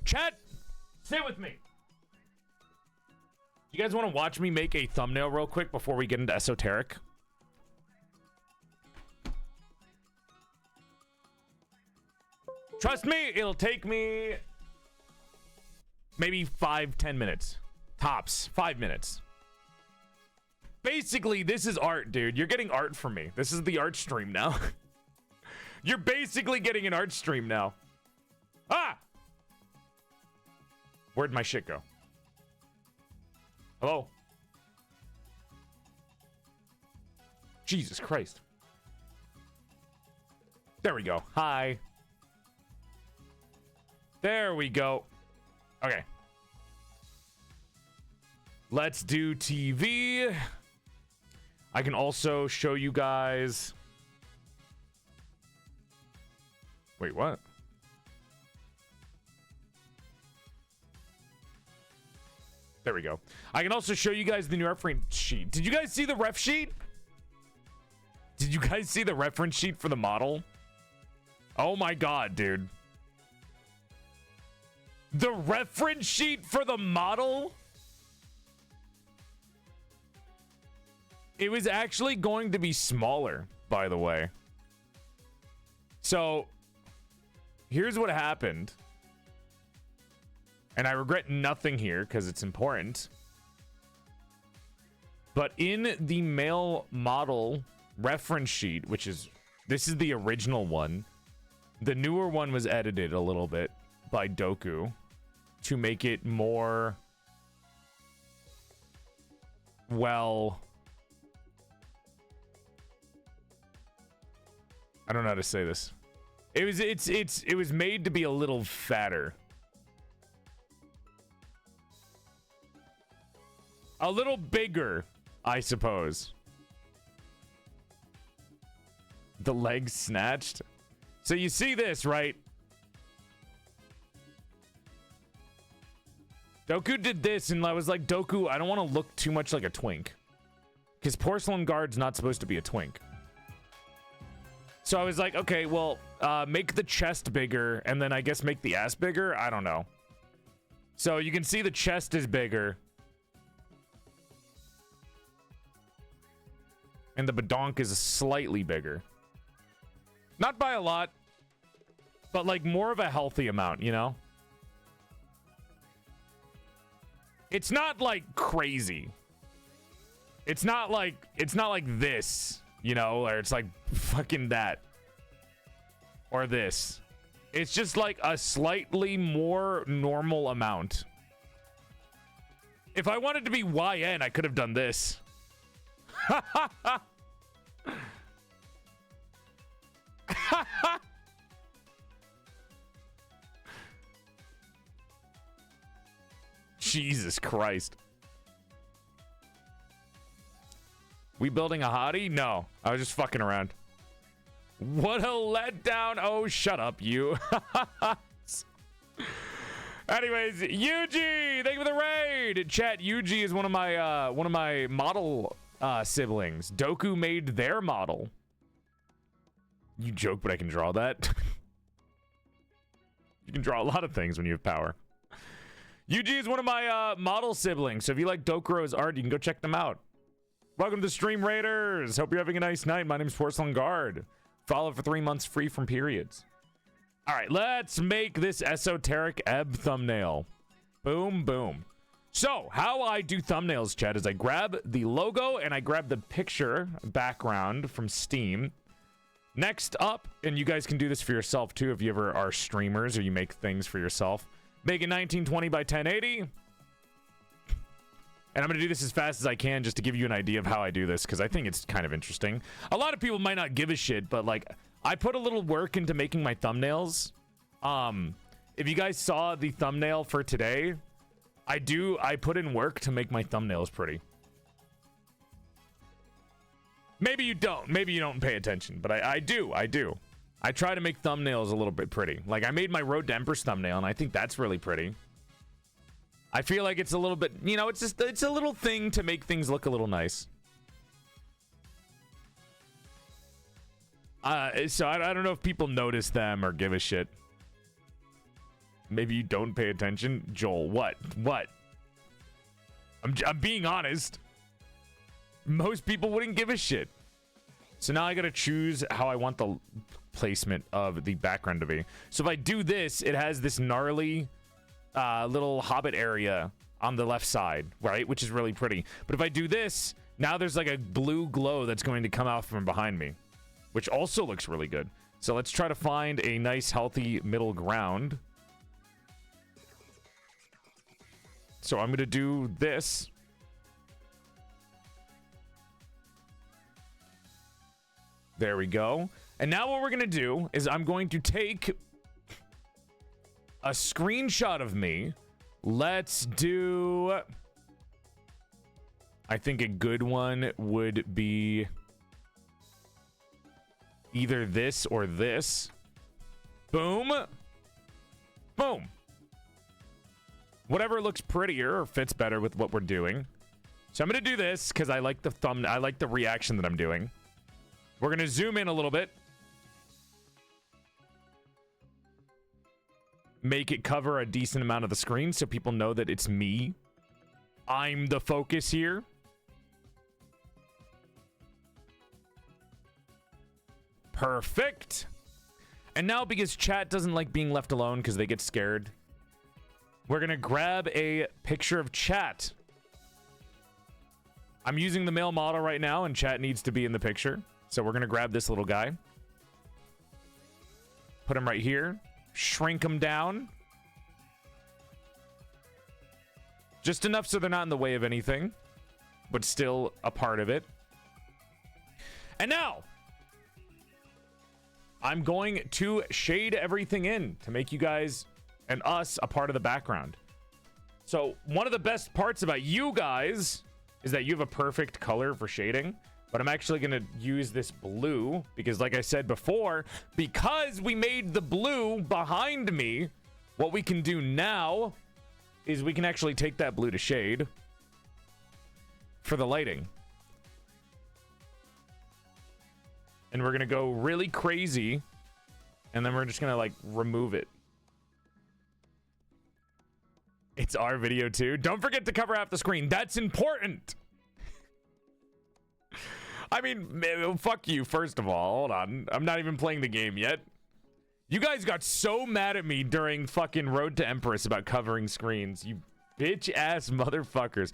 Chat, sit with me. You guys want to watch me make a thumbnail real quick before we get into esoteric? Trust me, it'll take me maybe 5-10 minutes. Tops, 5 minutes. Basically, this is art, dude. You're getting art from me. This is the art stream now. You're basically getting an art stream now. Ah! Where'd my shit go? Hello? Jesus Christ. There we go. Hi. There we go. Okay. Let's do TV. I can also show you guys. Wait, what? There we go. I can also show you guys the new reference sheet. Did you guys see the ref sheet? Did you guys see the reference sheet for the model? Oh my god, dude. The reference sheet for the model? It was actually going to be smaller, by the way. So, here's what happened. And I regret nothing here because it's important. But in the male model reference sheet, which is, this is the original one. The newer one was edited a little bit by Doku to make it more, well, I don't know how to say this. It was made to be a little fatter. A little bigger, I suppose. The legs snatched. So you see this, right? Doku did this, and I was like, Doku, I don't want to look too much like a twink. Because Porcelain Guard's not supposed to be a twink. So I was like, okay, well, make the chest bigger, and then I guess make the ass bigger? I don't know. So you can see the chest is bigger. And the badonk is slightly bigger. Not by a lot, but like more of a healthy amount, you know? It's not like crazy. It's not like this, you know, or it's like fucking that. Or this. It's just like a slightly more normal amount. If I wanted to be YN, I could have done this. Jesus Christ. We building a hottie? No, I was just fucking around. What a letdown. Oh, shut up, you. Anyways, Yuji, thank you for the raid. Chat, Yuji is one of my model siblings. Doku made their model. You joke, but I can draw that. You can draw a lot of things when you have power. Yuji is one of my model siblings, so if you like Dokuro's art, you can go check them out. Welcome to Stream Raiders. Hope you're having a nice night. My name is Porcelain Guard. Follow for 3 months free from periods. All right, let's make this Esoteric Ebb thumbnail. Boom, boom. So, how I do thumbnails, chat, is I grab the logo and I grab the picture background from Steam. Next up, and you guys can do this for yourself too if you ever are streamers or you make things for yourself. Make it 1920 by 1080. And I'm going to do this as fast as I can just to give you an idea of how I do this, because I think it's kind of interesting. A lot of people might not give a shit, but like, I put a little work into making my thumbnails. If you guys saw the thumbnail for today, I put in work to make my thumbnails pretty. Maybe you don't. Maybe you don't pay attention, but I do. I try to make thumbnails a little bit pretty. Like, I made my Road to Empress thumbnail, and I think that's really pretty. I feel like it's a little bit, you know, it's a little thing to make things look a little nice. So I don't know if people notice them or give a shit. Maybe you don't pay attention. Joel, what? What? I'm being honest. Most people wouldn't give a shit. So now I gotta choose how I want the placement of the background to be. So if I do this, it has this gnarly little hobbit area on the left side, right? Which is really pretty. But if I do this, now there's like a blue glow that's going to come out from behind me, which also looks really good. So let's try to find a nice, healthy middle ground. So I'm going to do this. There we go. And now what we're going to do is I'm going to take a screenshot of me. Let's do... I think a good one would be either this or this. Boom. Boom. Whatever looks prettier or fits better with what we're doing. So I'm going to do this because I like the I like the reaction that I'm doing. We're going to zoom in a little bit. Make it cover a decent amount of the screen so people know that it's me. I'm the focus here. Perfect. And now, because chat doesn't like being left alone because they get scared, we're going to grab a picture of chat. I'm using the male model right now, and chat needs to be in the picture. So we're going to grab this little guy. Put him right here. Shrink him down. Just enough so they're not in the way of anything, but still a part of it. And now, I'm going to shade everything in to make you guys and us a part of the background. So one of the best parts about you guys is that you have a perfect color for shading, but I'm actually going to use this blue because, like I said before, because we made the blue behind me, what we can do now is we can actually take that blue to shade for the lighting. And we're going to go really crazy, and then we're just going to, like, remove it. It's our video, too. Don't forget to cover half the screen. That's important. I mean, fuck you, first of all. Hold on. I'm not even playing the game yet. You guys got so mad at me during fucking Road to Empress about covering screens. You bitch-ass motherfuckers.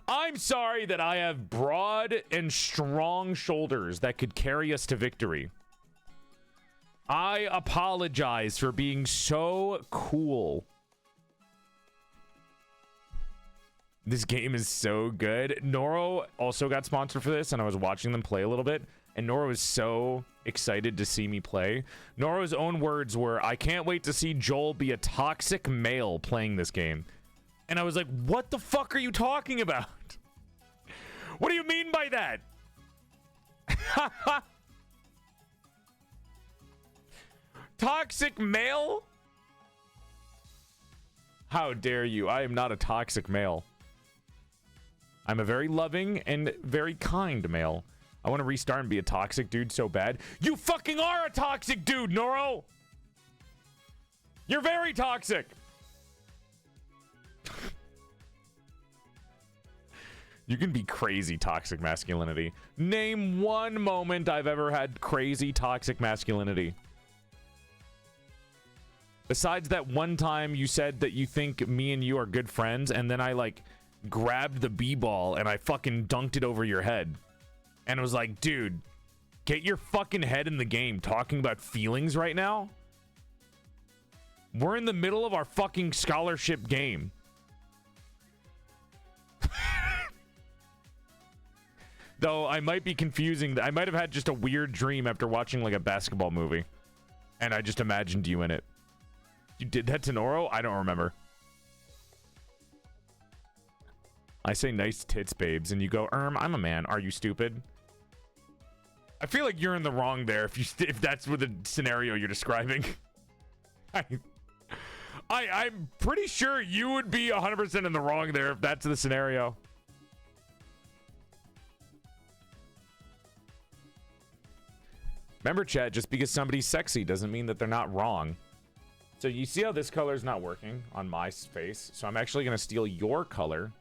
I'm sorry that I have broad and strong shoulders that could carry us to victory. I apologize for being so cool. This game is so good. Noro also got sponsored for this, and I was watching them play a little bit, and Noro was so excited to see me play. Noro's own words were, "I can't wait to see Joel be a toxic male playing this game." And I was like, what the fuck are you talking about? What do you mean by that? Toxic male? How dare you? I am not a toxic male. I'm a very loving and very kind male. I want to restart and be a toxic dude so bad. You fucking are a toxic dude, Noro! You're very toxic! You can be crazy toxic masculinity. Name one moment I've ever had crazy toxic masculinity. Besides that one time you said that you think me and you are good friends, and then I, like, grabbed the b-ball and I fucking dunked it over your head. And it was like, dude, get your fucking head in the game talking about feelings right now. We're in the middle of our fucking scholarship game. Though I might be confusing. I might have had just a weird dream after watching like a basketball movie. And I just imagined you in it. You did that to Noro? I don't remember. I say nice tits, babes, and you go, I'm a man. Are you stupid? I feel like you're in the wrong there if that's what the scenario you're describing. I'm pretty sure you would be 100% in the wrong there if that's the scenario. Remember, chat, just because somebody's sexy doesn't mean that they're not wrong. So you see how this color is not working on my face? So I'm actually going to steal your color,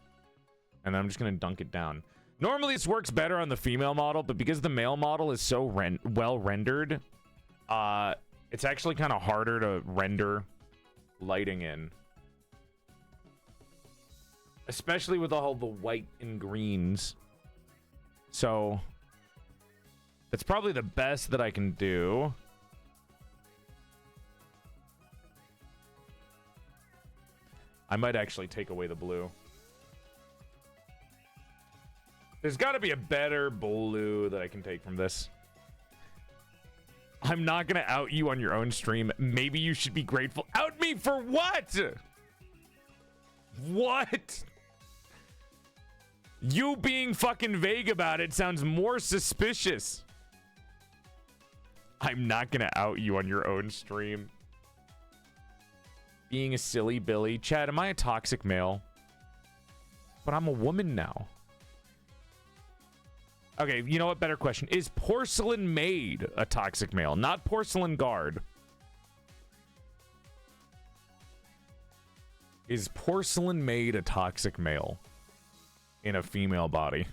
and then I'm just going to dunk it down. Normally this works better on the female model, but because the male model is so well rendered, it's actually kind of harder to render lighting in. Especially with all the white and greens. So that's probably the best that I can do. I might actually take away the blue. There's got to be a better blue that I can take from this. I'm not going to out you on your own stream. Maybe you should be grateful. Out me for what? What? You being fucking vague about it sounds more suspicious. I'm not going to out you on your own stream. Being a silly Billy. Chad, am I a toxic male? But I'm a woman now. Okay, you know what? Better question. Is PorcelainMaid a toxic male? Not Porcelain Guard. Is PorcelainMaid a toxic male in a female body?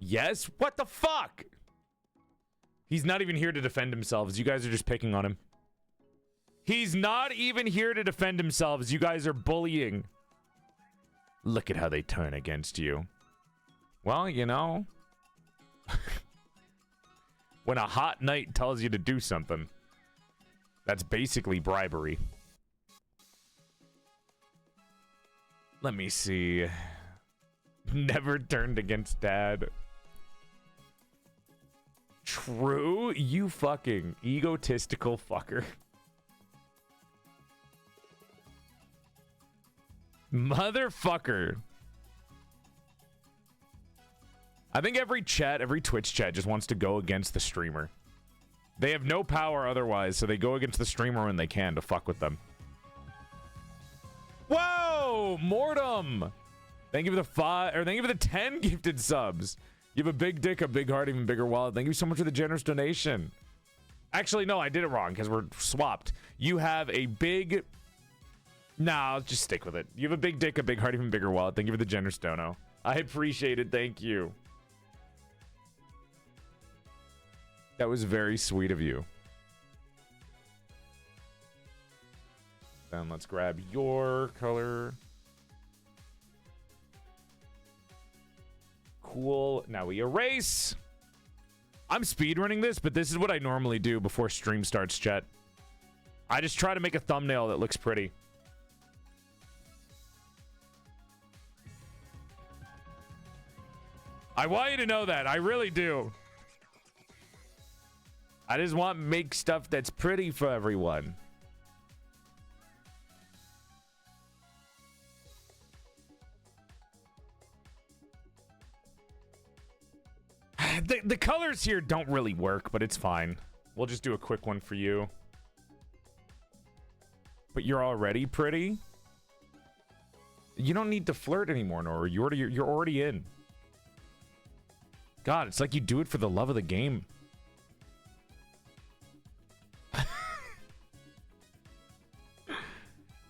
Yes? What the fuck? He's not even here to defend himself. You guys are just picking on him. He's not even here to defend himself. You guys are bullying. Look at how they turn against you. Well, you know. When a hot knight tells you to do something, that's basically bribery. Let me see. Never turned against dad. True, you fucking egotistical fucker. Motherfucker. I think every chat, every Twitch chat just wants to go against the streamer. They have no power otherwise, so they go against the streamer when they can to fuck with them. Whoa! Mortem! Thank you for the 5, or thank you for the 10 gifted subs. You have a big dick, a big heart, even bigger wallet. Thank you so much for the generous donation. Actually, no, I did it wrong because we're swapped. You have a big... Nah, I'll just stick with it. You have a big dick, a big heart, even bigger wallet. Thank you for the generous dono. I appreciate it. Thank you. That was very sweet of you. Then let's grab your color. Cool. Now we erase. I'm speedrunning this, but this is what I normally do before stream starts, chat. I just try to make a thumbnail that looks pretty. I want you to know that. I really do. I just want to make stuff that's pretty for everyone. The colors here don't really work, but it's fine. We'll just do a quick one for you. But you're already pretty? You don't need to flirt anymore, Nora. You're already in. God, it's like you do it for the love of the game.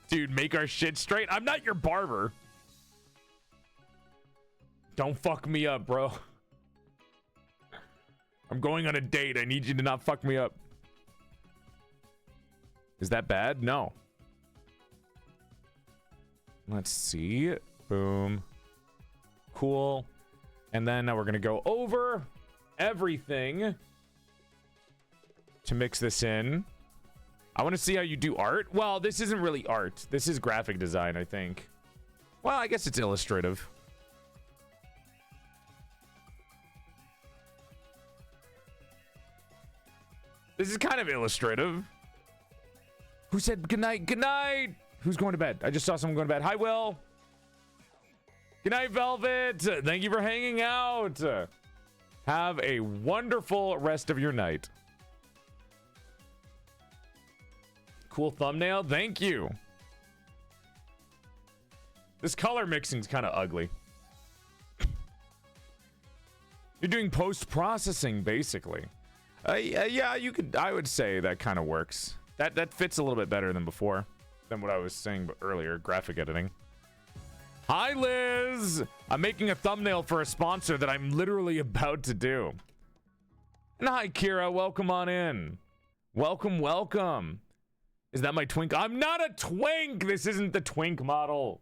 Dude, make our shit straight. I'm not your barber. Don't fuck me up, bro. I'm going on a date. I need you to not fuck me up. Is that bad? No. Let's see. Boom. Cool. And then now we're going to go over everything to mix this in. I want to see how you do art. Well, this isn't really art. This is graphic design, I think. Well, I guess it's illustrative. This is kind of illustrative. Who said good night? Good night. Who's going to bed? I just saw someone going to bed. Hi, Will. Good night, Velvet. Thank you for hanging out. Have a wonderful rest of your night. Cool thumbnail. Thank you. This color mixing is kind of ugly. You're doing post-processing, basically. Yeah, you could. I would say that kind of works. That fits a little bit better than before, than what I was saying earlier. Graphic editing. Hi, Liz. I'm making a thumbnail for a sponsor that I'm literally about to do. And hi, Kira. Welcome on in. Welcome, welcome. Is that my twink? I'm not a twink. This isn't the twink model.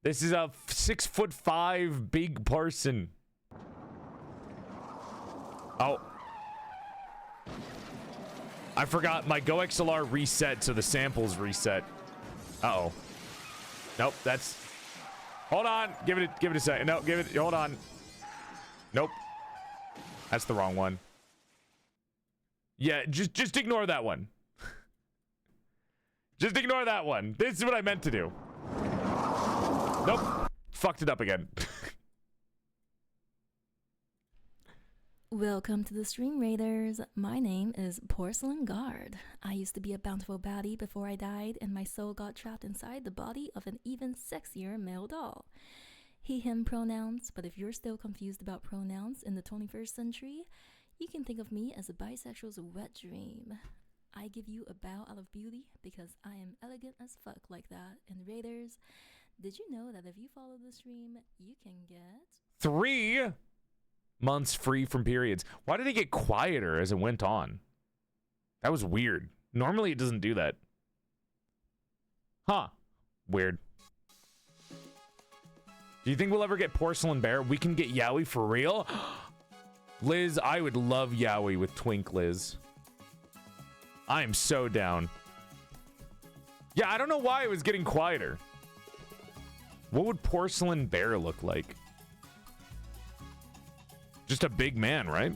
This is a 6'5" big person. Oh. I forgot my GoXLR reset, so the samples reset. Uh-oh. Nope, that's... Hold on. Give it a second. No, hold on. Nope. That's the wrong one. Yeah, just ignore that one. Just ignore that one. This is what I meant to do. Nope. Fucked it up again. Welcome to the Stream Raiders. My name is Porcelain Guard. I used to be a bountiful baddie before I died, and my soul got trapped inside the body of an even sexier male doll. He, him pronouns, but if you're still confused about pronouns in the 21st century, you can think of me as a bisexual's wet dream. I give you a bow out of beauty because I am elegant as fuck like that. And Raiders, did you know that if you follow the stream, you can get 3 months free from periods? Why did it get quieter as it went on? That was weird. Normally it doesn't do that. Huh. Weird. Do you think we'll ever get Porcelain Bear? We can get Yowie for real? Liz, I would love Yowie with Twink Liz. I am so down. Yeah, I don't know why it was getting quieter. What would Porcelain Bear look like? Just a big man, right?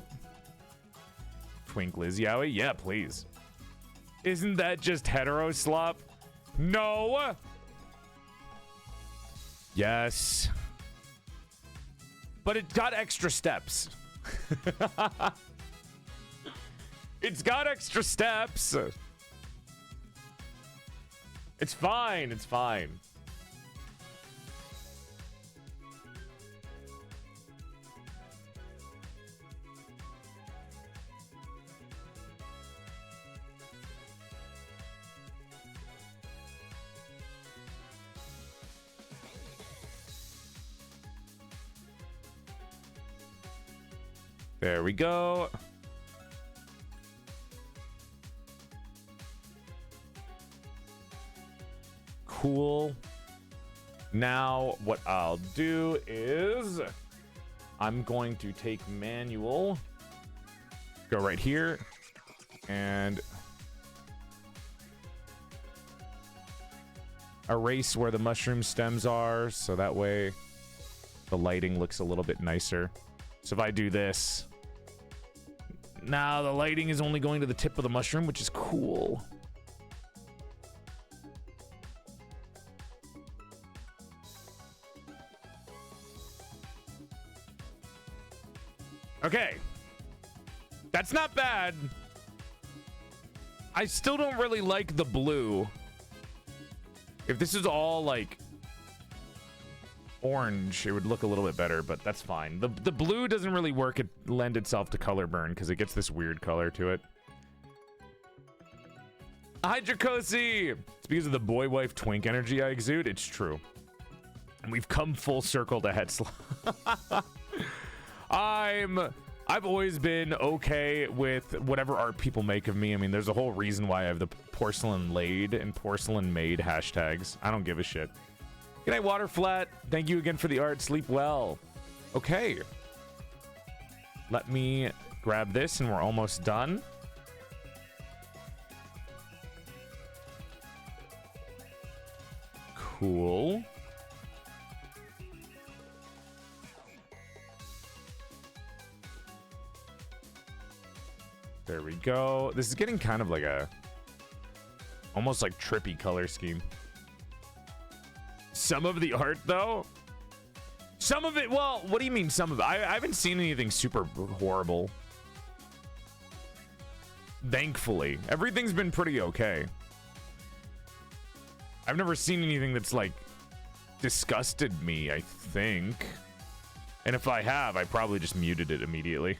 Twink Liz Yowie? Yeah, please. Isn't that just hetero slop? No! Yes. But it got extra steps. It's got extra steps. It's fine. It's fine. There we go. Cool. Now what I'll do is I'm going to take manual, go right here, and erase where the mushroom stems are, so that way the lighting looks a little bit nicer. So if I do this, now the lighting is only going to the tip of the mushroom, which is cool. Okay. That's not bad. I still don't really like the blue. If this is all like orange, it would look a little bit better, but that's fine. The blue doesn't really work. It lend itself to color burn because it gets this weird color to it. Hi, Dracosi! It's because of the boy-wife twink energy I exude. It's true. And we've come full circle to Hetzla. I've always been okay with whatever art people make of me. I mean, there's a whole reason why I have the PorcelainMaid and PorcelainMaid hashtags. I don't give a shit. Good night, Waterflat. Thank you again for the art. Sleep well. Okay. Let me grab this and we're almost done. Cool. There we go. This is getting kind of like a almost like trippy color scheme. Some of the art though, some of it, well, what do you mean some of it? I haven't seen anything super horrible. Thankfully, everything's been pretty okay. I've never seen anything that's like disgusted me, I think. And if I have, I probably just muted it immediately.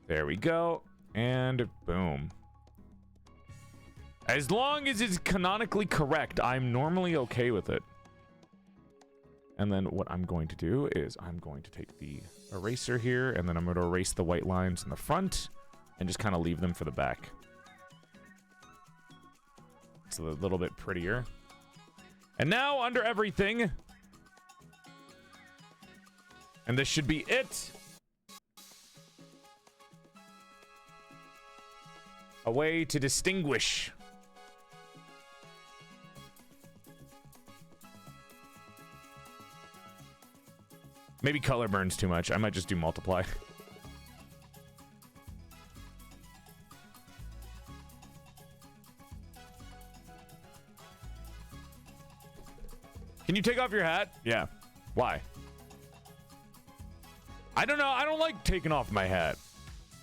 There we go. And boom. As long as it's canonically correct, I'm normally okay with it. And then what I'm going to do is I'm going to take the eraser here, and then I'm going to erase the white lines in the front and just kind of leave them for the back. It's a little bit prettier. And now under everything, and this should be it. A way to distinguish. Maybe color burns too much. I might just do multiply. Can you take off your hat? Yeah. Why? I don't know. I don't like taking off my hat.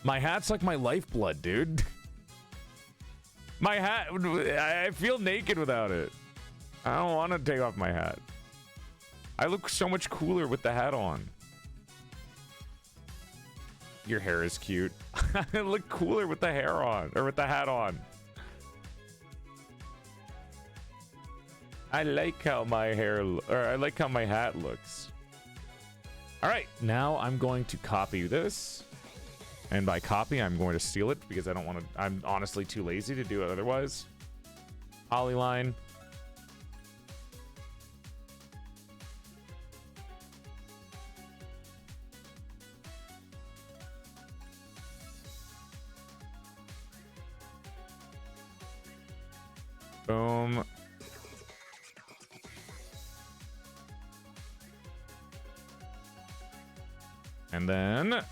My hat's like my lifeblood, dude. My hat, I feel naked without it. I don't want to take off my hat. I look so much cooler with the hat on. Your hair is cute. I look cooler with the hair on, or with the hat on. I like how my hair, or I like how my hat looks. All right, now I'm going to copy this. And by copy, I'm going to steal it because I don't want to, I'm honestly too lazy to do it otherwise. Polyline. Boom. And then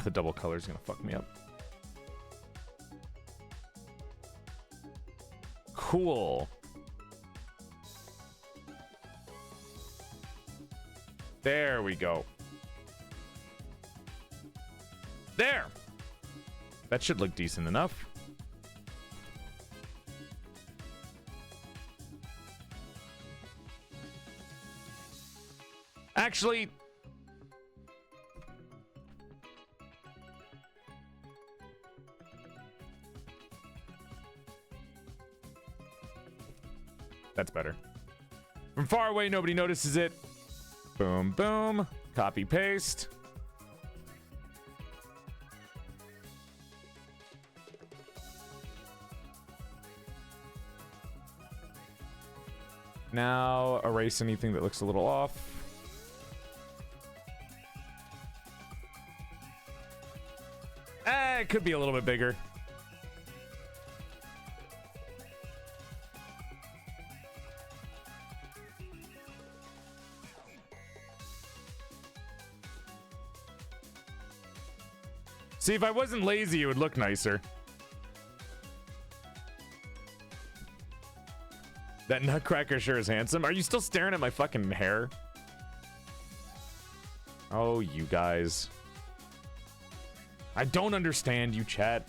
the double color is gonna fuck me up. Cool. There we go. There. That should look decent enough. Actually, that's better. From far away, nobody notices it. Boom, boom. Copy, paste. Now, erase anything that looks a little off. It could be a little bit bigger. See, if I wasn't lazy, it would look nicer. That nutcracker sure is handsome. Are you still staring at my fucking hair? Oh, you guys. I don't understand you, chat.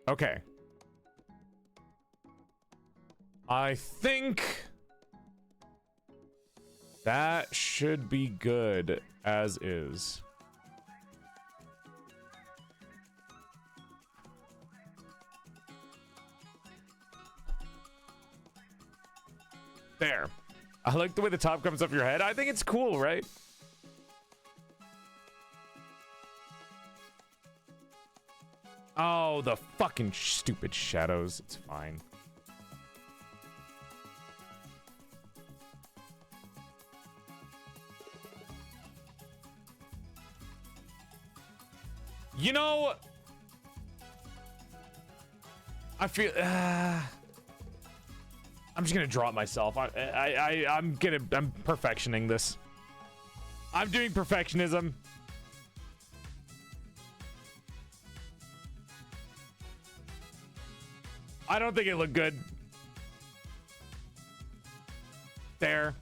Okay. I think that should be good as is. There. I like the way the top comes off your head. I think it's cool, right? Oh, the fucking stupid shadows. It's fine. You know, I feel I'm just gonna drop myself. I'm perfectioning this. I'm doing perfectionism. I don't think it looked good. There.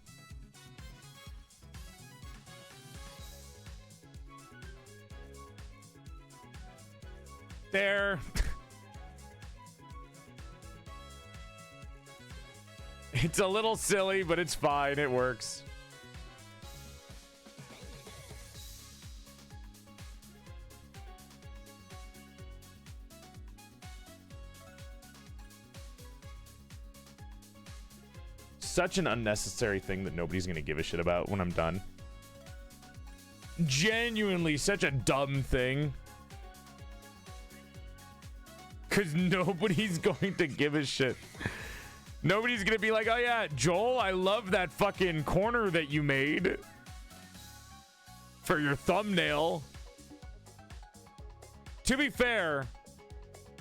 There. It's a little silly, but it's fine. It works. Such an unnecessary thing that nobody's gonna give a shit about when I'm done. Genuinely such a dumb thing. Because nobody's going to give a shit. Nobody's gonna be like, oh yeah, Joel, I love that fucking corner that you made for your thumbnail. To be fair,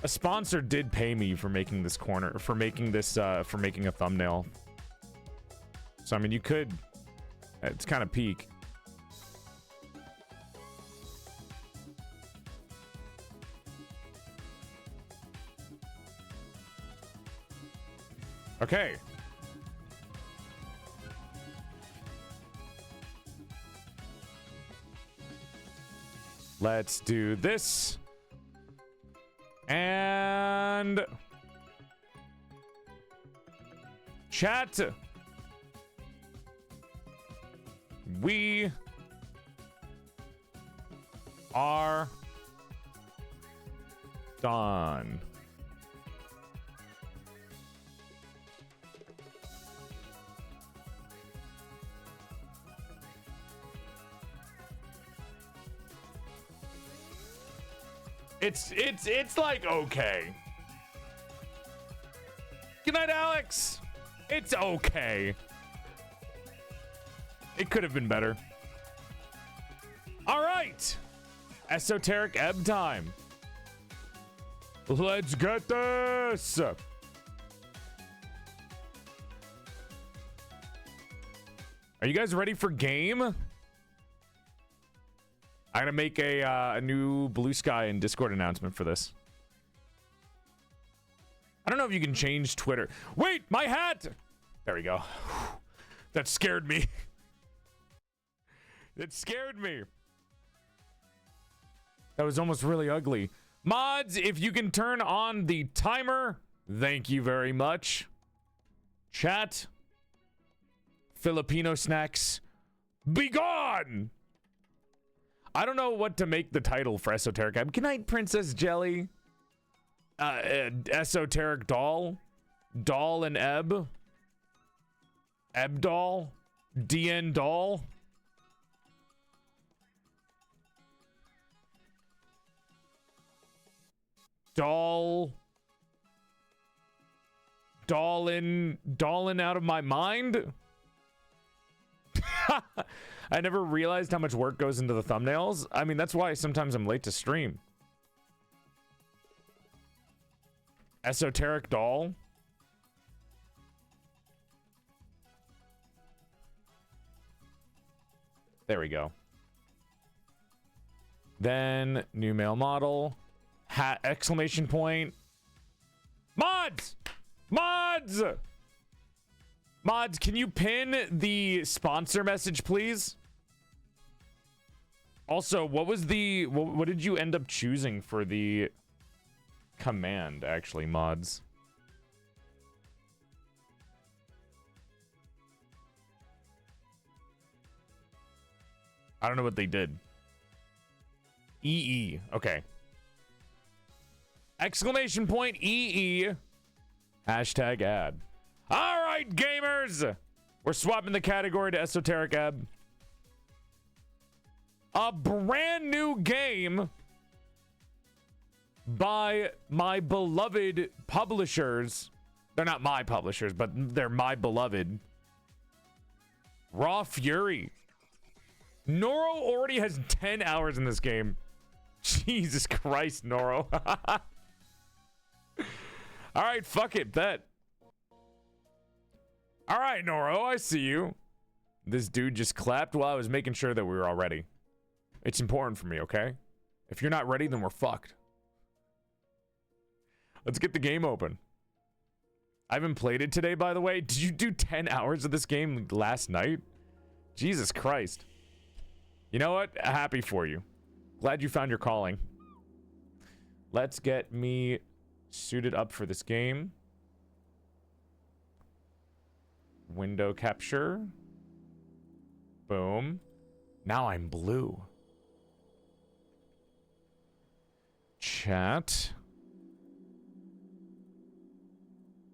a sponsor did pay me for making this corner, for making this, for making a thumbnail. So, I mean, you could, it's kind of peak. Okay. Let's do this. And chat. We are done. It's like okay. Good night, Alex. It's okay. It could have been better. All right. Esoteric Ebb time. Let's get this. Are you guys ready for game? I'm gonna make a new Blue Sky and Discord announcement for this. I don't know if you can change Twitter. Wait, my hat! There we go. That scared me. It scared me. That was almost really ugly. Mods, if you can turn on the timer, thank you very much. Chat. Filipino snacks, be gone! I don't know what to make the title for Esoteric Ebb. Good night, Princess Jelly. Esoteric Doll. Doll and Ebb. Ebb Doll. DN Doll. Dollin out of my mind. I never realized how much work goes into the thumbnails. I mean, that's why sometimes I'm late to stream. Esoteric Doll. There we go. Then new male model. Hat exclamation point. Mods! Mods! Mods, can you pin the sponsor message, please? Also, what was the... What did you end up choosing for the command, actually, mods? I don't know what they did. EE. Okay. Exclamation point EE. Hashtag ad. All right, gamers. We're swapping the category to Esoteric Ebb. A brand new game by my beloved publishers. They're not my publishers, but they're my beloved. Raw Fury. Noro already has 10 hours in this game. Jesus Christ, Noro. All right, fuck it, bet. All right, Noro, I see you. This dude just clapped while I was making sure that we were all ready. It's important for me, okay? If you're not ready, then we're fucked. Let's get the game open. I haven't played it today, by the way. Did you do 10 hours of this game last night? Jesus Christ. You know what? Happy for you. Glad you found your calling. Let's get me suited up for this game. Window capture. Boom. Now I'm blue. Chat.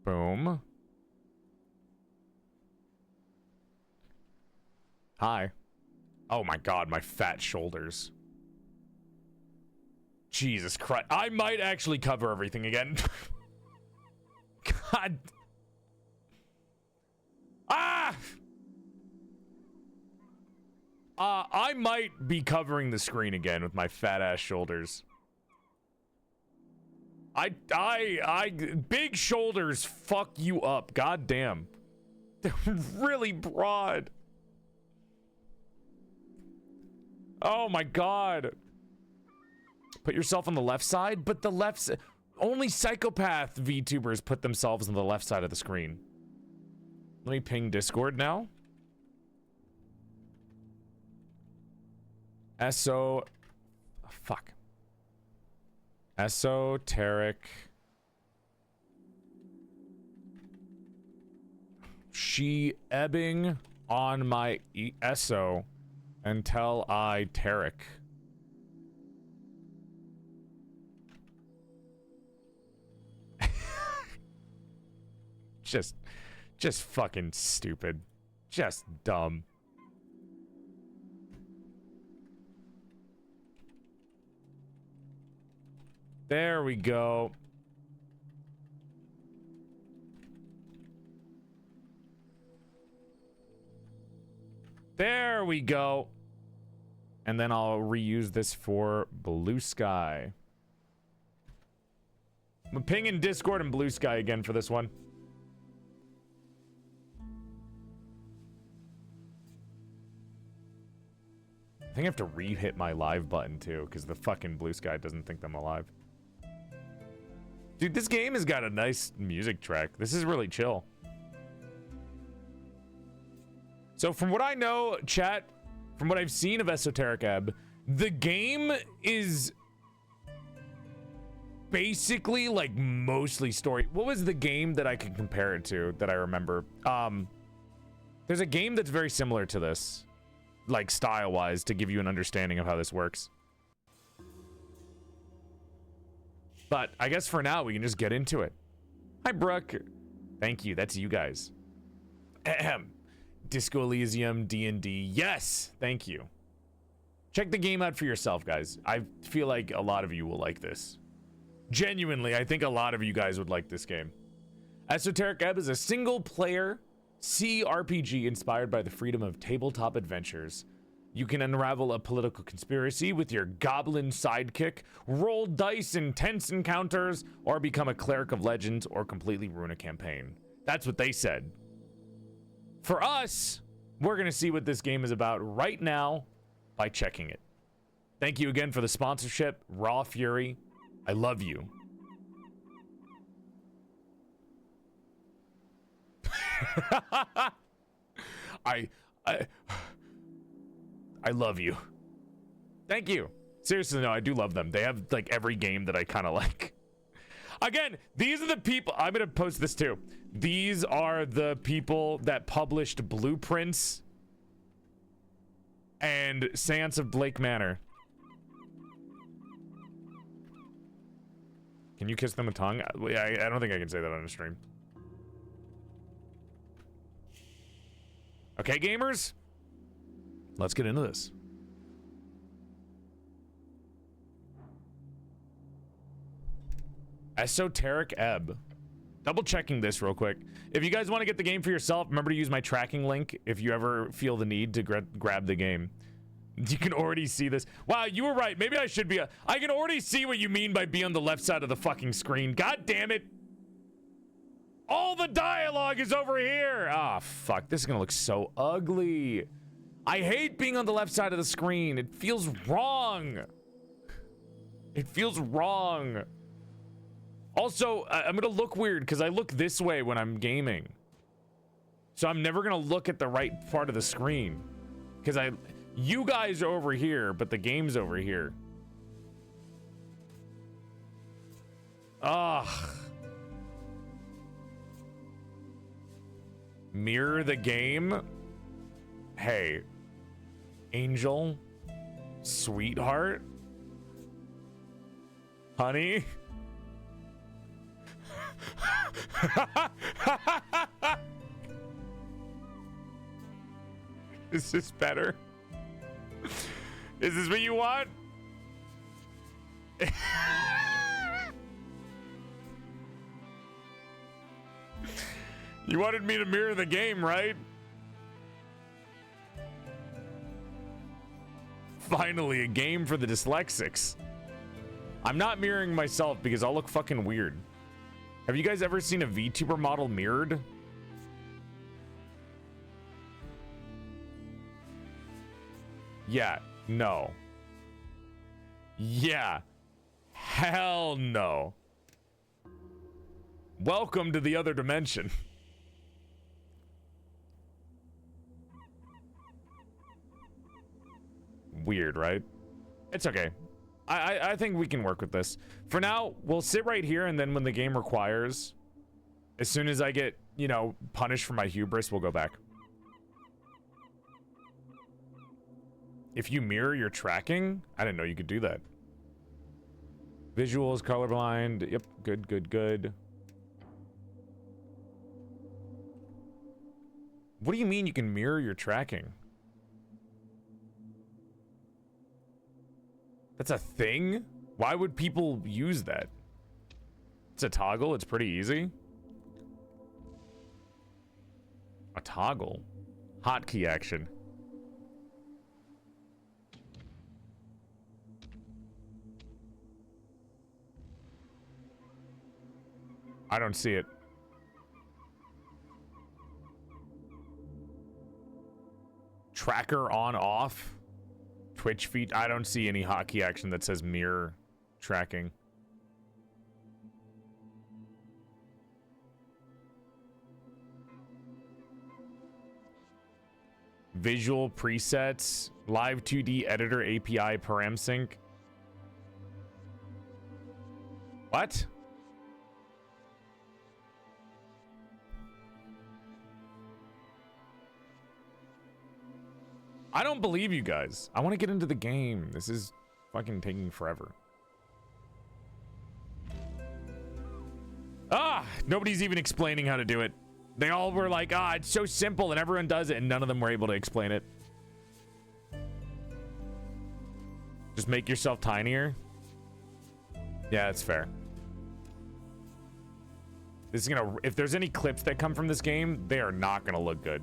Boom. Hi. Oh my god, my fat shoulders. Jesus Christ. I might actually cover everything again. God. Ah! I might be covering the screen again with my fat ass shoulders. Big shoulders fuck you up. God damn. They're really broad. Oh my god. Put yourself on the left side, but the left only psychopath VTubers put themselves on the left side of the screen. Let me ping Discord now. Fuck. Esoteric. She ebbing on my ESO until I TERIC. Just fucking stupid. Just dumb. There we go. There we go. And then I'll reuse this for Blue Sky. I'm pinging Discord and Blue Sky again for this one. I think I have to re-hit my live button too, because the fucking Blue Sky doesn't think I'm alive. Dude, this game has got a nice music track. This is really chill. So from what I know, chat, from what I've seen of Esoteric Ebb, the game is basically like mostly story. What was the game that I could compare it to that I remember? There's a game that's very similar to this, like style-wise, to give you an understanding of how this works. But I guess for now, we can just get into it. Hi, Brooke. Thank you. That's you guys. Ahem. Disco Elysium, D&D. Yes! Thank you. Check the game out for yourself, guys. I feel like a lot of you will like this. Genuinely, I think a lot of you guys would like this game. Esoteric Ebb is a single-player CRPG inspired by the freedom of tabletop adventures. You can unravel a political conspiracy with your goblin sidekick, roll dice in tense encounters, or become a cleric of legends, or completely ruin a campaign. That's what they said. For us, we're going to see what this game is about right now by checking it. Thank you again for the sponsorship, Raw Fury. I love you. I love you. Thank you. Seriously, no, I do love them. They have like every game that I kind of like. Again, these are the people. I'm going to post this too. These are the people that published Blueprints and Seance of Blake Manor. Can you kiss them a tongue? I don't think I can say that on a stream. Okay, gamers? Let's get into this. Esoteric Ebb. Double checking this real quick. If you guys want to get the game for yourself, remember to use my tracking link if you ever feel the need to grab the game. You can already see this. Wow, you were right. Maybe I should be I can already see what you mean by being on the left side of the fucking screen. God damn it. All the dialogue is over here. Ah, fuck. This is gonna look so ugly. I hate being on the left side of the screen. It feels wrong. It feels wrong. Also, I'm gonna look weird because I look this way when I'm gaming. So I'm never gonna look at the right part of the screen. Because you guys are over here, but the game's over here. Ugh. Mirror the game? Hey. Angel? Sweetheart? Honey? Is this better? Is this what you want? You wanted me to mirror the game, right? Finally, a game for the dyslexics. I'm not mirroring myself because I'll look fucking weird. Have you guys ever seen a VTuber model mirrored? Yeah, no. Yeah. Hell no. Welcome to the other dimension. Weird, right? It's okay. I think we can work with this. For now, we'll sit right here, and then when the game requires, as soon as I get, you know, punished for my hubris, we'll go back. If you mirror your tracking, I didn't know you could do that. Visuals, colorblind. Yep, good, good, good. What do you mean you can mirror your tracking? That's a thing? Why would people use that? It's a toggle, it's pretty easy. A toggle? Hotkey action. I don't see it. Tracker on off. Twitch feed. I don't see any hotkey action that says mirror tracking. Visual presets. Live 2D editor API param sync. What? I don't believe you guys. I want to get into the game. This is fucking taking forever. Ah, nobody's even explaining how to do it. They all were like, ah, it's so simple and everyone does it, and none of them were able to explain it. Just make yourself tinier. Yeah, that's fair. This is gonna, if there's any clips that come from this game, they are not gonna look good.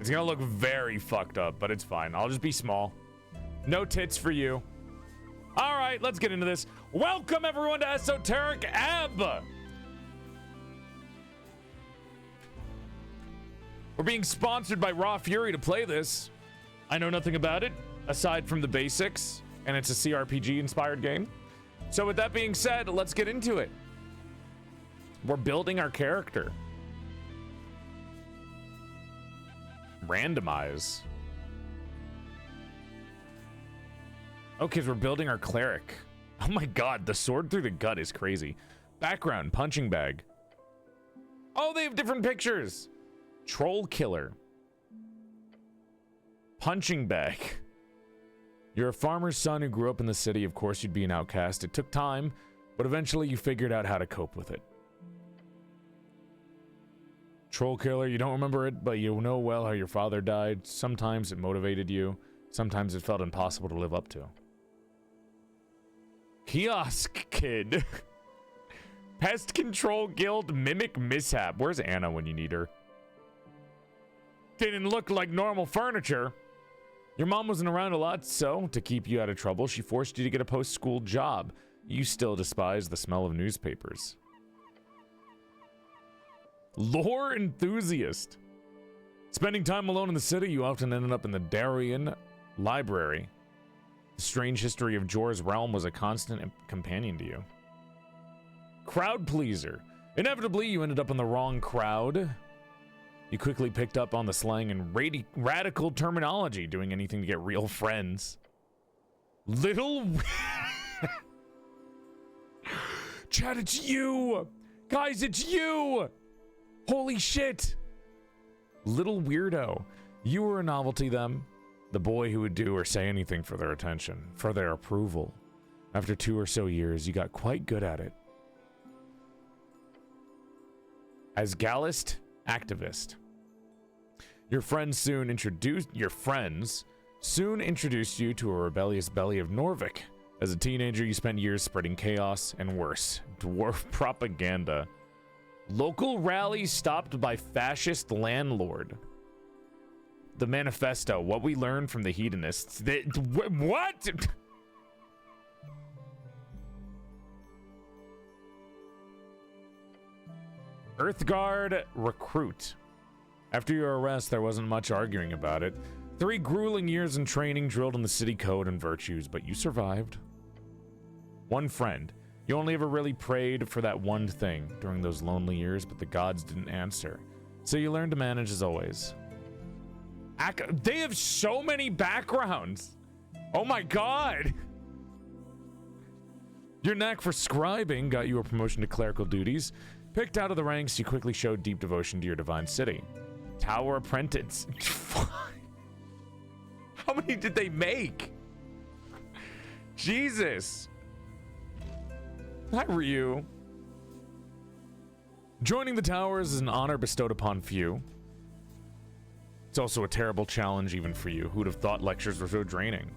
It's gonna look very fucked up, but it's fine. I'll just be small. No tits for you. All right, let's get into this. Welcome everyone to Esoteric Ebb. We're being sponsored by Raw Fury to play this. I know nothing about it, aside from the basics, and it's a CRPG inspired game. So with that being said, let's get into it. We're building our character. Randomize. Okay, so we're building our cleric. Oh my god, the sword through the gut is crazy. Background, punching bag. Oh, they have different pictures. Troll killer. Punching bag. You're a farmer's son who grew up in the city. Of course, you'd be an outcast. It took time, but eventually you figured out how to cope with it. Troll killer, you don't remember it, but you know well how your father died. Sometimes it motivated you. Sometimes it felt impossible to live up to. Kiosk kid. Pest control guild mimic mishap. Where's Anna when you need her? Didn't look like normal furniture. Your mom wasn't around a lot, so to keep you out of trouble, she forced you to get a post-school job. You still despise the smell of newspapers. Lore enthusiast. Spending time alone in the city, you often ended up in the Darien Library. The strange history of Jor's realm was a constant companion to you. Crowd pleaser. Inevitably, you ended up in the wrong crowd. You quickly picked up on the slang and radical terminology, doing anything to get real friends. Little... Chad, it's you! Guys, it's you! Holy shit! Little weirdo. You were a novelty then. The boy who would do or say anything for their attention, for their approval. After 2 or so years, you got quite good at it. As Gallist activist. Your friends soon introduced you to a rebellious belly of Norvik. As a teenager, you spent years spreading chaos and worse, dwarf propaganda. Local rallies stopped by fascist landlord. The manifesto, what we learned from the hedonists. What? Earthguard recruit. After your arrest, there wasn't much arguing about it. 3 grueling years in training drilled in the city code and virtues, but you survived. One friend. You only ever really prayed for that one thing during those lonely years, but the gods didn't answer. So you learned to manage as always. They have so many backgrounds. Oh my god. Your knack for scribing got you a promotion to clerical duties. Picked out of the ranks, you quickly showed deep devotion to your divine city. Tower apprentice. How many did they make? Jesus. Hi, Ryu. Joining the towers is an honor bestowed upon few. It's also a terrible challenge even for you. Who'd have thought lectures were so draining?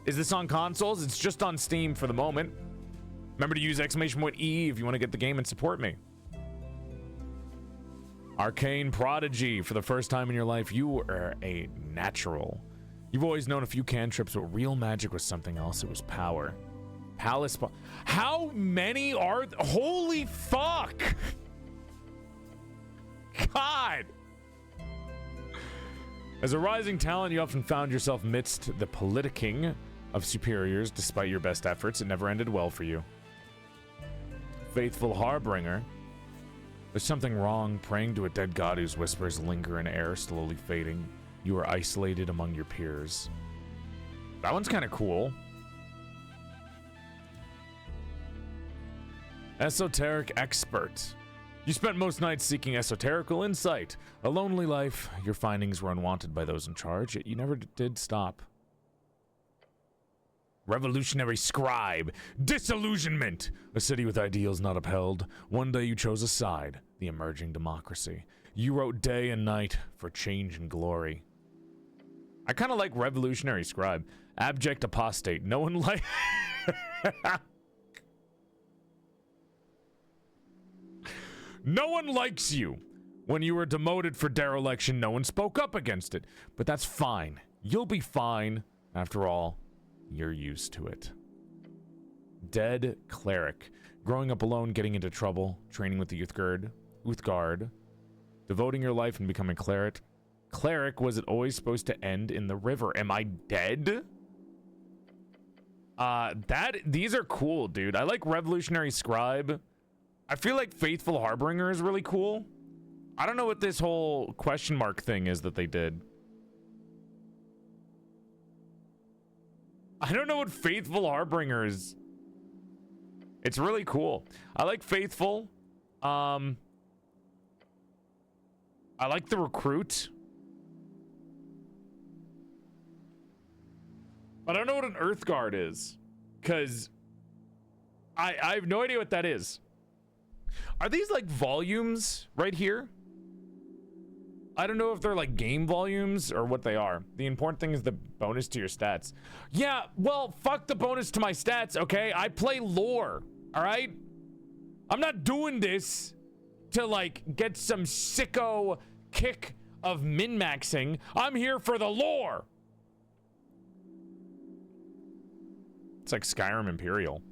Is this on consoles? It's just on Steam for the moment. Remember to use !E if you want to get the game and support me. Arcane prodigy. For the first time in your life, you were a natural. You've always known a few cantrips, but real magic was something else. It was power. Palace. How many are? Holy fuck! God! As a rising talent, you often found yourself amidst the politicking of superiors. Despite your best efforts, it never ended well for you. Faithful harbinger. There's something wrong praying to a dead god whose whispers linger in air, slowly fading. You are isolated among your peers. That one's kind of cool. Esoteric expert. You spent most nights seeking esoterical insight. A lonely life. Your findings were unwanted by those in charge, yet you never did stop. Revolutionary scribe. Disillusionment. A city with ideals not upheld. One day you chose a side. The emerging democracy. You wrote day and night for change and glory. I kind of like revolutionary scribe. Abject apostate. No one like... No one likes you. When you were demoted for dereliction, no one spoke up against it. But that's fine. You'll be fine. After all, you're used to it. Dead cleric. Growing up alone, getting into trouble, training with the Uthgard, devoting your life and becoming cleric. Cleric, was it always supposed to end in the river? Am I dead? These are cool, dude. I like revolutionary scribe. I feel like Faithful Harbinger is really cool. I don't know what this whole question mark thing is that they did. I don't know what Faithful Harbinger is. It's really cool. I like Faithful. I like the recruit. But I don't know what an Earthguard is. Because I have no idea what that is. Are these like volumes right here? I don't know if they're like game volumes or what they are. The important thing is the bonus to your stats. Yeah, well, fuck the bonus to my stats, okay? I play lore, all right? I'm not doing this to like get some sicko kick of min-maxing. I'm here for the lore. It's like Skyrim Imperial.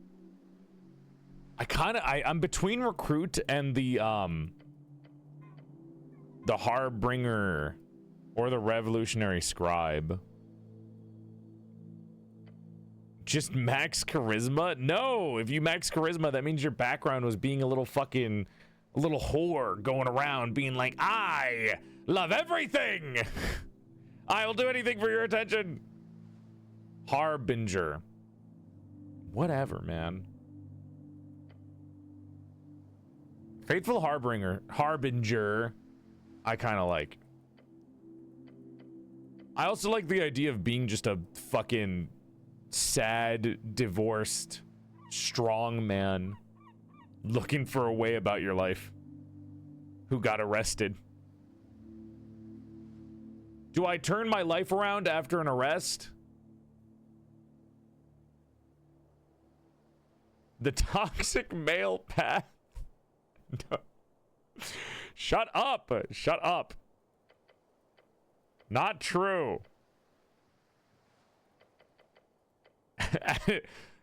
I'm between recruit and the Harbinger Or the revolutionary scribe. Just max charisma? No, if you max charisma, that means your background was being a little fucking, a little whore going around being like, I love everything. I'll do anything for your attention. Harbinger. Whatever, man. Faithful Harbinger, I kind of like. I also like the idea of being just a fucking sad, divorced, strong man looking for a way about your life who got arrested. Do I turn my life around after an arrest? The toxic male path. No. Shut up. Shut up. Not true.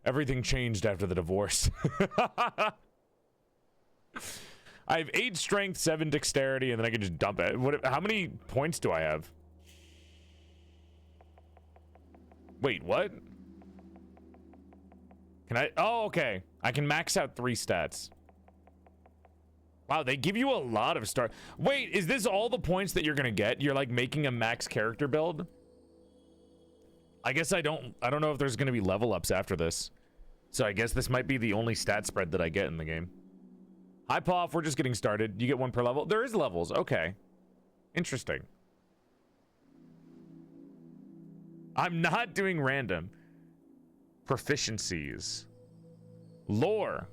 Everything changed after the divorce. I have 8 strength, 7 dexterity, and then I can just dump it. How many points do I have? Wait, what? Can I? Oh, okay. I can max out 3 stats. Wow, they give you a lot of start. Wait, is this all the points that you're gonna get? You're like making a max character build? I guess I don't know if there's gonna be level ups after this. So I guess this might be the only stat spread that I get in the game. Hi, Poff, we're just getting started. You get 1 per level. There is levels, okay. Interesting. I'm not doing random. Proficiencies. Lore.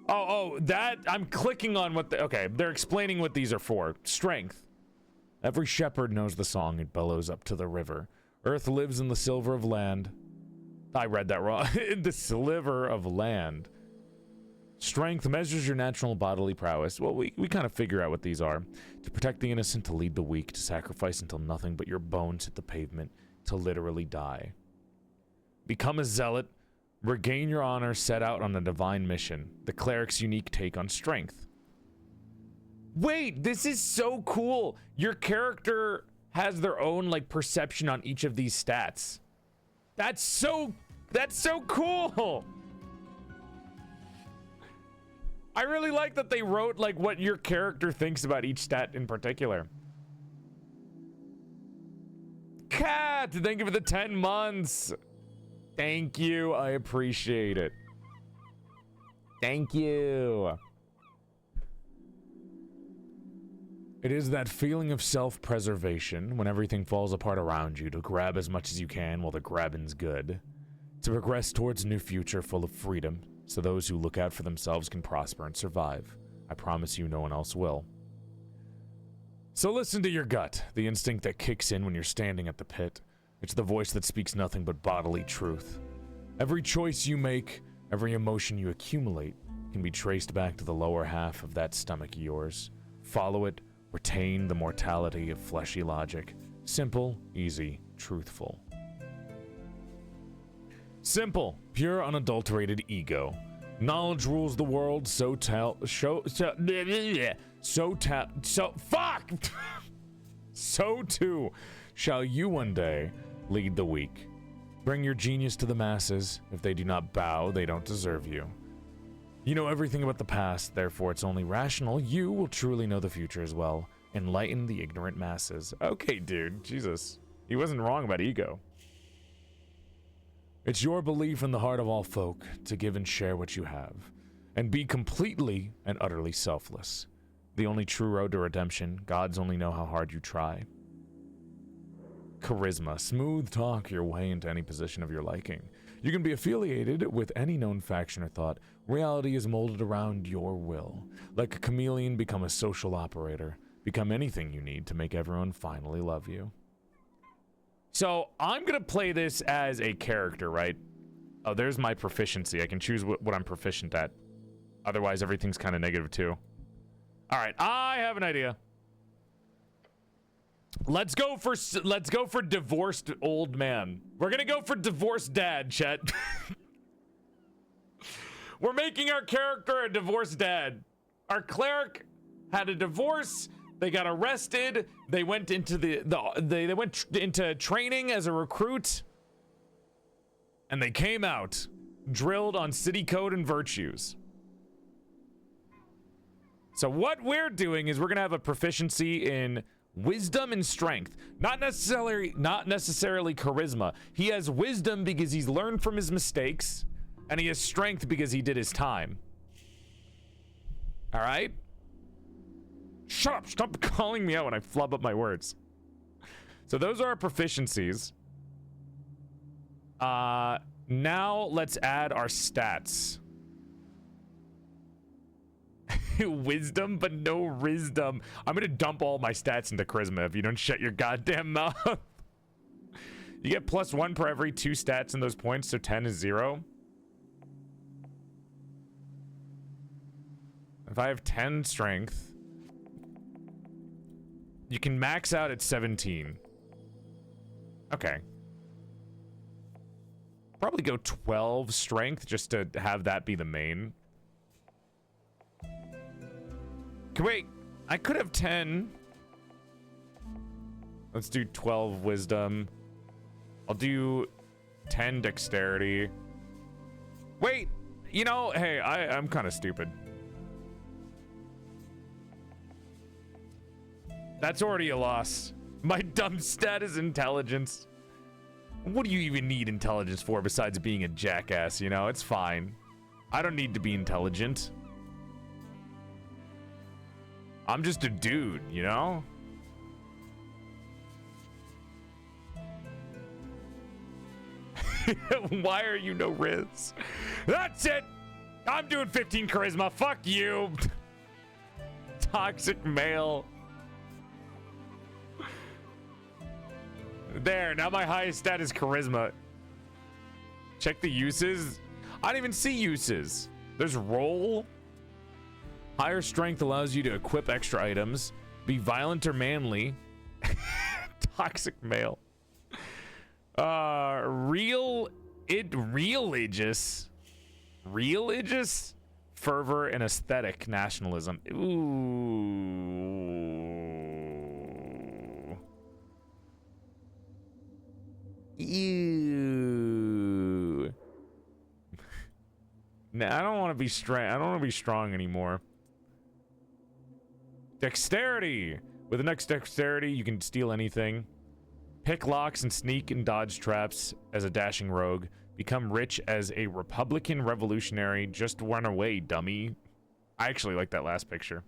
Oh, that, I'm clicking on what the, okay, they're explaining what these are for. Strength. Every shepherd knows the song, it bellows up to the river. Earth lives in the silver of land. I read that wrong. In the sliver of land. Strength measures your natural bodily prowess. Well, we kind of figure out what these are. To protect the innocent, to lead the weak, to sacrifice until nothing but your bones hit the pavement, to literally die. Become a zealot. Regain your honor, set out on a divine mission. The cleric's unique take on strength. Wait, this is so cool. Your character has their own like perception on each of these stats. That's so cool. I really like that they wrote like what your character thinks about each stat in particular. Cat, thank you for the 10 months. Thank you. I appreciate it. Thank you. It is that feeling of self-preservation when everything falls apart around you to grab as much as you can while the grabbing's good. To progress towards a new future full of freedom so those who look out for themselves can prosper and survive. I promise you no one else will. So listen to your gut, the instinct that kicks in when you're standing at the pit. It's the voice that speaks nothing but bodily truth. Every choice you make, every emotion you accumulate, can be traced back to the lower half of that stomach of yours. Follow it, retain the mortality of fleshy logic. Simple, easy, truthful. Simple, pure, unadulterated ego. Knowledge rules the world, fuck! So too shall you one day lead the weak. Bring your genius to the masses. If they do not bow, they don't deserve you. You know everything about the past, therefore it's only rational you will truly know the future as well. Enlighten the ignorant masses. Okay, dude, Jesus. He wasn't wrong about ego. It's your belief in the heart of all folk to give and share what you have, and be completely and utterly selfless. The only true road to redemption, gods only know how hard you try. Charisma, smooth talk your way into any position of your liking. You can be affiliated with any known faction or thought. Reality is molded around your will. Like a chameleon, become a social operator. Become anything you need to make everyone finally love you. So, I'm gonna play this as a character, right? Oh, there's my proficiency. I can choose what I'm proficient at. Otherwise, everything's kind of negative too. Alright, I have an idea. Let's go for divorced old man. We're gonna go for divorced dad, Chet. We're making our character a divorced dad. Our cleric had a divorce, they got arrested, they went into they went into training as a recruit, and they came out drilled on city code and virtues. So what we're doing is we're gonna have a proficiency in wisdom and strength, not necessarily charisma. He has wisdom because he's learned from his mistakes, and he has strength because he did his time. All right? Shut up! Stop calling me out when I flub up my words. So those are our proficiencies. Now let's add our stats. Wisdom, but no wisdom. I'm gonna dump all my stats into charisma if you don't shut your goddamn mouth. You get +1 per every 2 stats in those points, so 10 is 0. If I have 10 strength, you can max out at 17. Okay. Probably go 12 strength just to have that be the main. Wait, I could have 10. Let's do 12 wisdom. I'll do 10 dexterity. Wait, you know, hey, I'm kind of stupid. That's already a loss. My dumb stat is intelligence. What do you even need intelligence for besides being a jackass, you know? It's fine. I don't need to be intelligent. I'm just a dude, you know? Why are you no Riz? That's it! I'm doing 15 charisma. Fuck you! Toxic male. There, now my highest stat is charisma. Check the uses. I don't even see uses. There's roll. Higher strength allows you to equip extra items. Be violent or manly. Toxic male. Religious. Fervor and aesthetic nationalism. Ew. Nah, I don't want to be strong. I don't want to be strong anymore. Dexterity. With the next dexterity, you can steal anything. Pick locks and sneak and dodge traps as a dashing rogue. Become rich as a Republican revolutionary. Just run away, dummy. I actually like that last picture.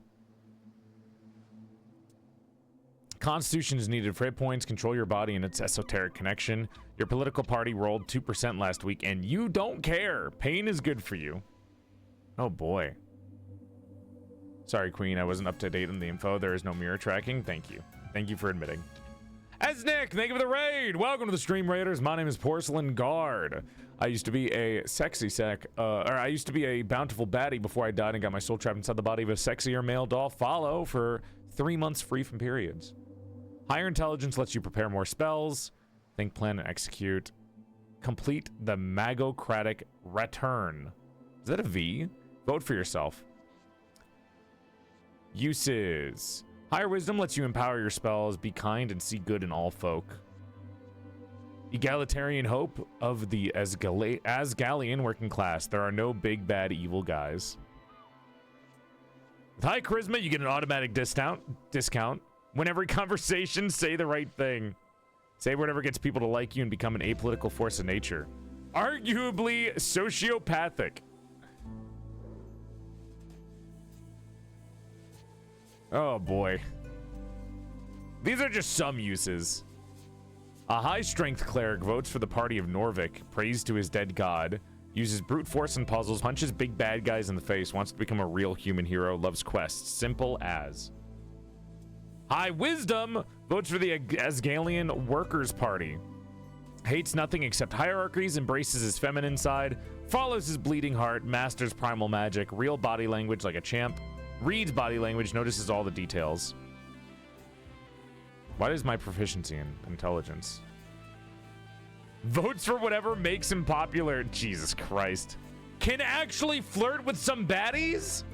Constitution is needed for hit points. Control your body and its esoteric connection. Your political party rolled 2% last week, and you don't care. Pain is good for you. Oh boy. Sorry, Queen. I wasn't up to date on the info. There is no mirror tracking. Thank you. Thank you for admitting. As Nick, thank you for the raid. Welcome to the Stream Raiders. My name is Porcelain Guard. I used to be a I used to be a bountiful baddie before I died and got my soul trapped inside the body of a sexier male doll. Follow for 3 months free from periods. Higher intelligence lets you prepare more spells. Think, plan, and execute. Complete the Magocratic Return. Is that a V? Vote for yourself. Uses. Higher wisdom lets you empower your spells, be kind, and see good in all folk. Egalitarian hope of the Asgalian working class. There are no big, bad, evil guys. With high charisma, you get an automatic discount. Whenever conversations, say the right thing. Say whatever gets people to like you and become an apolitical force of nature. Arguably sociopathic. Oh boy. These are just some uses. A high strength cleric votes for the party of Norvik, prays to his dead god, uses brute force and puzzles, punches big bad guys in the face, wants to become a real human hero, loves quests. Simple as. High wisdom votes for the Asgalian Workers' Party. Hates nothing except hierarchies, embraces his feminine side, follows his bleeding heart, masters primal magic, real body language like a champ, reads body language, notices all the details. What is my proficiency in intelligence? Votes for whatever makes him popular. Jesus Christ. Can actually flirt with some baddies?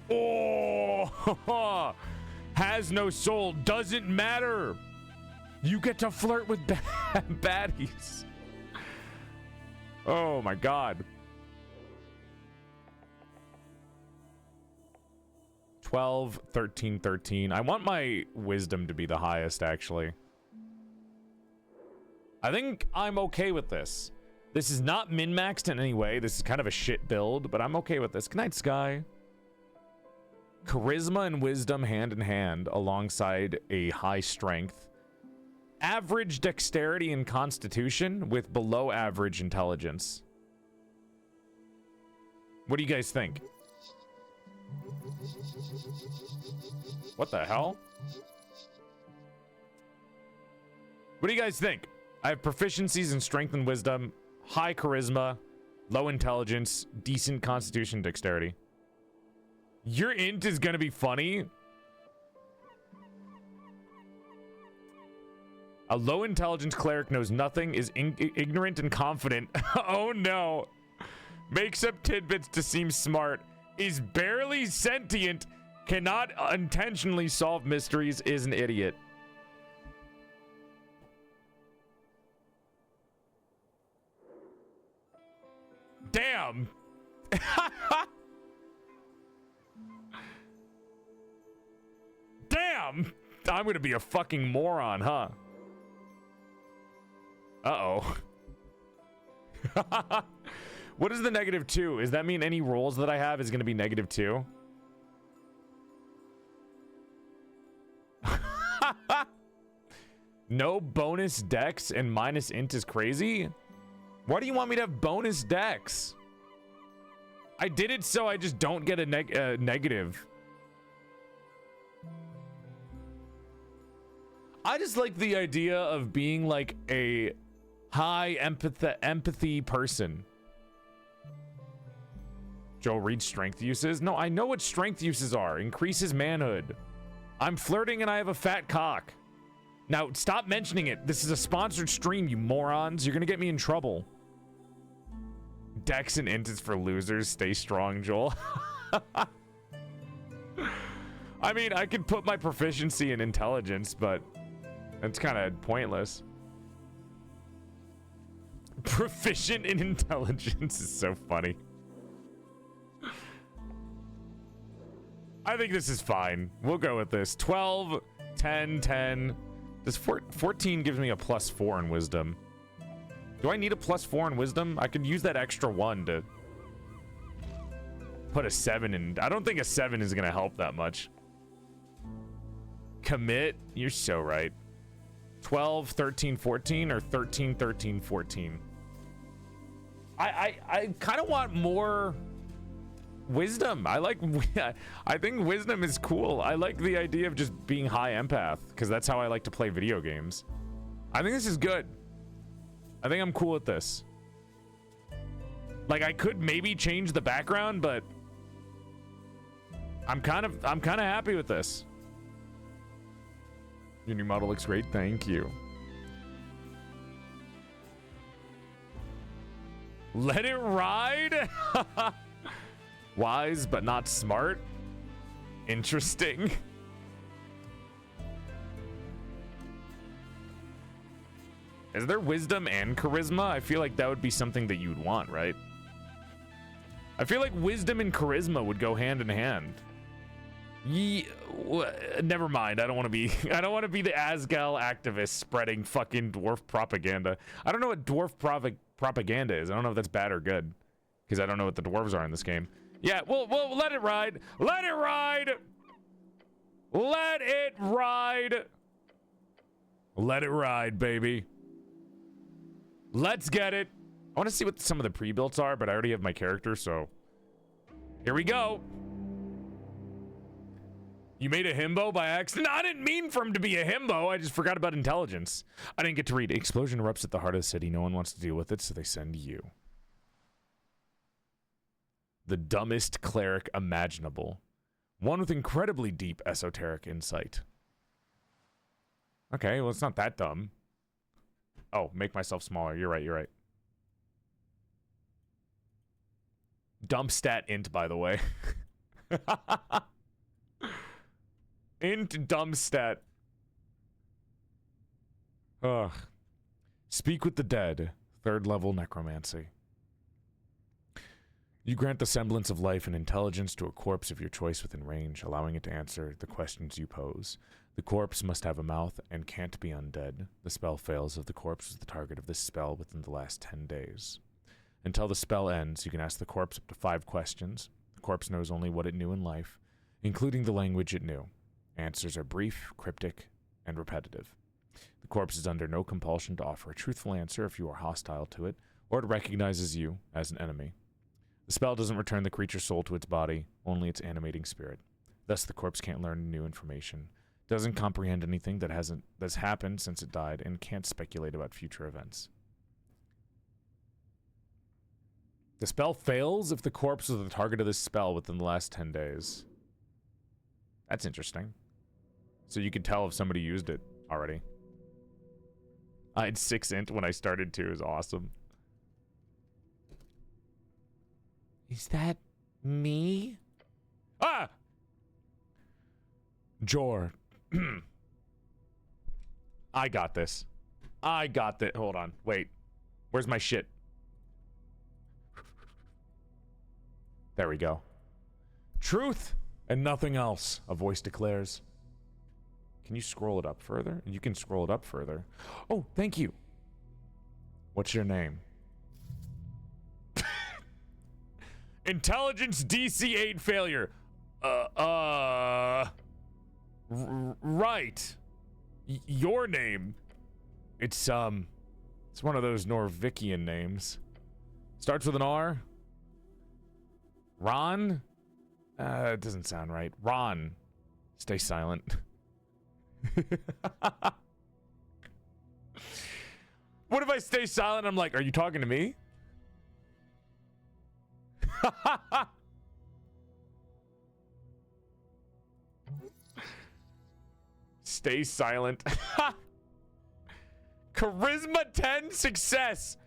Oh, has no soul. Doesn't matter. You get to flirt with baddies. Oh my god. 12, 13, 13. I want my wisdom to be the highest, actually. I think I'm okay with this. This is not min-maxed in any way. This is kind of a shit build, but I'm okay with this. Good night, Sky. Charisma and wisdom hand in hand alongside a high strength. Average dexterity and constitution with below average intelligence. What do you guys think? What the hell? What do you guys think? I have proficiencies in strength and wisdom, high charisma, low intelligence, decent constitution, dexterity. Your int is gonna be funny. A low intelligence cleric knows nothing, is ignorant and confident. Oh no. Makes up tidbits to seem smart, is barely sentient, cannot intentionally solve mysteries, is an idiot. Damn. Damn. I'm gonna be a fucking moron, huh? Uh-oh. What is the -2? Does that mean any rolls that I have is gonna be -2? No bonus dex and minus int is crazy? Why do you want me to have bonus dex? I did it so I just don't get a negative. I just like the idea of being like a high empathy person. Joe, read strength uses? No, I know what strength uses are. Increases manhood. I'm flirting and I have a fat cock. Now, stop mentioning it. This is a sponsored stream, you morons. You're gonna get me in trouble. Dex and int is for losers. Stay strong, Joel. I mean, I could put my proficiency in intelligence, but that's kind of pointless. Proficient in intelligence is so funny. I think this is fine. We'll go with this. 12, 10, 10. This 14 gives me a +4 in wisdom. Do I need a +4 in wisdom? I could use that extra 1 to put a 7 in. I don't think a 7 is going to help that much. Commit? You're so right. 12, 13, 14, or 13, 13, 14? I kind of want more wisdom. I think wisdom is cool. I like the idea of just being high empath because that's how I like to play video games. I think this is good. I think I'm cool with this. Like, I could maybe change the background, but I'm kind of happy with this. Your new model looks great. Thank you. Let it ride. Wise but not smart. Interesting. Is there wisdom and charisma? I feel like that would be something that you'd want, right? I feel like wisdom and charisma would go hand in hand. Never mind. I don't want to be the Asgal activist spreading fucking dwarf propaganda. I don't know what dwarf propaganda is. I don't know if that's bad or good because I don't know what the dwarves are in this game. Yeah, well, let it ride. Let it ride. Let it ride. Let it ride, baby. Let's get it. I want to see what some of the pre-builts are, but I already have my character, so here we go. You made a himbo by accident? No, I didn't mean for him to be a himbo. I just forgot about intelligence. I didn't get to read. Explosion erupts at the heart of the city. No one wants to deal with it, so they send you. The dumbest cleric imaginable. One with incredibly deep esoteric insight. Okay, well, it's not that dumb. Oh, make myself smaller. You're right, you're right. Dump stat int, by the way. Int dumbstat. Ugh. Speak with the dead. 3rd level necromancy. You grant the semblance of life and intelligence to a corpse of your choice within range, allowing it to answer the questions you pose. The corpse must have a mouth and can't be undead. The spell fails if the corpse was the target of this spell within the last 10 days. Until the spell ends, you can ask the corpse up to 5 questions. The corpse knows only what it knew in life, including the language it knew. Answers are brief, cryptic, and repetitive. The corpse is under no compulsion to offer a truthful answer if you are hostile to it, or it recognizes you as an enemy. The spell doesn't return the creature's soul to its body, only its animating spirit. Thus, the corpse can't learn new information, doesn't comprehend anything that's happened since it died, and can't speculate about future events. The spell fails if the corpse was the target of this spell within the last 10 days. That's interesting. So you can tell if somebody used it already. I had 6 int when I started too. It was awesome. Is that me? Ah! Jor. I got this. I got this. Hold on. Wait. Where's my shit? There we go. Truth and nothing else, a voice declares. Can you scroll it up further? You can scroll it up further. Oh, thank you. What's your name? Intelligence DC 8 failure. Right. Your name. It's one of those Norvikian names. Starts with an R. Ron? It doesn't sound right. Ron. Stay silent. What if I stay silent? I'm like, are you talking to me? Stay silent. Charisma 10 success.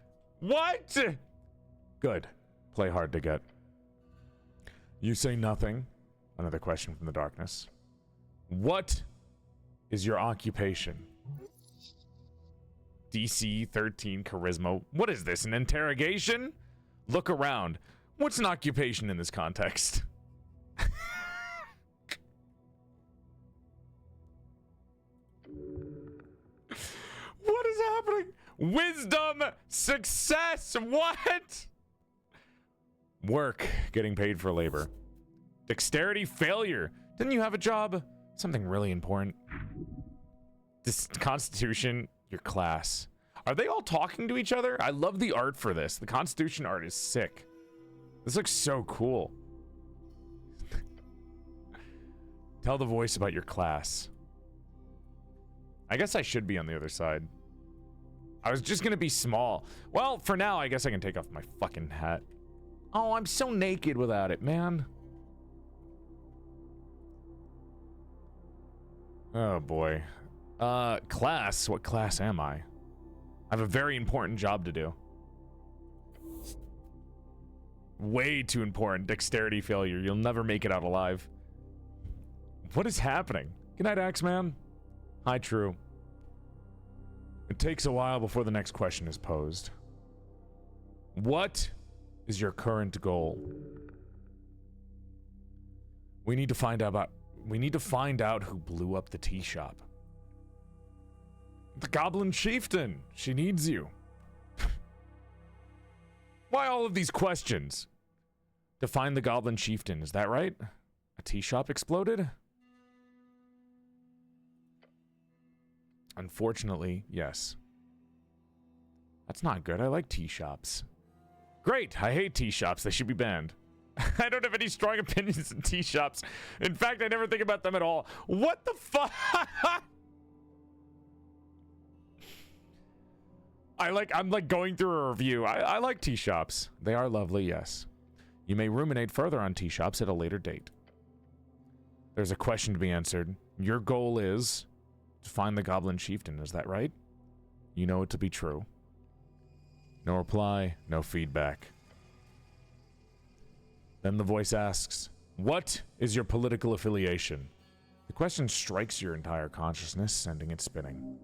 What? Good. Play hard to get. You say nothing. Another question from the darkness. What is your occupation? DC 13 charisma. What is this, an interrogation? Look around. What's an occupation in this context? What is happening? Wisdom success. What? Work. Getting paid for labor. Dexterity failure. Didn't you have a job? Something really important. This Constitution, your class. Are they all talking to each other? I love the art for this. The Constitution art is sick. This looks so cool. Tell the voice about your class. I guess I should be on the other side. I was just gonna be small. Well, for now, I guess I can take off my fucking hat. Oh, I'm so naked without it, man. Oh, boy. Class? What class am I? I have a very important job to do. Way too important. Dexterity failure. You'll never make it out alive. What is happening? Good night, Axeman. Hi, True. It takes a while before the next question is posed. What is your current goal? We need to find out who blew up the tea shop. The Goblin Chieftain. She needs you. Why all of these questions? To find the Goblin Chieftain, is that right? A tea shop exploded? Unfortunately, yes. That's not good. I like tea shops. Great! I hate tea shops. They should be banned. I don't have any strong opinions in tea shops. In fact, I never think about them at all. What the fuck? I'm like going through a review. I like tea shops. They are lovely, yes. You may ruminate further on tea shops at a later date. There's a question to be answered. Your goal is to find the Goblin Chieftain, is that right? You know it to be true. No reply, no feedback. Then the voice asks, What is your political affiliation? The question strikes your entire consciousness, sending it spinning.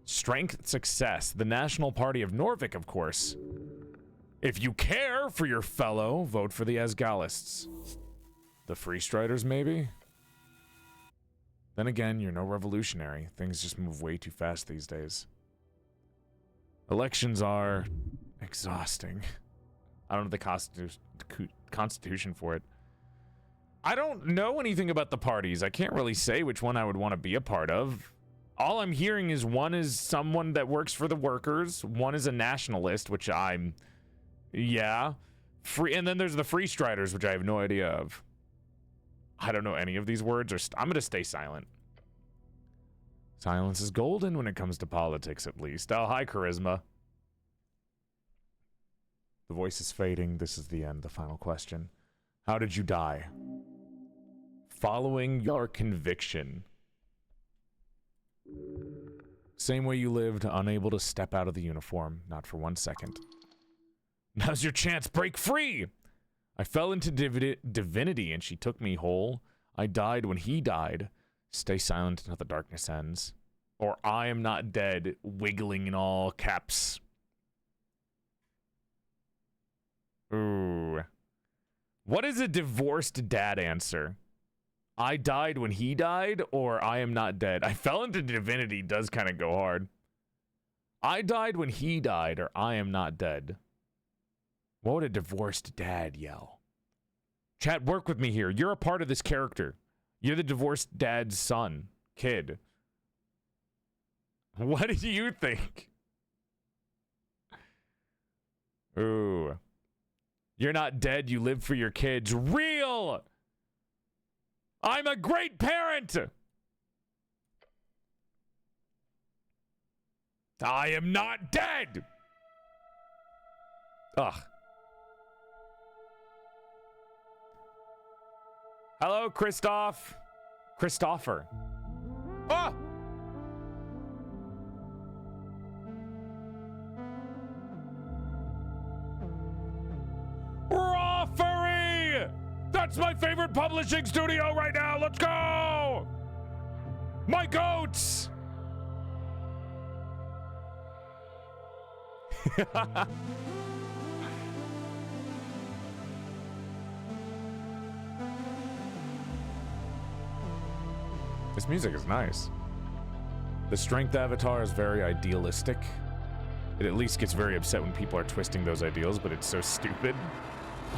Strength, success. The National Party of Norvik, of course. If you care for your fellow, vote for the Asgalists. The Freestriders, maybe? Then again, you're no revolutionary. Things just move way too fast these days. Elections are exhausting. I don't have the constitution for it. I don't know anything about the parties. I can't really say which one I would want to be a part of. All I'm hearing is one is someone that works for the workers, one is a nationalist, which I'm... yeah. And then there's the Freestriders, which I have no idea of. I don't know any of these words, or I'm gonna stay silent. Silence is golden when it comes to politics, at least. Oh, hi, Charisma. The voice is fading. This is the end, the final question. How did you die? Following your conviction. Same way you lived, unable to step out of the uniform, not for 1 second. Now's your chance, break free! I fell into divinity and she took me whole. I died when he died. Stay silent until the darkness ends. Or I am not dead, wiggling in all caps. Ooh. What is a divorced dad answer? I died when he died, or I am not dead? I fell into divinity does kind of go hard. I died when he died, or I am not dead. What would a divorced dad yell? Chat, work with me here. You're a part of this character. You're the divorced dad's son, kid. What do you think? Ooh. You're not dead, you live for your kids. Real! I'm a great parent! I am not dead! Ugh. Hello, Christopher. Ah! Roffery! That's my favorite publishing studio right now. Let's go! My goats! This music is nice. The strength avatar is very idealistic. It at least gets very upset when people are twisting those ideals, but it's so stupid.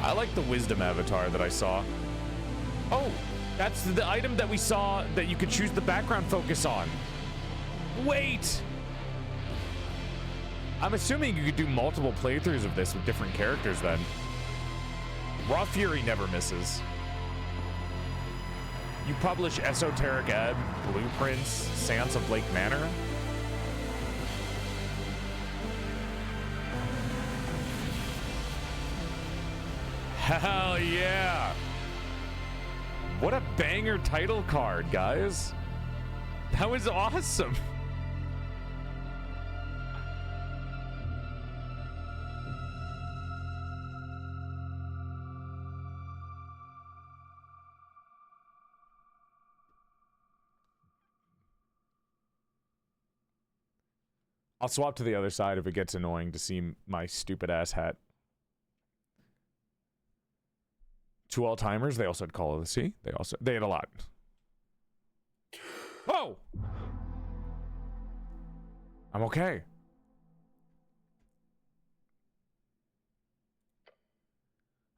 I like the wisdom avatar that I saw. Oh, that's the item that we saw that you could choose the background focus on. Wait! I'm assuming you could do multiple playthroughs of this with different characters then. Raw Fury never misses. You publish Esoteric Ebb, Blueprints, Seance of Lake Manor? Hell yeah! What a banger title card, guys. That was awesome. I'll swap to the other side if it gets annoying to see my stupid ass hat. Two all-timers, they also had Call of the Sea. They had a lot. Oh! I'm okay.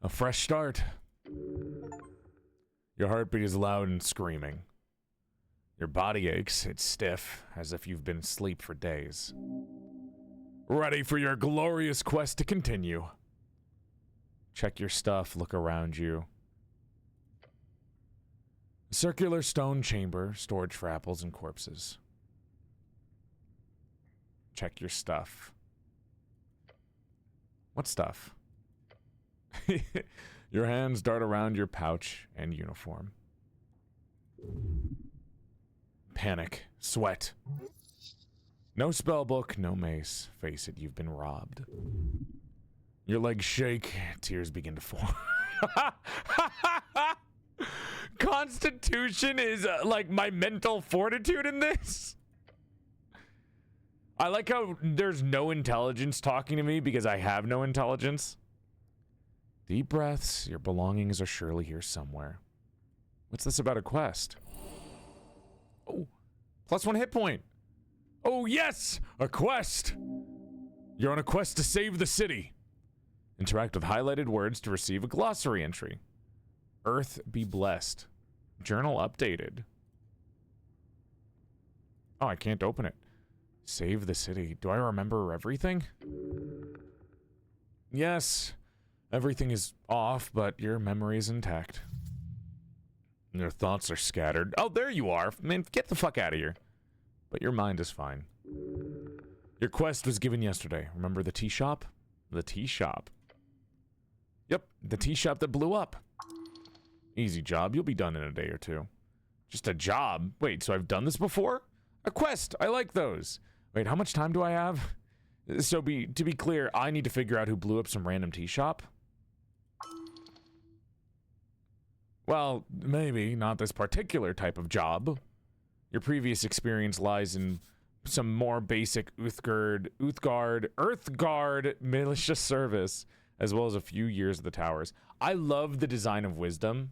A fresh start. Your heartbeat is loud and screaming. Your body aches, it's stiff, as if you've been asleep for days. Ready for your glorious quest to continue. Check your stuff, look around you. A circular stone chamber, storage for apples and corpses. Check your stuff. What stuff? Your hands dart around your pouch and uniform. Panic. Sweat. No spellbook, no mace. Face it, you've been robbed. Your legs shake, tears begin to form. Constitution is like my mental fortitude in this. I like how there's no intelligence talking to me because I have no intelligence. Deep breaths. Your belongings are surely here somewhere. What's this about a quest? Oh, +1 hit point. Oh, yes, a quest. You're on a quest to save the city. Interact with highlighted words to receive a glossary entry. Earth be blessed. Journal updated. Oh, I can't open it. Save the city. Do I remember everything? Yes. Everything is off, but your memory is intact. Your thoughts are scattered. Oh, there you are. Man, get the fuck out of here. But your mind is fine. Your quest was given yesterday. Remember the tea shop? The tea shop. Yep, the tea shop that blew up. Easy job. You'll be done in a day or two. Just a job? Wait, so I've done this before? A quest. I like those. Wait, how much time do I have? So to be clear, I need to figure out who blew up some random tea shop? Well, maybe not this particular type of job. Your previous experience lies in some more basic Uthgard militia service, as well as a few years of the towers. I love the design of wisdom.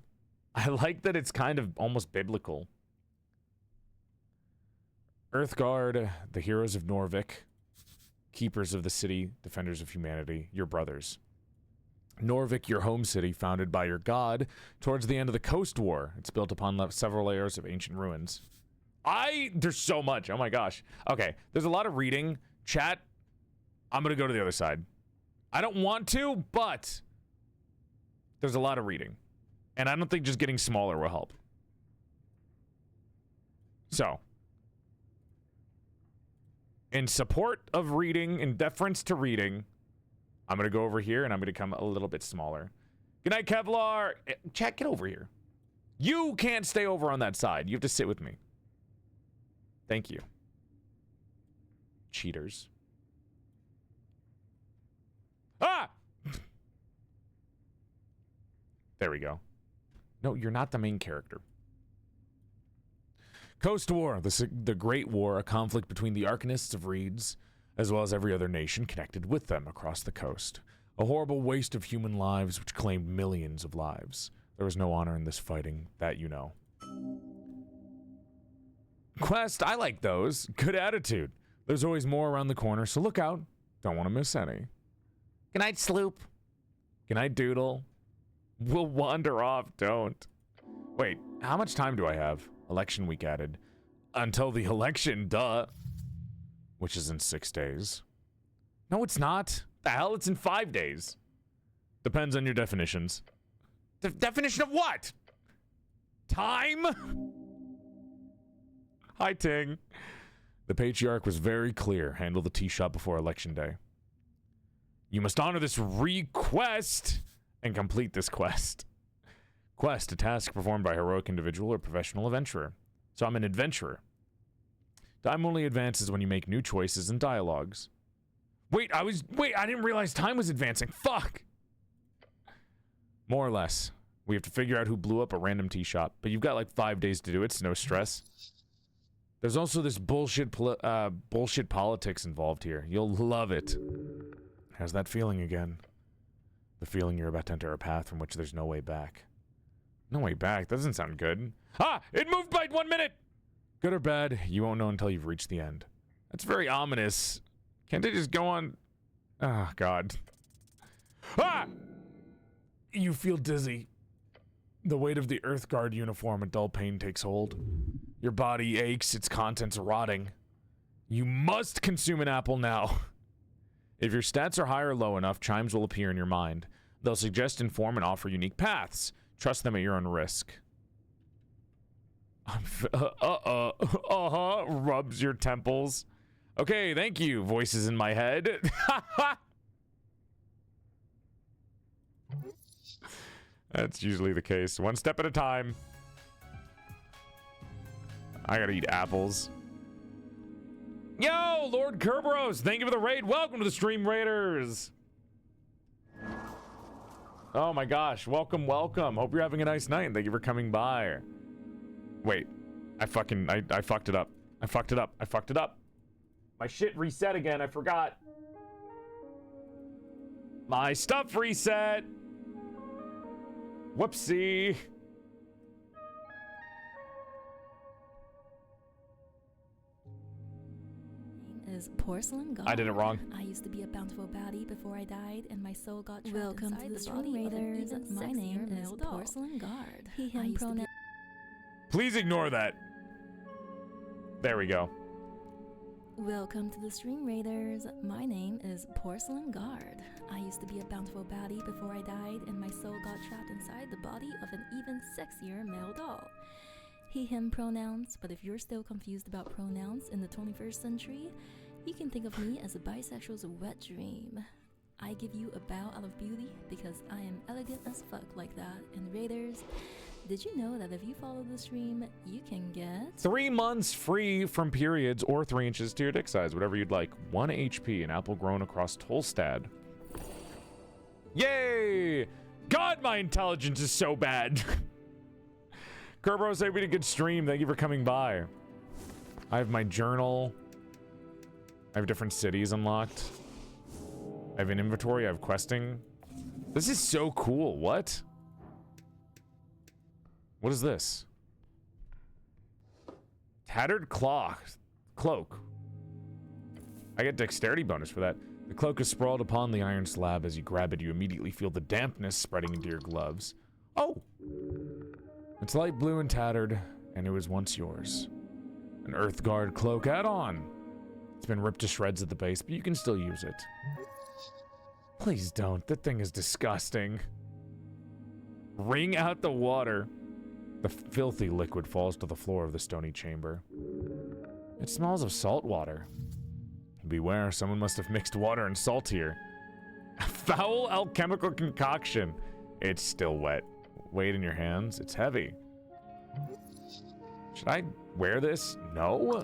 I like that it's kind of almost biblical. Uthgard, the heroes of Norvik, keepers of the city, defenders of humanity, your brothers. Norvik, your home city, founded by your god, towards the end of the Coast War. It's built upon several layers of ancient ruins. There's so much. Oh my gosh. Okay, there's a lot of reading. Chat, I'm gonna go to the other side. I don't want to, but there's a lot of reading. And I don't think just getting smaller will help. So, in support of reading, in deference to reading, I'm going to go over here and I'm going to become a little bit smaller. Good night, Kevlar. Chat, get over here. You can't stay over on that side. You have to sit with me. Thank you. Cheaters. Ah! There we go. No, you're not the main character. Coast War, the Great War, a conflict between the Arcanists of Reeds, as well as every other nation connected with them across the coast. A horrible waste of human lives which claimed millions of lives. There was no honor in this fighting, that you know. Quest, I like those. Good attitude. There's always more around the corner, so look out. Don't want to miss any. Good night, Sloop. Good night, Doodle. We'll wander off, don't. Wait, how much time do I have? Election week added. Until the election, duh. Which is in 6 days. No, it's not. The hell, it's in 5 days. Depends on your definitions. The definition of what? Time? Hi, Ting. The patriarch was very clear. Handle the tea shop before election day. You must honor this request and complete this quest. Quest, a task performed by a heroic individual or professional adventurer. So I'm an adventurer. Time only advances when you make new choices and dialogues. Wait, I didn't realize time was advancing. Fuck! More or less. We have to figure out who blew up a random tea shop, but you've got like 5 days to do it, so no stress. There's also this bullshit politics involved here. You'll love it. How's that feeling again? The feeling you're about to enter a path from which there's no way back. No way back? That doesn't sound good. Ah! It moved by 1 minute! Good or bad, you won't know until you've reached the end. That's very ominous. Can't they just go on? Oh, God. Ah! You feel dizzy. The weight of the Earthguard uniform, a dull pain takes hold. Your body aches, its contents are rotting. You must consume an apple now. If your stats are high or low enough, chimes will appear in your mind. They'll suggest, inform, and offer unique paths. Trust them at your own risk. Rubs your temples. Okay, thank you, voices in my head. That's usually the case. One step at a time. I gotta eat apples. Yo, Lord Kerberos, thank you for the raid. Welcome to the stream, Raiders. Oh my gosh, welcome, welcome. Hope you're having a nice night and thank you for coming by. Wait, I fucked it up. I fucked it up. My shit reset again, I forgot. My stuff reset. Whoopsie. Is Porcelain God. I did it wrong. I used to be a bountiful baddie before I died, and my soul got trapped Welcome inside to the Stream Raiders. My name is Porcelain Guard. He, him pronoun. Please ignore that. There we go. Welcome to the Stream Raiders. My name is Porcelain Guard. I used to be a bountiful baddie before I died, and my soul got trapped inside the body of an even sexier male doll. He, him pronouns, but if you're still confused about pronouns in the 21st century, you can think of me as a bisexual's wet dream. I give you a bow out of beauty because I am elegant as fuck like that. And Raiders, did you know that if you follow the stream, you can get 3 months free from periods or 3 inches to your dick size, whatever you'd like. 1 HP, an apple grown across Tolstad. Yay! God, my intelligence is so bad. Kerbo, say we had a good stream. Thank you for coming by. I have my journal. I have different cities unlocked. I have an inventory. I have questing. This is so cool. What? What is this? Tattered cloak. I get dexterity bonus for that. The cloak is sprawled upon the iron slab. As you grab it, you immediately feel the dampness spreading into your gloves. Oh! It's light blue and tattered, and it was once yours. An Earthguard cloak add-on. It's been ripped to shreds at the base, but you can still use it. Please don't. That thing is disgusting. Wring out the water. The filthy liquid falls to the floor of the stony chamber. It smells of salt water. Beware, someone must have mixed water and salt here. A foul alchemical concoction. It's still wet. Weight in your hands. It's heavy. Should I wear this? No.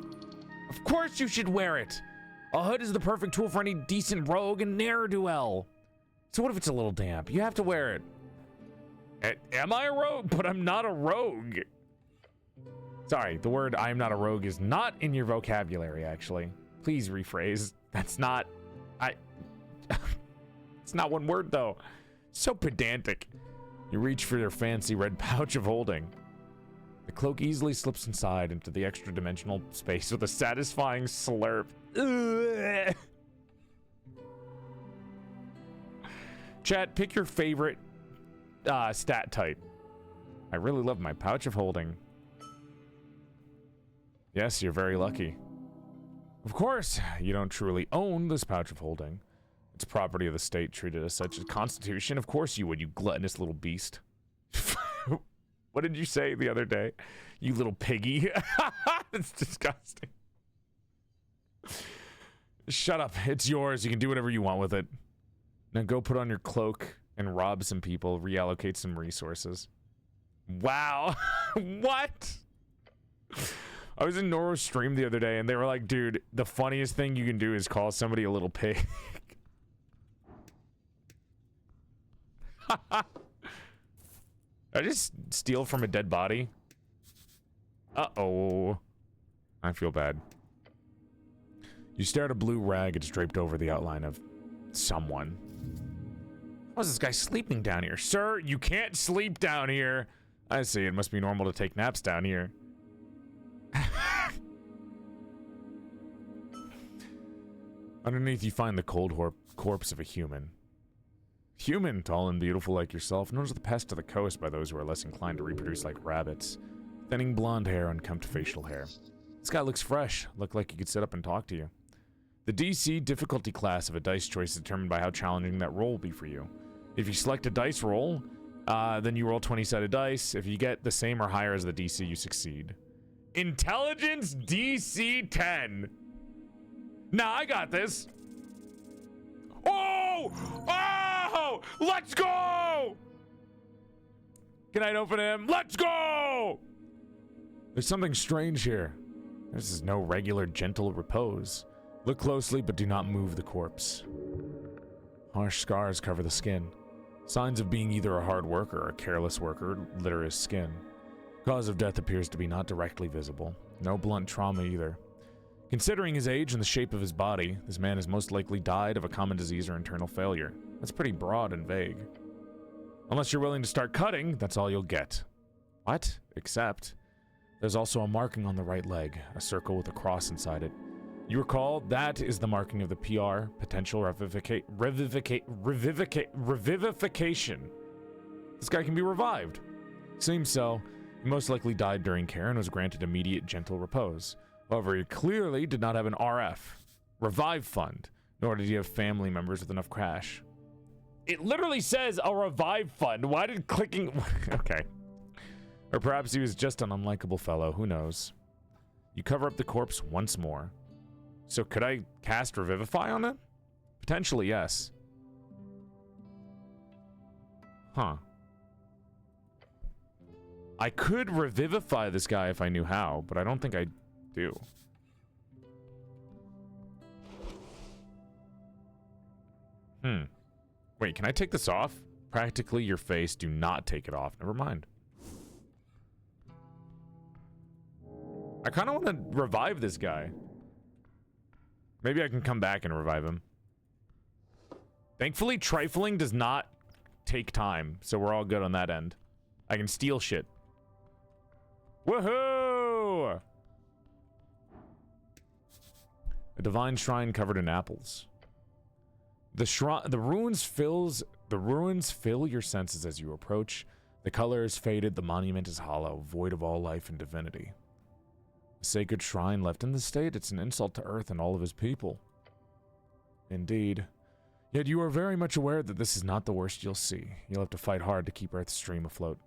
Of course you should wear it. A hood is the perfect tool for any decent rogue and ne'er-do-well. So what if it's a little damp? You have to wear it. Am I a rogue? But I'm not a rogue. Sorry, the word I'm not a rogue is not in your vocabulary, actually. Please rephrase. That's not... It's not one word, though. So pedantic. You reach for your fancy red pouch of holding. The cloak easily slips inside into the extra-dimensional space with a satisfying slurp. Ugh. Chat, pick your favorite stat type. I really love my pouch of holding. Yes, you're very lucky. Of course, you don't truly own this pouch of holding. It's property of the state, treated as such. A constitution, of course you would, you gluttonous little beast. What did you say the other day? You little piggy. That's disgusting. Shut up. It's yours. You can do whatever you want with it. Now go put on your cloak and rob some people, reallocate some resources. Wow. What? I was in Noro's stream the other day and they were like, dude, the funniest thing you can do is call somebody a little pig. I just steal from a dead body. Uh-oh. I feel bad. You stare at a blue rag. It's draped over the outline of someone. How's this guy sleeping down here? Sir, you can't sleep down here. I see. It must be normal to take naps down here. Underneath, you find the cold corpse of a human. Human, tall and beautiful like yourself, known as the pest of the coast by those who are less inclined to reproduce like rabbits. Thinning blonde hair, unkempt facial hair. This guy looks fresh, look like he could sit up and talk to you. The DC difficulty class of a dice choice is determined by how challenging that roll will be for you. If you select a dice roll, then you roll 20-sided dice. If you get the same or higher as the DC, you succeed. Intelligence DC 10. Nah, I got this. Oh! Oh! Let's go! Can I open him? Let's go! There's something strange here. This is no regular gentle repose. Look closely, but do not move the corpse. Harsh scars cover the skin. Signs of being either a hard worker or a careless worker litter his skin. Cause of death appears to be not directly visible. No blunt trauma either. Considering his age and the shape of his body, this man has most likely died of a common disease or internal failure. That's pretty broad and vague. Unless you're willing to start cutting, that's all you'll get. What? Except, there's also a marking on the right leg, a circle with a cross inside it. You recall, that is the marking of the PR, potential revivification. This guy can be revived. Seems so. He most likely died during care and was granted immediate gentle repose. However, he clearly did not have an RF, revive fund, nor did he have family members with enough cash. It literally says a revive fund. Why did clicking... Okay. Or perhaps he was just an unlikable fellow. Who knows? You cover up the corpse once more. So could I cast Revivify on it? Potentially, yes. Huh. I could Revivify this guy if I knew how, but I don't think I do. Wait, can I take this off? Practically your face. Do not take it off. Never mind. I kind of want to revive this guy. Maybe I can come back and revive him. Thankfully, trifling does not take time, so we're all good on that end. I can steal shit. Woohoo! A divine shrine covered in apples. The ruins fill your senses as you approach. The color is faded, the monument is hollow, void of all life and divinity. A sacred shrine left in this state, it's an insult to Earth and all of his people. Indeed. Yet you are very much aware that this is not the worst you'll see. You'll have to fight hard to keep Earth's stream afloat.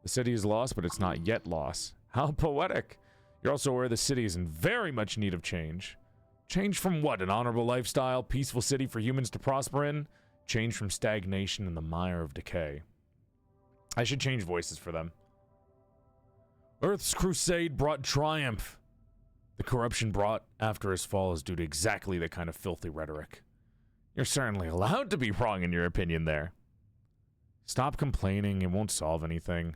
The city is lost, but it's not yet lost. How poetic! You're also aware the city is in very much need of change. Change from what? An honorable lifestyle, peaceful city for humans to prosper in? Change from stagnation and the mire of decay. I should change voices for them. Earth's crusade brought triumph. The corruption brought after his fall is due to exactly the kind of filthy rhetoric. You're certainly allowed to be wrong in your opinion there. Stop complaining, it won't solve anything.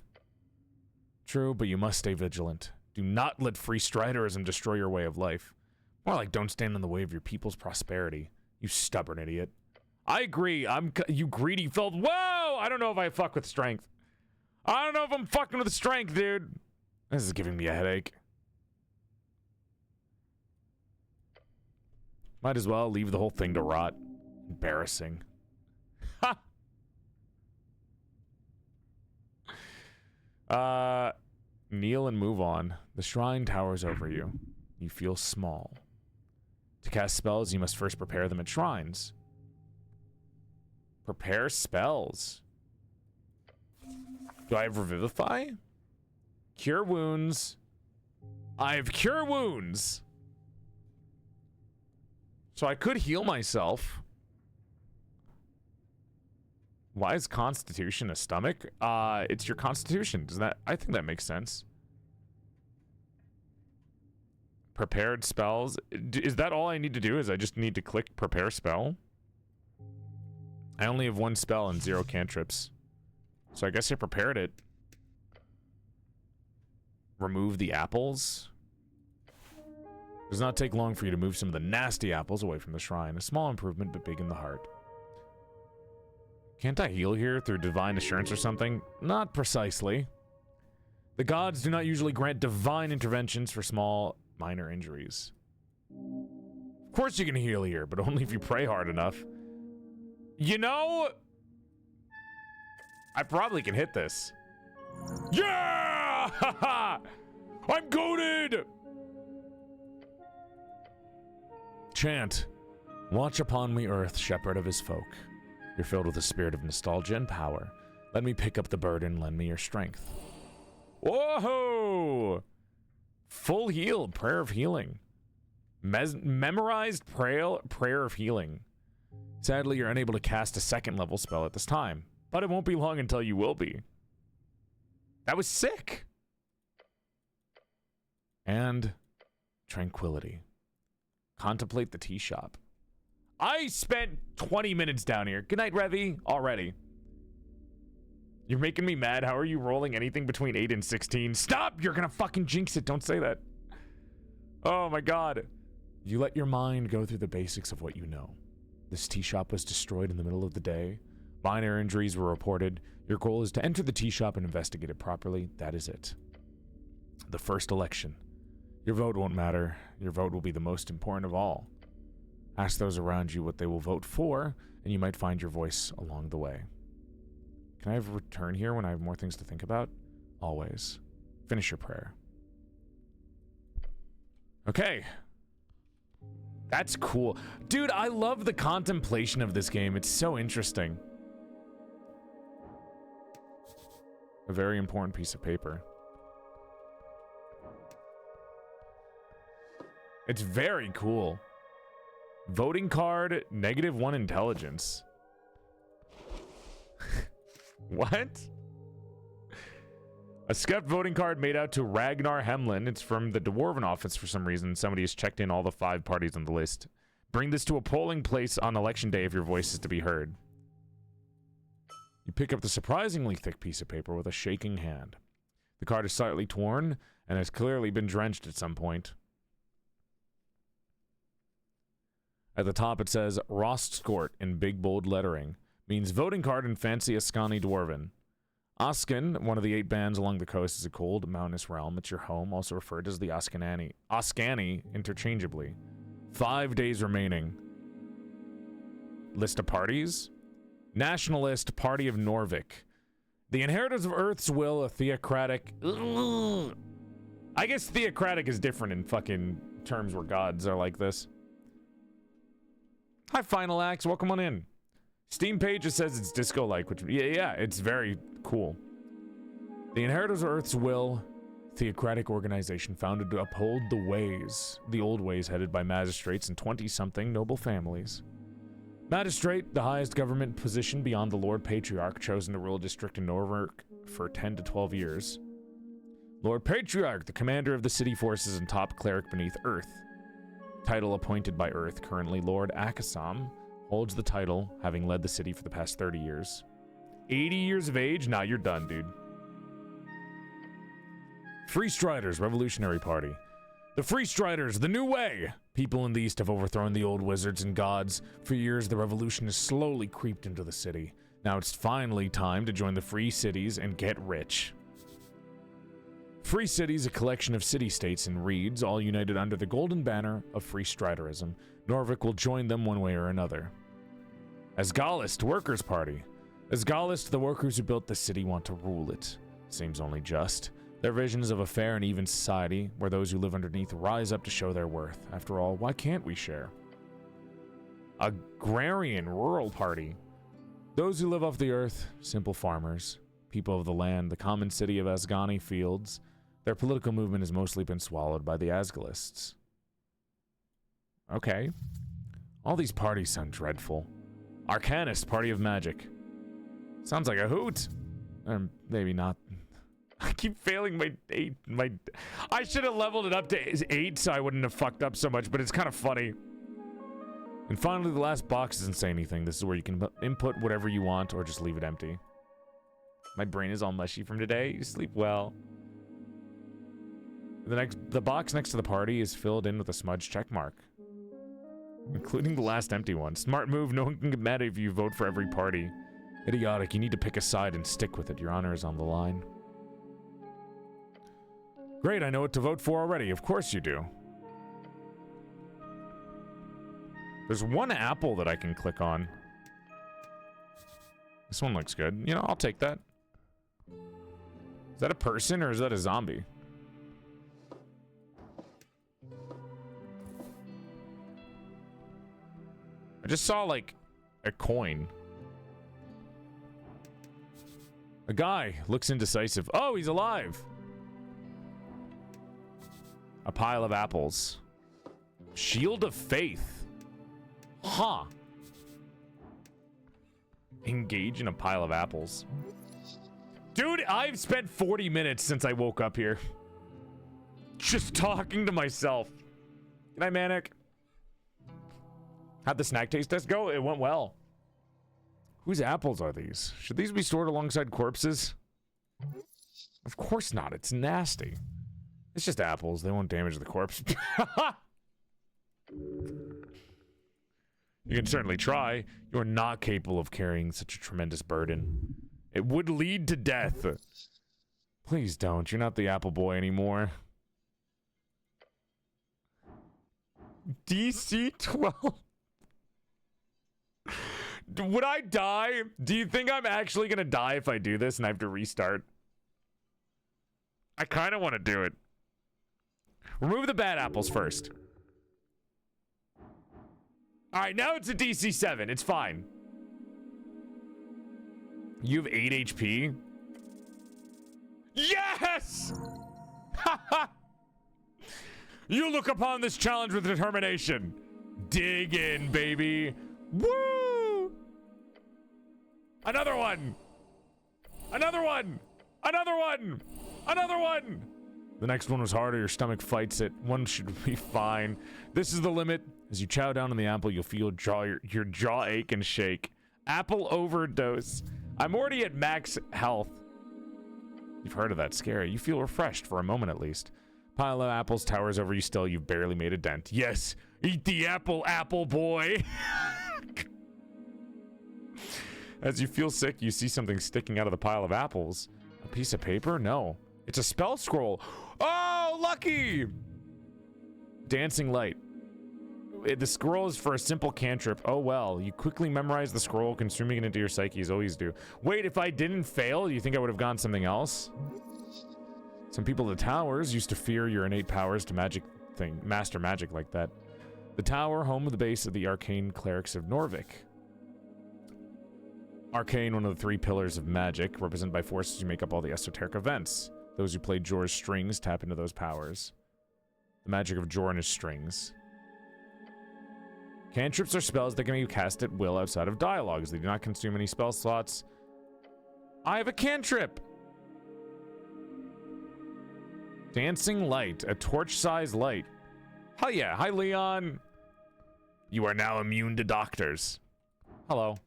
True, but you must stay vigilant. Do not let free striderism destroy your way of life. More like don't stand in the way of your people's prosperity. You stubborn idiot. I agree, you greedy filled. Whoa! I don't know if I fuck with strength. I don't know if I'm fucking with strength, dude. This is giving me a headache. Might as well leave the whole thing to rot. Embarrassing. Ha! Kneel and move on. The shrine towers over you. You feel small. To cast spells, you must first prepare them at shrines. Prepare spells. Do I have Revivify? Cure wounds. I have Cure Wounds. So I could heal myself. Why is Constitution a stomach? It's your Constitution. I think that makes sense. Prepared spells. Is that all I need to do? Is I just need to click prepare spell? I only have one spell and 0 cantrips. So I guess I prepared it. Remove the apples. Does not take long for you to move some of the nasty apples away from the shrine. A small improvement, but big in the heart. Can't I heal here through divine assurance or something? Not precisely. The gods do not usually grant divine interventions for small, minor injuries. Of course you can heal here, but only if you pray hard enough. You know, I probably can hit this. Yeah! I'm goated! Chant. Watch upon me, earth, shepherd of his folk. You're filled with a spirit of nostalgia and power. Let me pick up the burden, lend me your strength. Whoa! Full heal, prayer of healing. Memorized prayer of healing. Sadly, you're unable to cast a second level spell at this time, but it won't be long until you will be. That was sick! And tranquility. Contemplate the tea shop. I spent 20 minutes down here. Good night, Revy. Already. You're making me mad. How are you rolling anything between 8 and 16? Stop! You're gonna fucking jinx it. Don't say that. Oh my god. You let your mind go through the basics of what you know. This tea shop was destroyed in the middle of the day. Minor injuries were reported. Your goal is to enter the tea shop and investigate it properly. That is it. The first election. Your vote won't matter. Your vote will be the most important of all. Ask those around you what they will vote for, and you might find your voice along the way. Can I have a return here when I have more things to think about? Always. Finish your prayer. Okay. That's cool. Dude, I love the contemplation of this game. It's so interesting. A very important piece of paper. It's very cool. Voting card, -1 intelligence. What? A scuffed voting card made out to Ragnar Hemlin. It's from the Dwarven office for some reason. Somebody has checked in all the 5 parties on the list. Bring this to a polling place on election day if your voice is to be heard. You pick up the surprisingly thick piece of paper with a shaking hand. The card is slightly torn and has clearly been drenched at some point. At the top it says Rostskort in big bold lettering. Means voting card in fancy Ascani Dwarven. Oscan, one of the 8 bands along the coast, is a cold, mountainous realm. It's your home, also referred as the Oscani interchangeably. 5 days remaining. List of parties. Nationalist Party of Norvik. The Inheritors of Earth's Will, a theocratic... I guess theocratic is different in fucking terms where gods are like this. Hi, Final Axe. Welcome on in. Steam page just says it's disco-like, which... Yeah, it's very cool. The Inheritors of Earth's Will, theocratic organization founded to uphold the old ways headed by magistrates and 20-something noble families. Magistrate, the highest government position beyond the Lord Patriarch, chosen to rule a district in Norvik for 10 to 12 years. Lord Patriarch, the commander of the city forces and top cleric beneath Earth. Title appointed by Earth, currently Lord Akasam, holds the title, having led the city for the past 30 years. 80 years of age? Nah, you're done, dude. Free Striders, Revolutionary Party. The Free Striders, the new way! People in the East have overthrown the old wizards and gods. For years, the revolution has slowly creeped into the city. Now it's finally time to join the Free Cities and get rich. Free Cities, a collection of city-states and reeds, all united under the golden banner of Free Striderism. Norvik will join them one way or another. Asgalist, Workers' Party. Asgalist, the workers who built the city want to rule it. Seems only just. Their visions of a fair and even society, where those who live underneath rise up to show their worth. After all, why can't we share? Agrarian, Rural Party. Those who live off the earth, simple farmers, people of the land, the common city of Asgani Fields. Their political movement has mostly been swallowed by the Asgalists. Okay. All these parties sound dreadful. Arcanist, Party of Magic. Sounds like a hoot. Maybe not. I keep failing I should have leveled it up to 8 so I wouldn't have fucked up so much, but it's kind of funny. And finally, the last box doesn't say anything. This is where you can input whatever you want or just leave it empty. My brain is all mushy from today. You sleep well. The box next to the party is filled in with a smudged check mark, including the last empty one. Smart move. No one can get mad if you vote for every party. Idiotic. You need to pick a side and stick with it. Your honor is on the line. Great, I know what to vote for already. Of course you do. There's one apple that I can click on. This one looks good. You know, I'll take that. Is that a person or is that a zombie? I just saw, like, a coin. A guy looks indecisive. Oh, he's alive! A pile of apples. Shield of Faith. Huh. Engage in a pile of apples. Dude, I've spent 40 minutes since I woke up here. Just talking to myself. Good night, Manic. How'd the snack taste test go? It went well. Whose apples are these? Should these be stored alongside corpses? Of course not. It's nasty. It's just apples. They won't damage the corpse. You can certainly try. You are not capable of carrying such a tremendous burden. It would lead to death. Please don't. You're not the apple boy anymore. DC 12. Would I die? Do you think I'm actually gonna die if I do this and I have to restart? I kind of want to do it. Remove the bad apples first. Alright, now it's a DC 7. It's fine. You have 8 HP? Yes! You look upon this challenge with determination. Dig in, baby. Woo! Another one! Another one! Another one! Another one! The next one was harder. Your stomach fights it. One should be fine. This is the limit. As you chow down on the apple, you'll feel your jaw ache and shake. Apple overdose. I'm already at max health. You've heard of that. Scary. You feel refreshed for a moment at least. Pile of apples towers over you still. You've barely made a dent. Yes! Eat the apple, apple boy! As you feel sick, you see something sticking out of the pile of apples. A piece of paper? No. It's a spell scroll. Oh, lucky! Dancing light. The scroll is for a simple cantrip. Oh well. You quickly memorize the scroll, consuming it into your psyche as always do. Wait, if I didn't fail, do you think I would have gone something else? Some people at the towers used to fear your innate powers to master magic like that. The tower, home of the base of the arcane clerics of Norvik. Arcane, one of the 3 pillars of magic, represented by forces who make up all the esoteric events. Those who play Jor's strings tap into those powers. The magic of Jor and his strings. Cantrips are spells that can be cast at will outside of dialogues. They do not consume any spell slots. I have a cantrip! Dancing light. A torch-sized light. Hell yeah. Hi, Leon. You are now immune to doctors. Hello.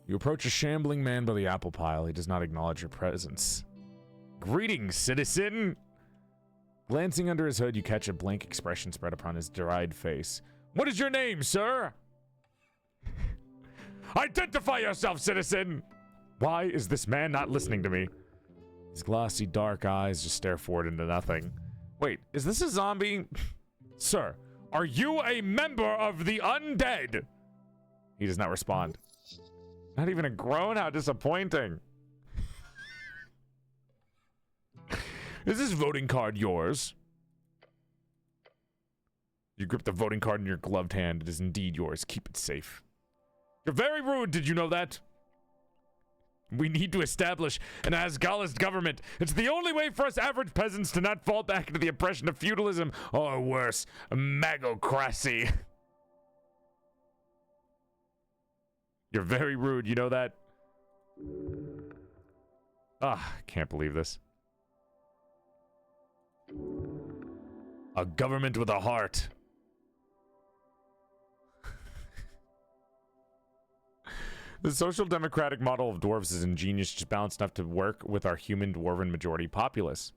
You approach a shambling man by the apple pile. He does not acknowledge your presence. Greetings, citizen! Glancing under his hood, you catch a blank expression spread upon his dried face. What is your name, sir? Identify yourself, citizen! Why is this man not listening to me? His glossy, dark eyes just stare forward into nothing. Wait, is this a zombie? Sir, are you a member of the undead? He does not respond. Not even a groan? How disappointing. Is this voting card yours? You grip the voting card in your gloved hand. It is indeed yours. Keep it safe. You're very rude, did you know that? We need to establish an Asgalist government. It's the only way for us average peasants to not fall back into the oppression of feudalism, or worse, magocracy. You're very rude, you know that? Ah, can't believe this. A government with a heart. The social democratic model of dwarves is ingenious, just balanced enough to work with our human dwarven majority populace.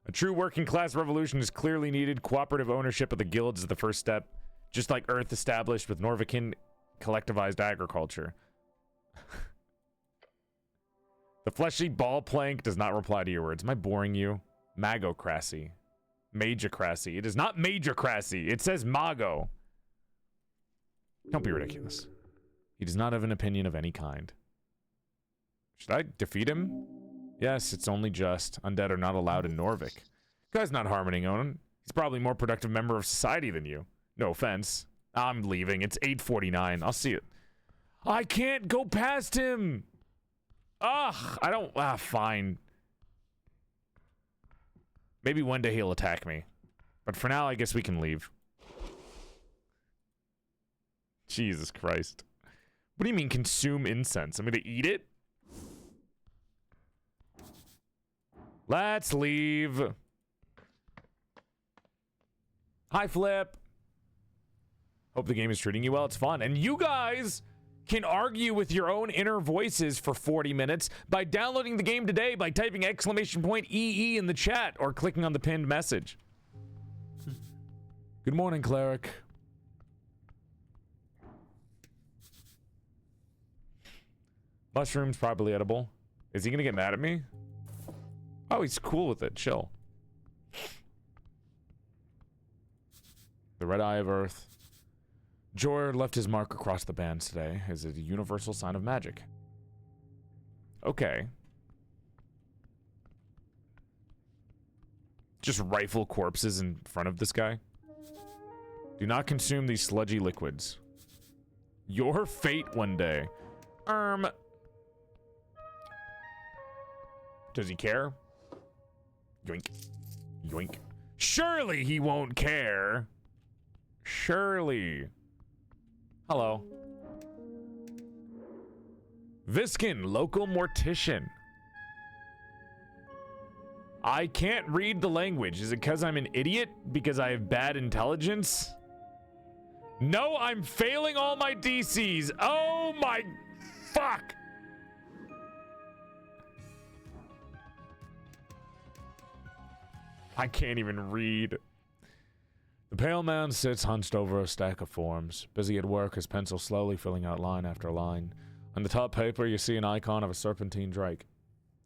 A true working class revolution is clearly needed. Cooperative ownership of the guilds is the first step, just like Earth established with Norvican collectivized agriculture. The fleshy ball plank does not reply to your words. Am I boring you? Magocracy. Magocracy. It is not majocracy. It says mago. Don't be ridiculous. He does not have an opinion of any kind. Should I defeat him? Yes, it's only just. Undead are not allowed in Norvik. Guy's not harming Onan. He's probably a more productive member of society than you. No offense. I'm leaving. It's 8:49. I'll see it. I can't go past him! Ugh! I don't... fine. Maybe one day he'll attack me. But for now, I guess we can leave. Jesus Christ. What do you mean, consume incense? I'm gonna eat it? Let's leave. Hi, Flip. Hope the game is treating you well. It's fun. And you guys can argue with your own inner voices for 40 minutes by downloading the game today by typing !EE in the chat or clicking on the pinned message. Good morning, cleric. Mushrooms probably edible. Is he gonna get mad at me? Oh, he's cool with it. Chill. The red eye of earth. Jor left his mark across the bands today as a universal sign of magic. Okay. Just rifle corpses in front of this guy. Do not consume these sludgy liquids. Your fate one day. Does he care? Yoink. Yoink. Surely he won't care. Surely. Hello. Viskin, local mortician. I can't read the language. Is it because I'm an idiot? Because I have bad intelligence? No, I'm failing all my DCs. Oh my fuck. I can't even read. The pale man sits hunched over a stack of forms, busy at work, his pencil slowly filling out line after line. On the top paper, you see an icon of a serpentine drake.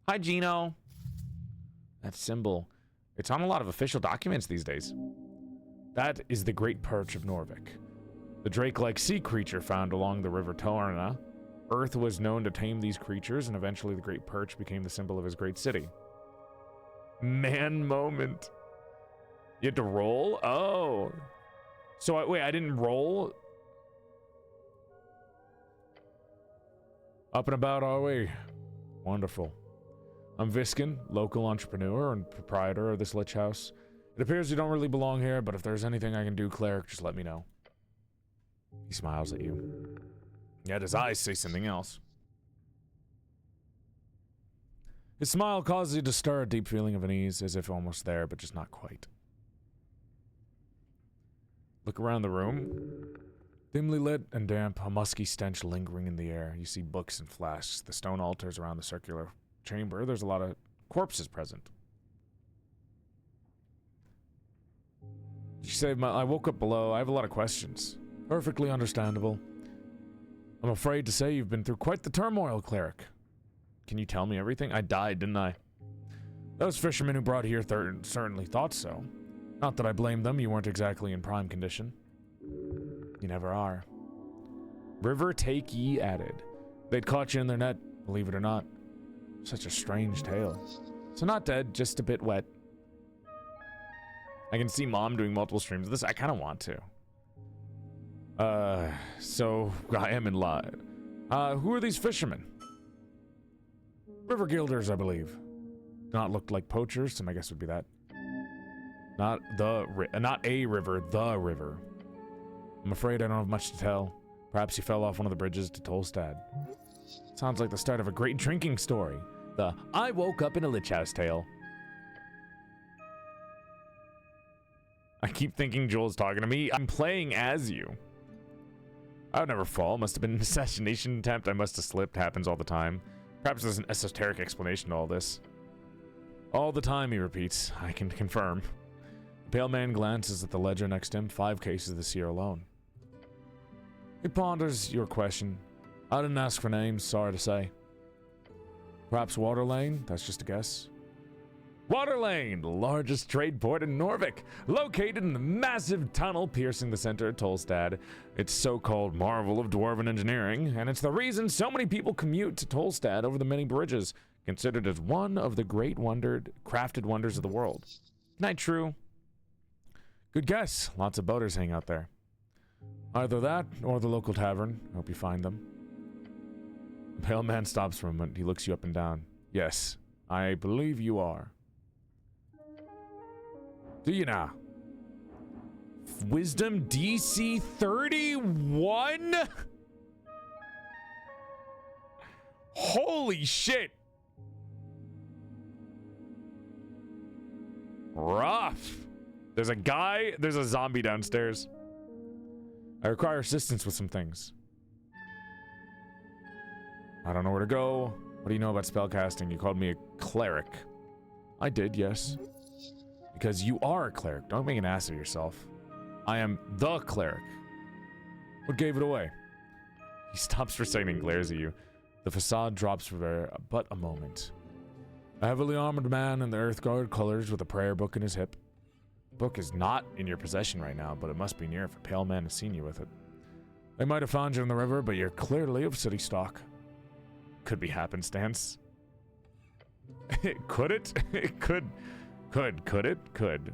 Hi, Gino. That symbol. It's on a lot of official documents these days. That is the Great Perch of Norvik. The drake-like sea creature found along the river Torna. Earth was known to tame these creatures, and eventually the Great Perch became the symbol of his great city. Man moment. You had to roll? Oh. So, wait, I didn't roll? Up and about, are we? Wonderful. I'm Viskin, local entrepreneur and proprietor of this lich house. It appears you don't really belong here, but if there's anything I can do, cleric, just let me know. He smiles at you. Yet his eyes say something else. His smile causes you to stir a deep feeling of unease, as if almost there, but just not quite. Look around the room. Dimly lit and damp, a musky stench lingering in the air. You see books and flasks, the stone altars around the circular chamber. There's a lot of corpses present. Did you say I woke up below? I have a lot of questions. Perfectly understandable. I'm afraid to say you've been through quite the turmoil, cleric. Can you tell me everything? I died, didn't I? Those fishermen who brought here certainly thought so. Not that I blame them, you weren't exactly in prime condition. You never are. River take ye added. They'd caught you in their net, believe it or not. Such a strange tale. So not dead, just a bit wet. I can see Mom doing multiple streams of this. I kind of want to. So I am in line. Who are these fishermen? River Guilders, I believe. Do not look like poachers, so my guess would be that. Not a river, the river. I'm afraid I don't have much to tell. Perhaps you fell off one of the bridges to Tolstad. Sounds like the start of a great drinking story. The I woke up in a lich house tale. I keep thinking Joel's talking to me. I'm playing as you. I would never fall. Must have been an assassination attempt. I must have slipped. Happens all the time. Perhaps there's an esoteric explanation to all this. All the time, he repeats. I can confirm. The pale man glances at the ledger next to him. 5 cases this year alone. He ponders your question. I didn't ask for names, sorry to say. Perhaps Waterlane? That's just a guess. Waterlane, the largest trade port in Norvik, located in the massive tunnel piercing the center of Tolstad. It's so-called marvel of dwarven engineering, and it's the reason so many people commute to Tolstad over the many bridges, considered as one of the great crafted wonders of the world. Not true? Good guess. Lots of boaters hang out there. Either that, or the local tavern. Hope you find them. The pale man stops for a moment. He looks you up and down. Yes, I believe you are. Do you now? Wisdom DC 31? Holy shit! Rough. There's a zombie downstairs. I require assistance with some things. I don't know where to go. What do you know about spellcasting? You called me a cleric. I did, yes. Because you are a cleric. Don't make an ass of yourself. I am the cleric. What gave it away? He stops for a second and glares at you. The facade drops for but a moment. A heavily armored man in the Earthguard colors with a prayer book in his hip. The book is not in your possession right now, but it must be near if a pale man has seen you with it. They might have found you in the river, but you're clearly of city stock. Could be happenstance. Could it? It could. Could it? Could.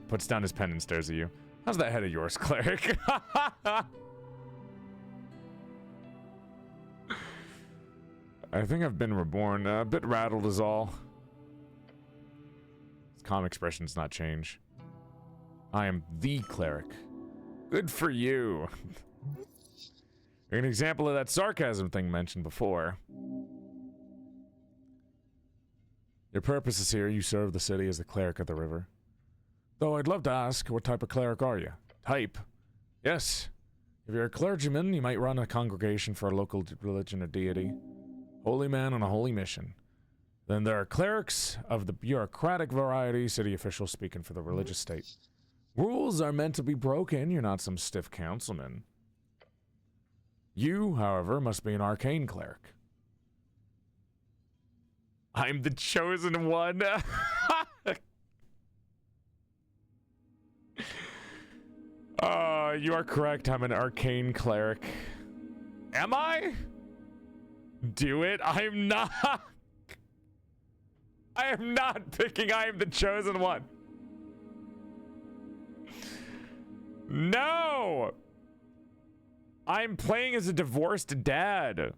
Puts down his pen and stares at you. How's that head of yours, cleric? I think I've been reborn. A bit rattled is all. His calm expression does not change. I am the cleric. Good for you. You're an example of that sarcasm thing mentioned before. Your purpose is here. You serve the city as the cleric of the river. Though I'd love to ask, what type of cleric are you? Type? Yes. If you're a clergyman, you might run a congregation for a local religion or deity. Holy man on a holy mission. Then there are clerics of the bureaucratic variety, city officials speaking for the religious state. Rules are meant to be broken. You're not some stiff councilman. You, however, must be an arcane cleric. I'm the chosen one. You are correct. I'm an arcane cleric. Am I? Do it. I'm not. I am not picking I am the chosen one. No. I'm playing as a divorced dad.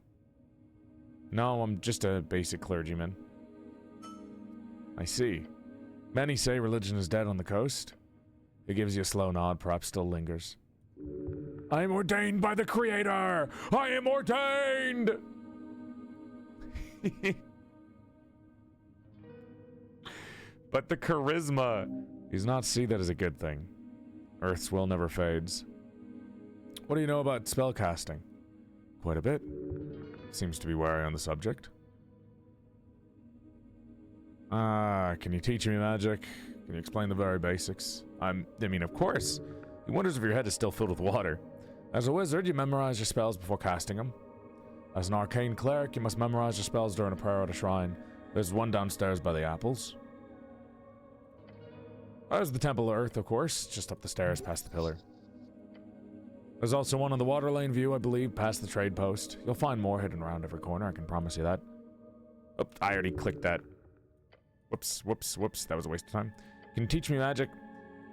No, I'm just a basic clergyman. I see. Many say religion is dead on the coast. It gives you a slow nod, perhaps still lingers. I am ordained by the Creator! I am ordained! But the charisma does not see that as a good thing. Earth's will never fades. What do you know about spellcasting? Quite a bit. Seems to be wary on the subject. Can you teach me magic? Can you explain the very basics? I mean, of course. He wonders if your head is still filled with water. As a wizard, you memorize your spells before casting them. As an arcane cleric, you must memorize your spells during a prayer at a shrine. There's one downstairs by the apples. There's the Temple of Earth, of course, just up the stairs past the pillar. There's also one on the water lane view, I believe, past the trade post. You'll find more hidden around every corner, I can promise you that. Oh, I already clicked that. Whoops, whoops, whoops, that was a waste of time. Can you teach me magic?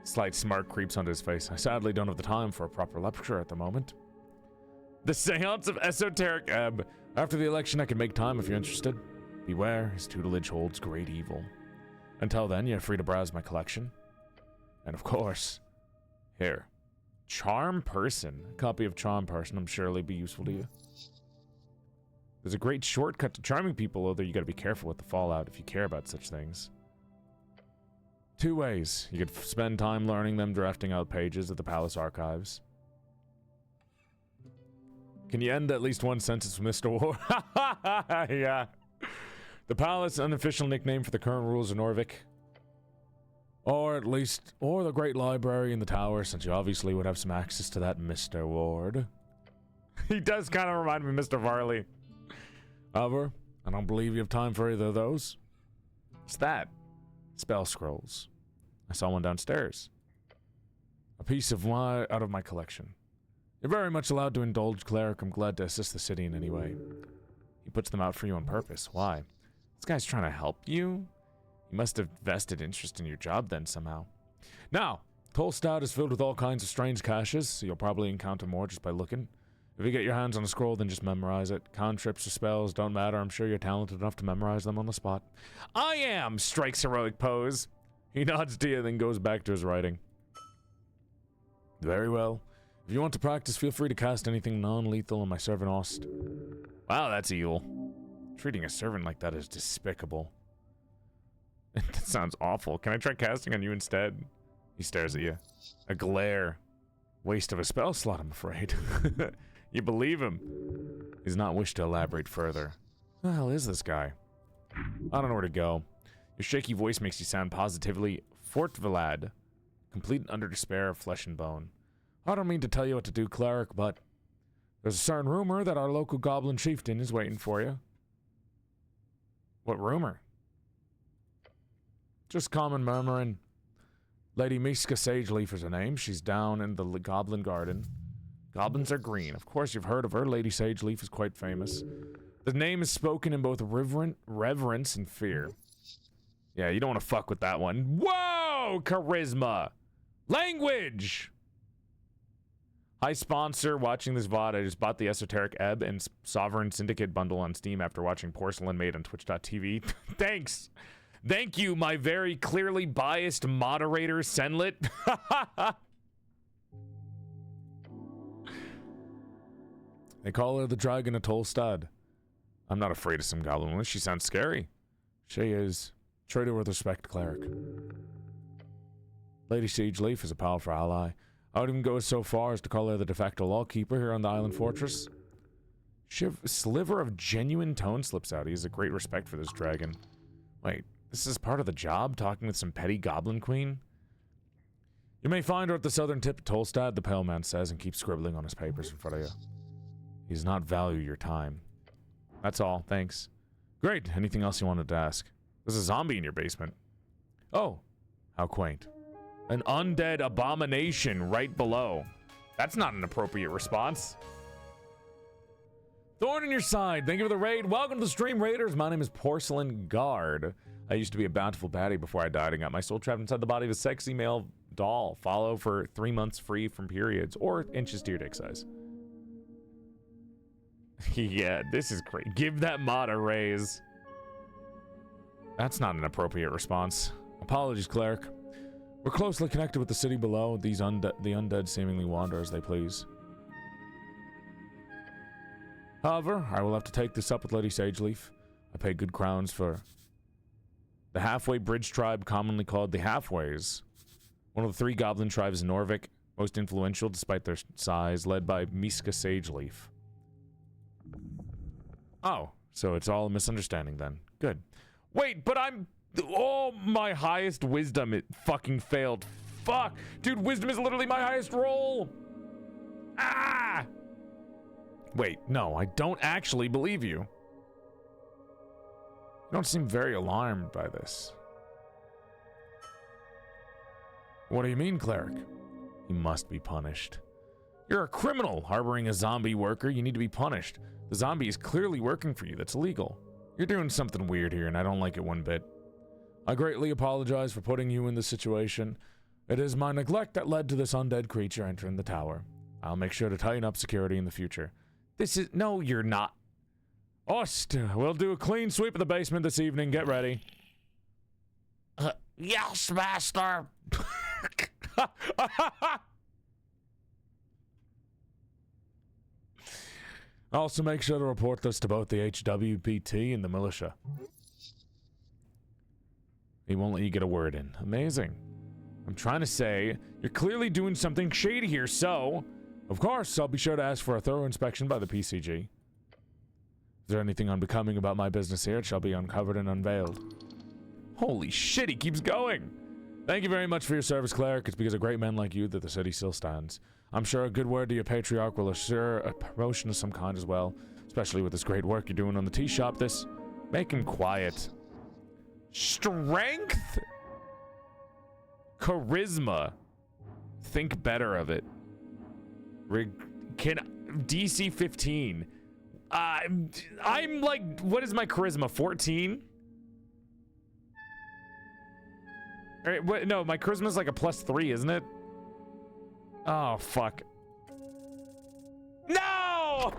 Slight smirk creeps onto his face. I sadly don't have the time for a proper lecture at the moment. The Seance of Esoteric Ebb. After the election, I can make time if you're interested. Beware, his tutelage holds great evil. Until then, you're free to browse my collection. And of course, here. Charm Person. A copy of Charm Person, I'm sure it'll be useful to you. There's a great shortcut to charming people, although you gotta be careful with the fallout if you care about such things. 2 ways. You could spend time learning them, drafting out pages of the palace archives. Can you end at least one sentence with Mr. War? Yeah. The palace, unofficial nickname for the current rulers of Norvik. Or at least, or the great library in the tower, since you obviously would have some access to that, Mr. Ward. He does kind of remind me of Mr. Varley. However, I don't believe you have time for either of those. What's that? Spell scrolls. I saw one downstairs. A piece of out of my collection. You're very much allowed to indulge, cleric. I'm glad to assist the city in any way. He puts them out for you on purpose. Why? This guy's trying to help you? You must have vested interest in your job then somehow. Now, Tolstad is filled with all kinds of strange caches, so you'll probably encounter more just by looking. If you get your hands on a scroll, then just memorize it. Cantrips or spells don't matter. I'm sure you're talented enough to memorize them on the spot. I am! Strikes heroic pose. He nods to you, then goes back to his writing. Very well. If you want to practice, feel free to cast anything non-lethal on my servant Ost. Wow, that's evil. Treating a servant like that is despicable. That sounds awful. Can I try casting on you instead? He stares at you. A glare. Waste of a spell slot, I'm afraid. You believe him. He does not wish to elaborate further. Who the hell is this guy? I don't know where to go. Your shaky voice makes you sound positively Fortvilad, complete and under despair of flesh and bone. I don't mean to tell you what to do, cleric, but there's a certain rumor that our local goblin chieftain is waiting for you. What rumor? Just common murmuring. Lady Miska Sageleaf is her name. She's down in the Goblin Garden. Goblins are green. Of course, you've heard of her. Lady Sageleaf is quite famous. The name is spoken in both reverence and fear. Yeah, you don't want to fuck with that one. Whoa! Charisma! Language! Hi, sponsor. Watching this VOD, I just bought the Esoteric Ebb and Sovereign Syndicate bundle on Steam after watching PorcelainMaid on Twitch.tv. Thanks! Thank you, my very clearly biased moderator, Senlit. They call her the Dragon of Tolstad. I'm not afraid of some goblin woman. She sounds scary. She is. Treat her with respect, cleric. Lady Sageleaf is a powerful ally. I would even go so far as to call her the de facto lawkeeper here on the island fortress. Sliver of genuine tone slips out. He has a great respect for this dragon. Wait, this is part of the job? Talking with some petty goblin queen? You may find her at the southern tip of Tolstad, the pale man says, and keeps scribbling on his papers in front of you. He does not value your time. That's all, thanks. Great, anything else you wanted to ask? There's a zombie in your basement. Oh, how quaint. An undead abomination right below. That's not an appropriate response. Thorn in your side, thank you for the raid. Welcome to the stream, Raiders. My name is Porcelain Guard. I used to be a bountiful baddie before I died and got my soul trapped inside the body of a sexy male doll. Follow for 3 months free from periods or inches to your dick size. Yeah, this is great. Give that mod a raise. That's not an appropriate response. Apologies, cleric. We're closely connected with the city below. The undead seemingly wander as they please. However, I will have to take this up with Lady Sageleaf. I pay good crowns for the Halfway Bridge tribe, commonly called the Halfways. One of the 3 goblin tribes in Norvik, most influential despite their size, led by Miska Sageleaf. Oh, so it's all a misunderstanding then. Good. Wait, but I'm... Oh, my highest wisdom, it fucking failed. Fuck! Dude, wisdom is literally my highest roll! Ah! Wait, no, I don't actually believe you. You don't seem very alarmed by this. What do you mean, cleric? He must be punished. You're a criminal harboring a zombie worker. You need to be punished. The zombie is clearly working for you. That's illegal. You're doing something weird here, and I don't like it one bit. I greatly apologize for putting you in this situation. It is my neglect that led to this undead creature entering the tower. I'll make sure to tighten up security in the future. This is... No, you're not. Ost, we'll do a clean sweep of the basement this evening. Get ready. Yes, master. Also make sure to report this to both the HWPT and the militia. He won't let you get a word in. Amazing. I'm trying to say, you're clearly doing something shady here, so... Of course, I'll be sure to ask for a thorough inspection by the PCG. Is there anything unbecoming about my business here? It shall be uncovered and unveiled. Holy shit, he keeps going! Thank you very much for your service, cleric. It's because of great men like you that the city still stands. I'm sure a good word to your patriarch will assure a promotion of some kind as well, especially with this great work you're doing on the tea shop. Make him quiet. Strength? Charisma. Think better of it. DC 15. I'm like, what is my charisma? 14? Alright, what? No, my charisma's like a +3, isn't it? Oh, fuck. No!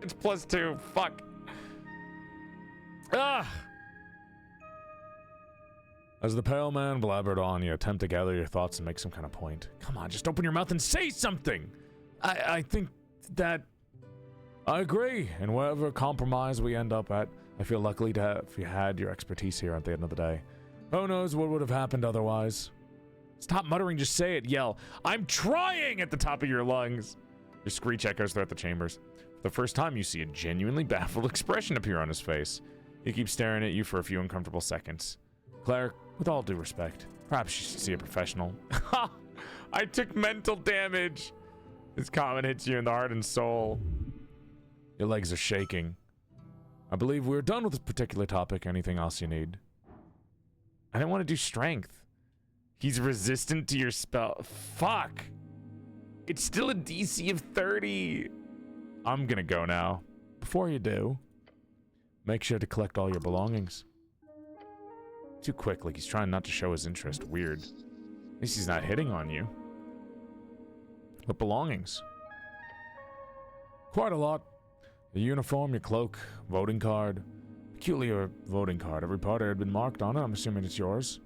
It's +2. Fuck. Ah! As the pale man blabbered on, you attempt to gather your thoughts and make some kind of point. Come on, just open your mouth and say something! I think that... I agree, and whatever compromise we end up at, I feel lucky to have you had your expertise here at the end of the day. Who knows what would have happened otherwise? Stop muttering, just say it. Yell, I'm trying at the top of your lungs. Your screech echoes throughout the chambers. For the first time, you see a genuinely baffled expression appear on his face. He keeps staring at you for a few uncomfortable seconds. Cleric, with all due respect, perhaps you should see a professional. Ha! I took mental damage. This comment hits you in the heart and soul. Your legs are shaking. I believe we're done with this particular topic. Anything else you need? I didn't want to do strength. He's resistant to your spell. Fuck. It's still a DC of 30. I'm gonna go now. Before you do, make sure to collect all your belongings. Too quick, like he's trying not to show his interest. Weird. At least he's not hitting on you. What belongings? Quite a lot. Your uniform, your cloak, voting card. Peculiar voting card. Every part had been marked on it. I'm assuming it's yours.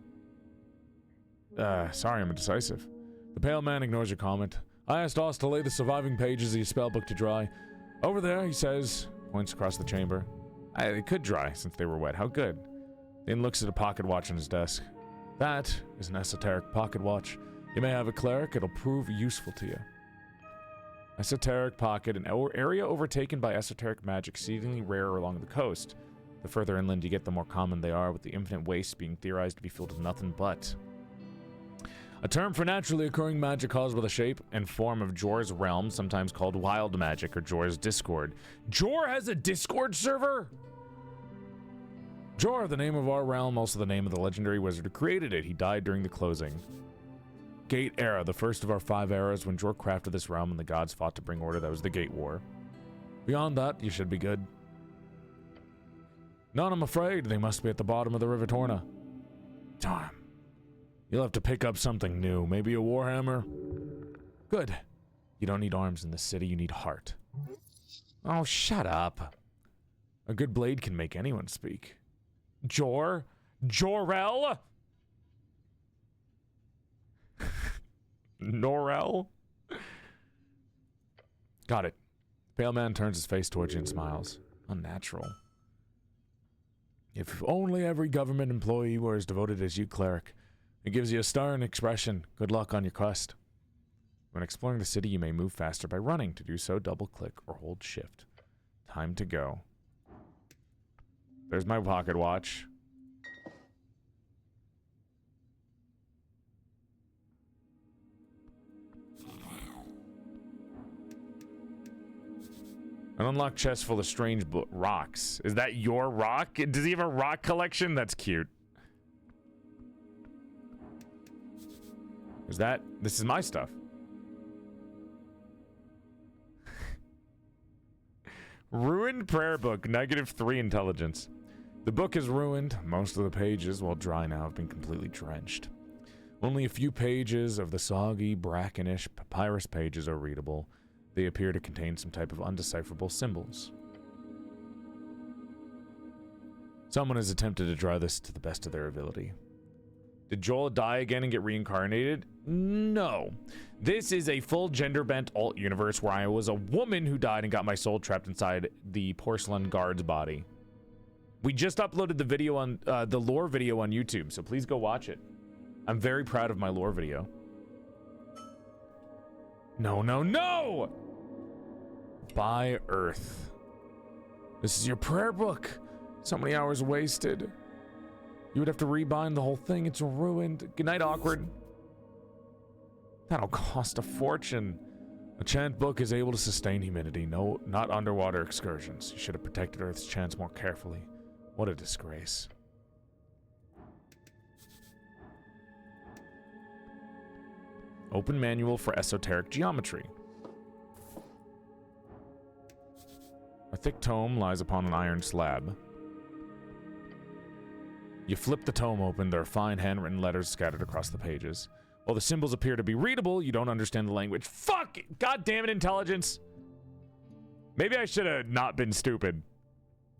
Sorry, I'm indecisive. The pale man ignores your comment. I asked Oz to lay the surviving pages of your spellbook to dry. Over there, he says, points across the chamber. They could dry since they were wet. How good. Then looks at a pocket watch on his desk. That is an esoteric pocket watch. You may have a cleric. It'll prove useful to you. Esoteric pocket, an area overtaken by esoteric magic, exceedingly rare along the coast. The further inland you get, the more common they are, with the infinite waste being theorized to be filled with nothing but. A term for naturally occurring magic caused by the shape and form of Jor's realm, sometimes called wild magic or Jor's Discord. Jor has a Discord server? Jor, the name of our realm, also the name of the legendary wizard who created it. He died during the closing. Gate Era, the first of our 5 eras. When Jor crafted this realm and the gods fought to bring order, that was the Gate War. Beyond that, you should be good. None, I'm afraid. They must be at the bottom of the River Torna. Darn. You'll have to pick up something new. Maybe a warhammer? Good. You don't need arms in this city, you need heart. Oh, shut up. A good blade can make anyone speak. Jor? Jorel? Norel? Got it. Pale man turns his face towards you and smiles. Unnatural. If only every government employee were as devoted as you, cleric. It gives you a stern expression. Good luck on your quest. When exploring the city, you may move faster by running. To do so, double-click or hold shift. Time to go. There's my pocket watch. An unlocked chest full of strange rocks. Is that your rock? Does he have a rock collection? That's cute. Is that? This is my stuff. Ruined prayer book, -3 intelligence. The book is ruined. Most of the pages, while dry now, have been completely drenched. Only a few pages of the soggy, brackenish papyrus pages are readable. They appear to contain some type of undecipherable symbols. Someone has attempted to draw this to the best of their ability. Did Joel die again and get reincarnated? No. This is a full gender-bent alt universe where I was a woman who died and got my soul trapped inside the porcelain guard's body. We just uploaded the video on the lore video on YouTube, so please go watch it. I'm very proud of my lore video. No, no, no! By Earth. This is your prayer book. So many hours wasted. You would have to rebind the whole thing. It's ruined. Good night, awkward. That'll cost a fortune. A chant book is able to sustain humidity. No, not underwater excursions. You should have protected Earth's chants more carefully. What a disgrace. Open manual for esoteric geometry. A thick tome lies upon an iron slab. You flip the tome open, there are fine handwritten letters scattered across the pages. While the symbols appear to be readable, you don't understand the language. Fuck! God damn it, intelligence! Maybe I should have not been stupid.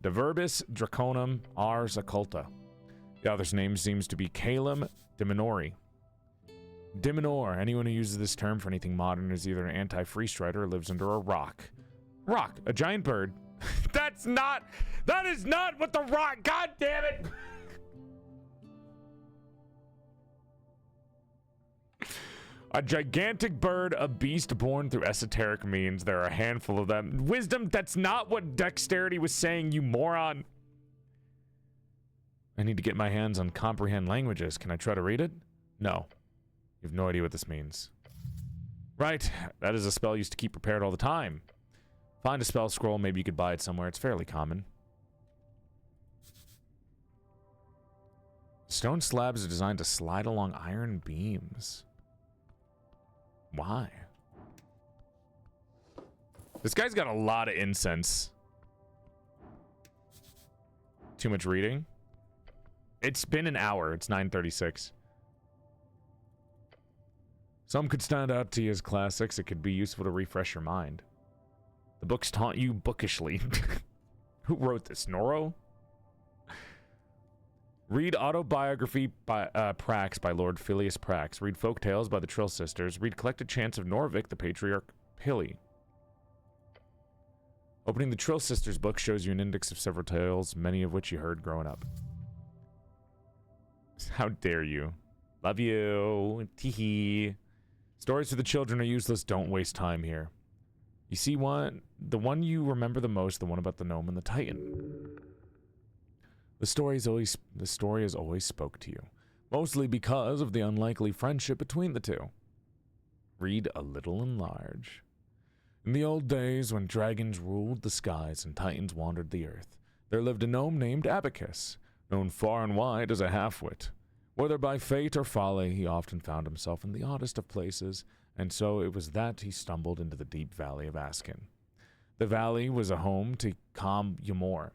De verbis draconum ars occulta. The author's name seems to be Calum de Minori. De Minor, anyone who uses this term for anything modern is either an anti-free strider or lives under a rock. Rock, a giant bird. That is not what the rock, god damn it! A gigantic bird, a beast born through esoteric means. There are a handful of them. Wisdom, that's not what dexterity was saying, you moron. I need to get my hands on comprehend languages. Can I try to read it? No. You have no idea what this means. Right, that is a spell used to keep prepared all the time. Find a spell scroll, maybe you could buy it somewhere. It's fairly common. Stone slabs are designed to slide along iron beams. Why? This guy's got a lot of incense. Too much reading? It's been an hour. It's 9:36. Some could stand out to you as classics. It could be useful to refresh your mind. The books taunt you bookishly. Who wrote this? Noro? Read Autobiography by Prax by Lord Phileas Prax. Read Folk Tales by the Trill Sisters. Read Collected Chants of Norvik, the Patriarch Pili. Opening the Trill Sisters book shows you an index of several tales, many of which you heard growing up. How dare you? Love you. Teehee. Stories for the children are useless. Don't waste time here. You see the one you remember the most, the one about the gnome and the titan. The story has always spoke to you, mostly because of the unlikely friendship between the two. Read A Little and Large. In the old days, when dragons ruled the skies and titans wandered the earth, there lived a gnome named Abacus, known far and wide as a half-wit. Whether by fate or folly, he often found himself in the oddest of places, and so it was that he stumbled into the deep valley of Askin. The valley was a home to Kam Ymor,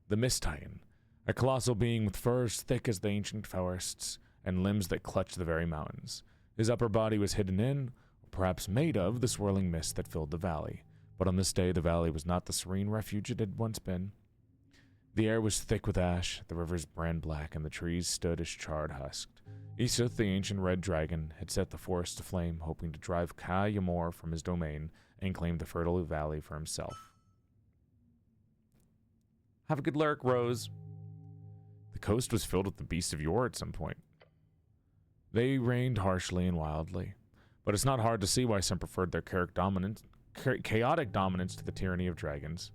the Mist Titan, a colossal being with furs thick as the ancient forests and limbs that clutched the very mountains. His upper body was hidden in, or perhaps made of, the swirling mist that filled the valley. But on this day, the valley was not the serene refuge it had once been. The air was thick with ash, the rivers brand black, and the trees stood as charred husked. Isith, the ancient red dragon, had set the forest aflame, hoping to drive Ka Ymor from his domain and claim the fertile valley for himself. Have a good lurk, Rose. The coast was filled with the beasts of yore at some point. They reigned harshly and wildly, but it's not hard to see why some preferred their chaotic dominance to the tyranny of dragons.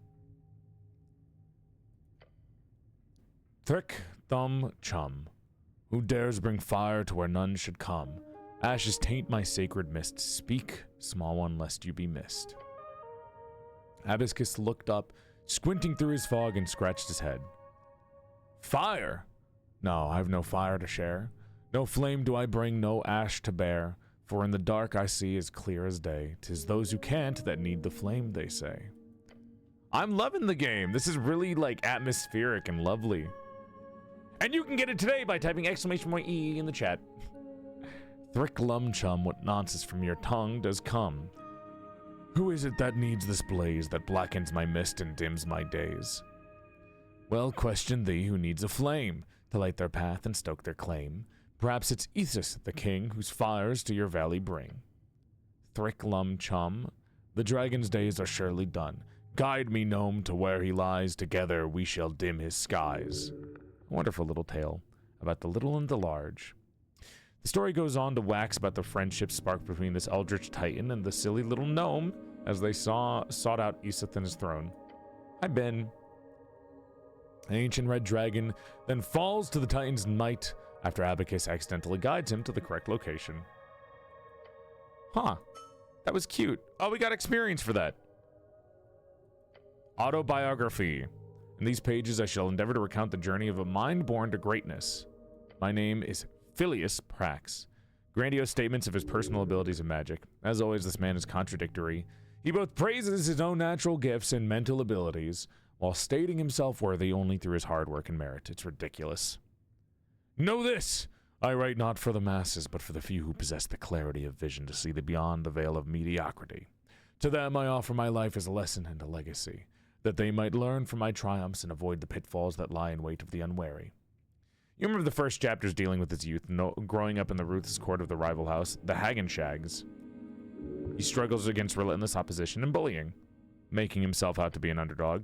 Thrick Thumb Chum, who dares bring fire to where none should come? Ashes taint my sacred mist. Speak, small one, lest you be missed. Abacus looked up, squinting through his fog, and scratched his head. Fire? No, I've no fire to share. No flame do I bring, no ash to bear. For in the dark I see as clear as day. 'Tis those who can't that need the flame, they say. I'm loving the game. This is really, like, atmospheric and lovely. And you can get it today by typing !E in the chat. Thrick Lum Chum, what nonsense from your tongue does come? Who is it that needs this blaze that blackens my mist and dims my days? Well, question thee who needs a flame to light their path and stoke their claim. Perhaps it's Isis, the king, whose fires to your valley bring. Thrick Lum Chum, the dragon's days are surely done. Guide me, gnome, to where he lies. Together we shall dim his skies. A wonderful little tale about the little and the large. The story goes on to wax about the friendship sparked between this eldritch titan and the silly little gnome as they sought out Isith and his throne. Hi, Ben. An ancient red dragon then falls to the titan's might after Abacus accidentally guides him to the correct location. Huh. That was cute. Oh, we got experience for that. Autobiography. In these pages, I shall endeavor to recount the journey of a mind born to greatness. My name is Phileas Prax. Grandiose statements of his personal abilities and magic. As always, this man is contradictory. He both praises his own natural gifts and mental abilities, while stating himself worthy only through his hard work and merit. It's ridiculous. Know this! I write not for the masses, but for the few who possess the clarity of vision to see the beyond the veil of mediocrity. To them I offer my life as a lesson and a legacy, that they might learn from my triumphs and avoid the pitfalls that lie in wait of the unwary. You remember the first chapters dealing with his youth, growing up in the ruthless court of the rival house, the Hagen Shags. He struggles against relentless opposition and bullying, making himself out to be an underdog.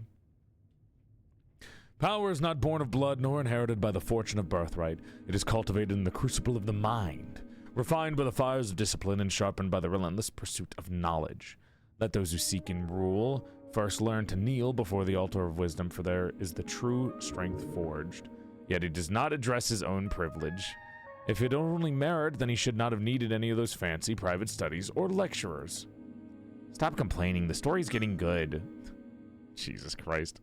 Power is not born of blood nor inherited by the fortune of birthright. It is cultivated in the crucible of the mind. refined by the fires of discipline and sharpened by the relentless pursuit of knowledge. Let those who seek and rule first learn to kneel before the altar of wisdom, for there is the true strength forged. Yet he does not address his own privilege. If it only merit, then he should not have needed any of those fancy private studies or lecturers. Stop complaining, the story's getting good. Jesus Christ.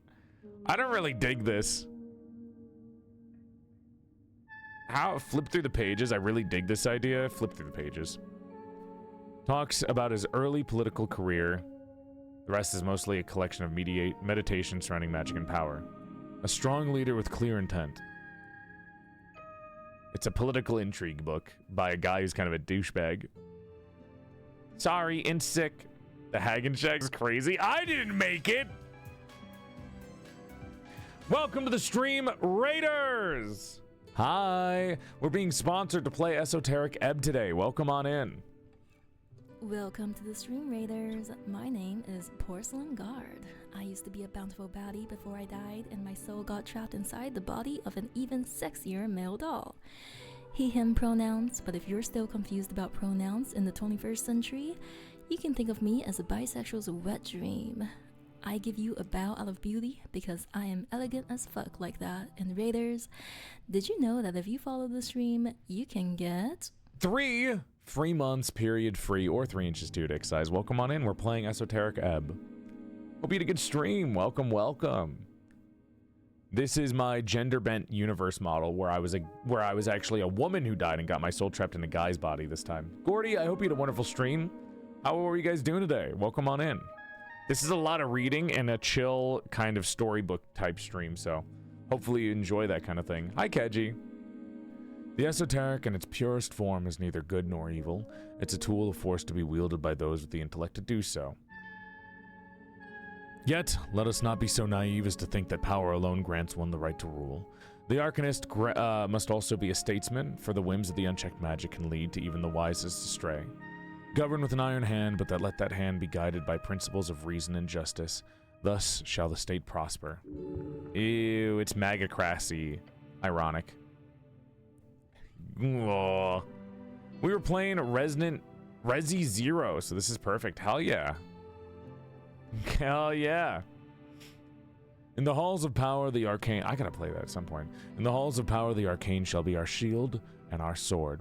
I don't really dig this. Flip through the pages. I really dig this idea. Flip through the pages. Talks about his early political career. The rest is mostly a collection of meditation surrounding magic and power. A strong leader with clear intent. It's a political intrigue book by a guy who's kind of a douchebag. Sorry, in sick. The Hagenshag's crazy. I didn't make it! Welcome to the Stream Raiders! Hi! We're being sponsored to play Esoteric Ebb today. Welcome on in. Welcome to the Stream Raiders. My name is Porcelain Guard. I used to be a bountiful baddie before I died, and my soul got trapped inside the body of an even sexier male doll. He, him pronouns, but if you're still confused about pronouns in the 21st century, you can think of me as a bisexual's wet dream. I give you a bow out of beauty because I am elegant as fuck like that. And Raiders, did you know that if you follow the stream, you can get 3 free months, period free, or 3 inches to your dick size. Welcome on in. We're playing Esoteric Ebb. Hope you had a good stream. Welcome, welcome. This is my gender bent universe model where I was actually a woman who died and got my soul trapped in a guy's body this time. Gordy, I hope you had a wonderful stream. How are you guys doing today? Welcome on in. This is a lot of reading and a chill kind of storybook type stream, so hopefully you enjoy that kind of thing. Hi, Keji. The esoteric in its purest form is neither good nor evil. It's a tool of force to be wielded by those with the intellect to do so. Yet, let us not be so naive as to think that power alone grants one the right to rule. The Arcanist must also be a statesman, for the whims of the unchecked magic can lead to even the wisest astray. Govern with an iron hand, but let that hand be guided by principles of reason and justice. Thus shall the state prosper. Ew, it's magacracy. Ironic. Aww. We were playing Resi Zero, so this is perfect. Hell yeah. Hell yeah. In the halls of power, the arcane... I gotta play that at some point. In the halls of power, the arcane shall be our shield and our sword.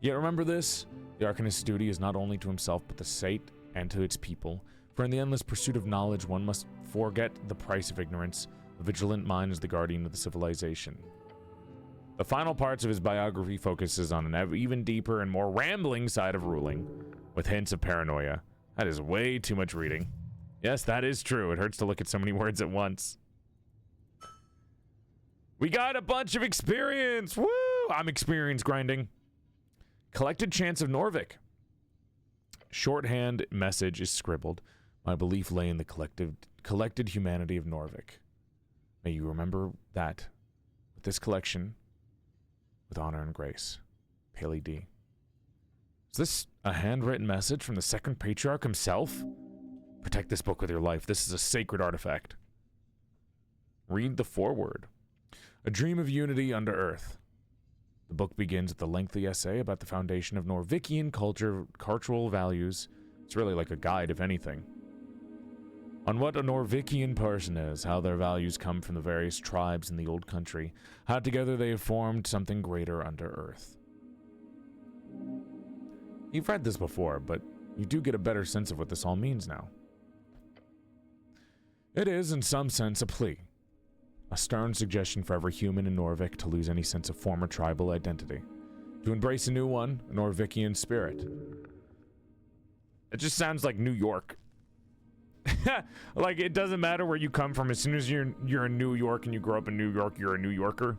Yet remember this, the Arcanist's duty is not only to himself, but the state and to its people. For in the endless pursuit of knowledge, one must forget the price of ignorance. A vigilant mind is the guardian of the civilization. The final parts of his biography focuses on an even deeper and more rambling side of ruling, with hints of paranoia. That is way too much reading. Yes, that is true. It hurts to look at so many words at once. We got a bunch of experience! Woo! I'm experience grinding. Collected Chants of Norvik. Shorthand message is scribbled. My belief lay in the collected humanity of Norvik. May you remember that with this collection, with honor and grace. Paley D. Is this a handwritten message from the second patriarch himself? Protect this book with your life. This is a sacred artifact. Read the foreword. A dream of unity under earth. The book begins with a lengthy essay about the foundation of Norvikian cultural values. It's really like a guide, if anything. On what a Norvikian person is, how their values come from the various tribes in the old country, how together they have formed something greater under earth. You've read this before, but you do get a better sense of what this all means now. It is, in some sense, a plea. A stern suggestion for every human in Norvik to lose any sense of former tribal identity. To embrace a new one, a Norvikian spirit. It just sounds like New York. Like, it doesn't matter where you come from. As soon as you're in New York and you grow up in New York, you're a New Yorker.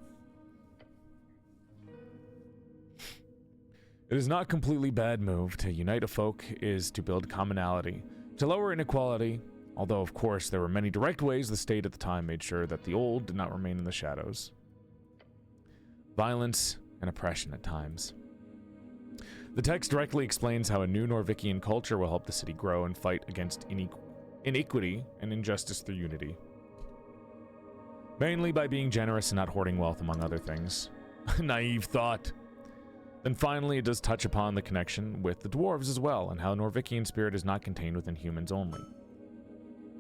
It is not a completely bad move. To unite a folk is to build commonality. To lower inequality, although, of course, there were many direct ways the state at the time made sure that the old did not remain in the shadows. Violence and oppression at times. The text directly explains how a new Norvikian culture will help the city grow and fight against iniquity and injustice through unity. Mainly by being generous and not hoarding wealth, among other things. Naive thought. Then finally, it does touch upon the connection with the dwarves as well, and how Norvikian spirit is not contained within humans only.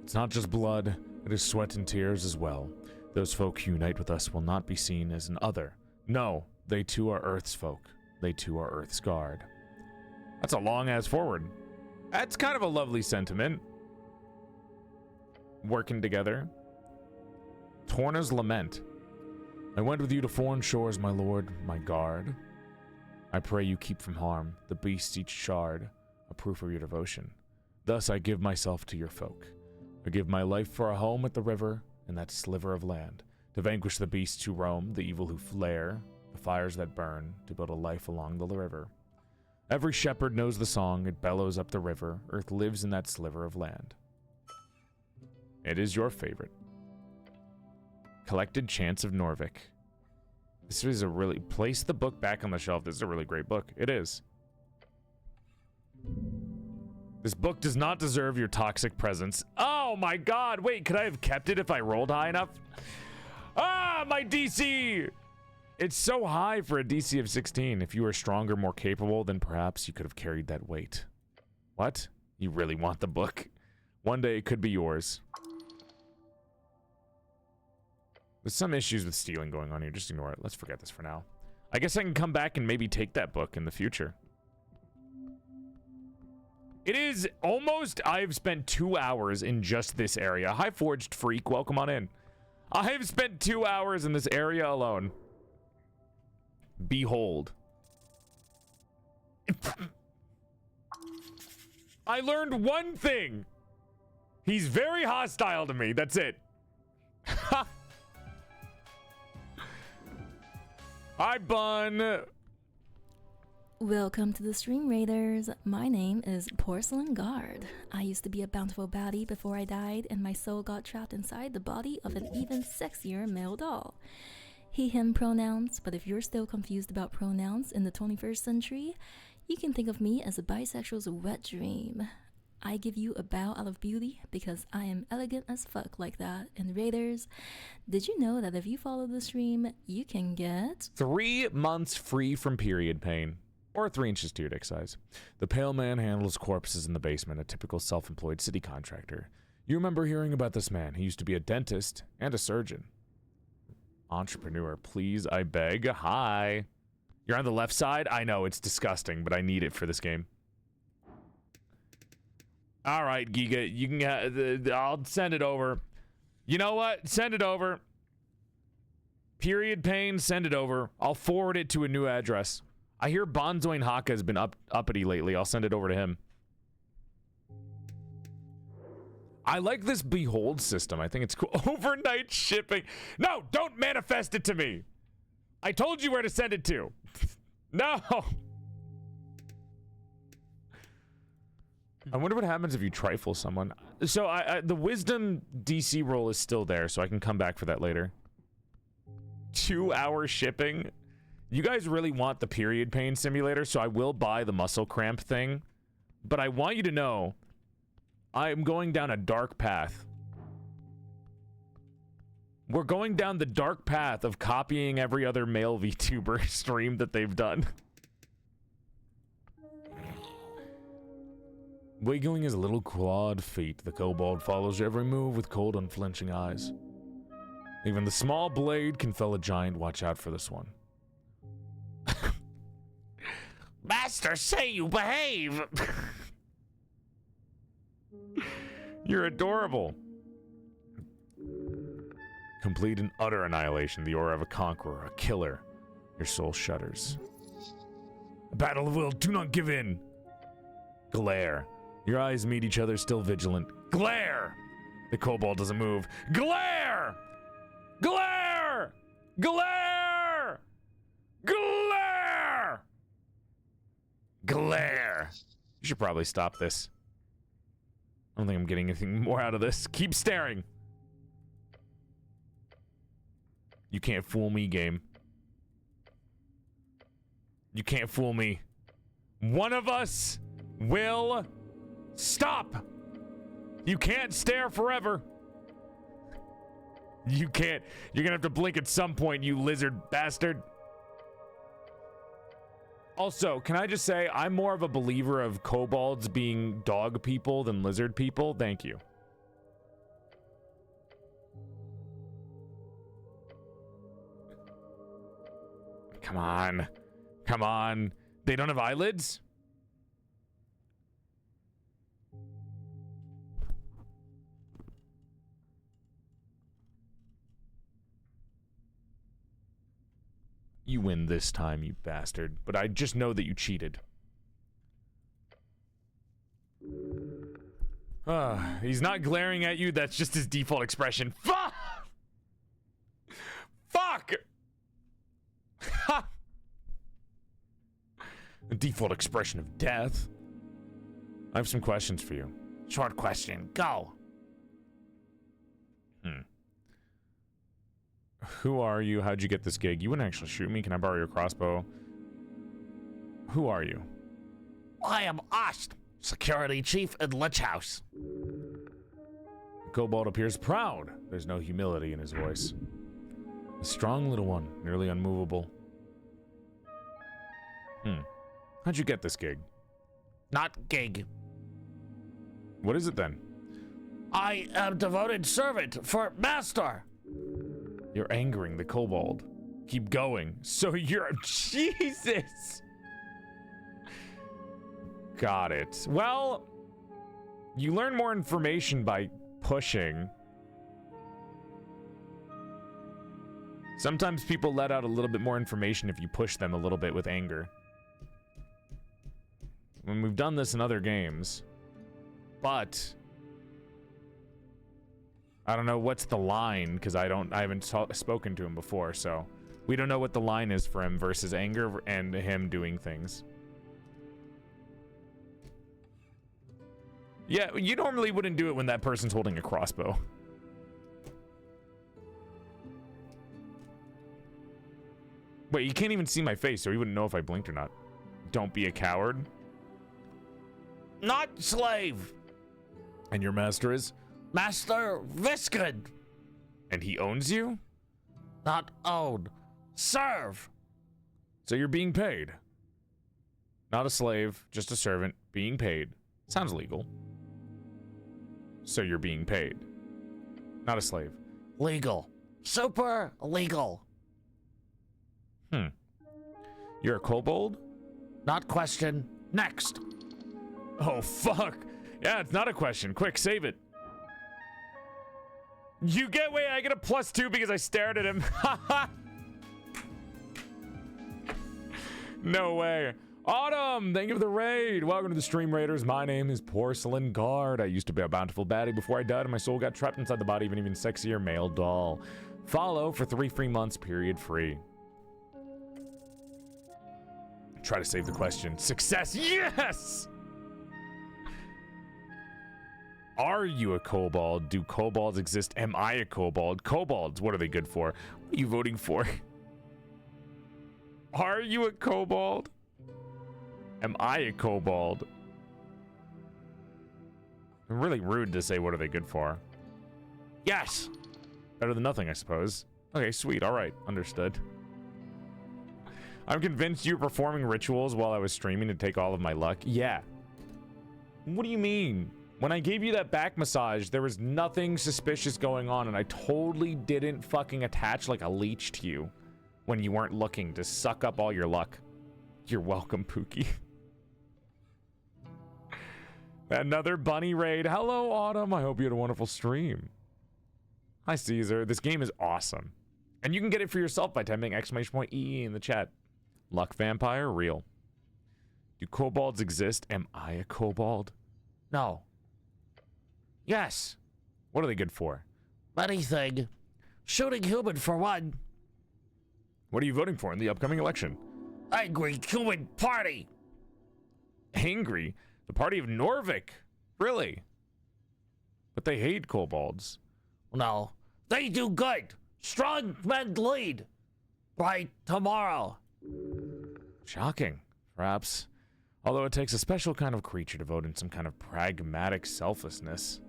It's not just blood, it is sweat and tears as well. Those folk who unite with us will not be seen as an other. No, they too are Earth's folk. They too are Earth's guard. That's a long-ass forward. That's kind of a lovely sentiment. Working together. Torna's Lament. I went with you to foreign shores, my lord, my guard. I pray you keep from harm the beasts each shard, a proof of your devotion. Thus I give myself to your folk. I give my life for a home at the river and that sliver of land, to vanquish the beasts who roam, the evil who flare, the fires that burn, to build a life along the river. Every shepherd knows the song, it bellows up the river, earth lives in that sliver of land. It is your favorite. Collected Chants of Norvik. This is a really... Place the book back on the shelf. This is a really great book. It is. This book does not deserve your toxic presence. Oh my god! Wait, could I have kept it if I rolled high enough? Ah, my DC! It's so high for a DC of 16. If you were stronger, more capable, then perhaps you could have carried that weight. What? You really want the book? One day it could be yours. There's some issues with stealing going on here. Just ignore it. Let's forget this for now. I guess I can come back and maybe take that book in the future. It is almost... I've spent 2 hours in just this area. Hi, Forged Freak. Welcome on in. I have spent 2 hours in this area alone. Behold. I learned one thing. He's very hostile to me. That's it. Hi, Bun. Welcome to the stream, Raiders. My name is Porcelain Guard. I used to be a bountiful baddie before I died, and my soul got trapped inside the body of an even sexier male doll. He, him pronouns, but if you're still confused about pronouns in the 21st century, you can think of me as a bisexual's wet dream. I give you a bow out of beauty because I am elegant as fuck like that. And Raiders, did you know that if you follow the stream, you can get 3 months free from period pain, or 3 inches to your dick size. The pale man handles corpses in the basement, a typical self-employed city contractor. You remember hearing about this man. He used to be a dentist and a surgeon. Entrepreneur, please, I beg. Hi. You're on the left side? I know, it's disgusting, but I need it for this game. All right, Giga, you can. I'll send it over. You know what? Send it over. Period pain, send it over. I'll forward it to a new address. I hear Bonzoin Haka has been uppity lately. I'll send it over to him. I like this Behold system. I think it's cool. Overnight shipping. No, don't manifest it to me. I told you where to send it to. No. I wonder what happens if you trifle someone. So the wisdom DC roll is still there, so I can come back for that later. 2-hour shipping. You guys really want the period pain simulator, so I will buy the muscle cramp thing. But I want you to know, I'm going down a dark path. We're going down the dark path of copying every other male VTuber stream that they've done. Wiggling his little clawed feet, the kobold follows every move with cold, unflinching eyes. Even the small blade can fell a giant. Watch out for this one. Master, say you behave! You're adorable. Complete and utter annihilation, the aura of a conqueror, a killer. Your soul shudders. A battle of will, do not give in. Glare. Your eyes meet each other, still vigilant. Glare! The kobold doesn't move. Glare! Glare! Glare! Glare! Glare! You should probably stop this. I don't think I'm getting anything more out of this. Keep staring. You can't fool me, game. You can't fool me. One of us will stop. You can't stare forever. You can't. You're gonna have to blink at some point, you lizard bastard. Also, can I just say, I'm more of a believer of kobolds being dog people than lizard people. Thank you. Come on. Come on. They don't have eyelids? You win this time, you bastard. But I just know that you cheated. He's not glaring at you. That's just his default expression. Fuck! Fuck! Ha! The default expression of death. I have some questions for you. Short question. Go. Who are you? How'd you get this gig? You wouldn't actually shoot me. Can I borrow your crossbow? Who are you? I am Ost, security chief in Lich House. The kobold appears proud. There's no humility in his voice. A strong little one, nearly unmovable. How'd you get this gig? Not gig. What is it then? I am devoted servant for master. You're angering the kobold. Keep going. So you're... Jesus! Got it. Well, you learn more information by pushing. Sometimes people let out a little bit more information if you push them a little bit with anger. When we've done this in other games. But... I don't know what's the line, because I haven't spoken to him before, so we don't know what the line is for him versus anger and him doing things. Yeah, you normally wouldn't do it when that person's holding a crossbow. Wait, you can't even see my face, so he wouldn't know if I blinked or not. Don't be a coward. Not slave. And your master is? Master Viscid. And he owns you? Not own. Serve. So you're being paid. Not a slave, just a servant, being paid. Sounds legal. So you're being paid. Not a slave. Legal. Super legal. You're a kobold? Not question. Next. Oh, fuck. Yeah, it's not a question. Quick, save it. You get, wait, I get a +2 because I stared at him. No way. Autumn, thank you for the raid. Welcome to the Stream Raiders. My name is Porcelain Guard. I used to be a bountiful baddie before I died and my soul got trapped inside the body of an even sexier male doll. Follow for 3 free months, period free. Try to save the question. Success, yes! Are you a kobold? Do kobolds exist? Am I a kobold? Kobolds, what are they good for? What are you voting for? Are you a kobold? Am I a kobold? Really rude to say what are they good for. Yes! Better than nothing, I suppose. Okay, sweet, alright, understood. I'm convinced you were performing rituals while I was streaming to take all of my luck. Yeah. What do you mean? When I gave you that back massage, there was nothing suspicious going on, and I totally didn't fucking attach like a leech to you when you weren't looking to suck up all your luck. You're welcome, Pookie. Another bunny raid. Hello, Autumn. I hope you had a wonderful stream. Hi, Caesar. This game is awesome. And you can get it for yourself by typing !EE in the chat. Luck vampire, real. Do kobolds exist? Am I a kobold? No. Yes. What are they good for? Anything. Shooting human for one. What are you voting for in the upcoming election? Angry human party. Angry? The party of Norvik? Really? But they hate kobolds. No. They do good. Strong men lead. By tomorrow. Shocking, perhaps. Although it takes a special kind of creature to vote in some kind of pragmatic selflessness.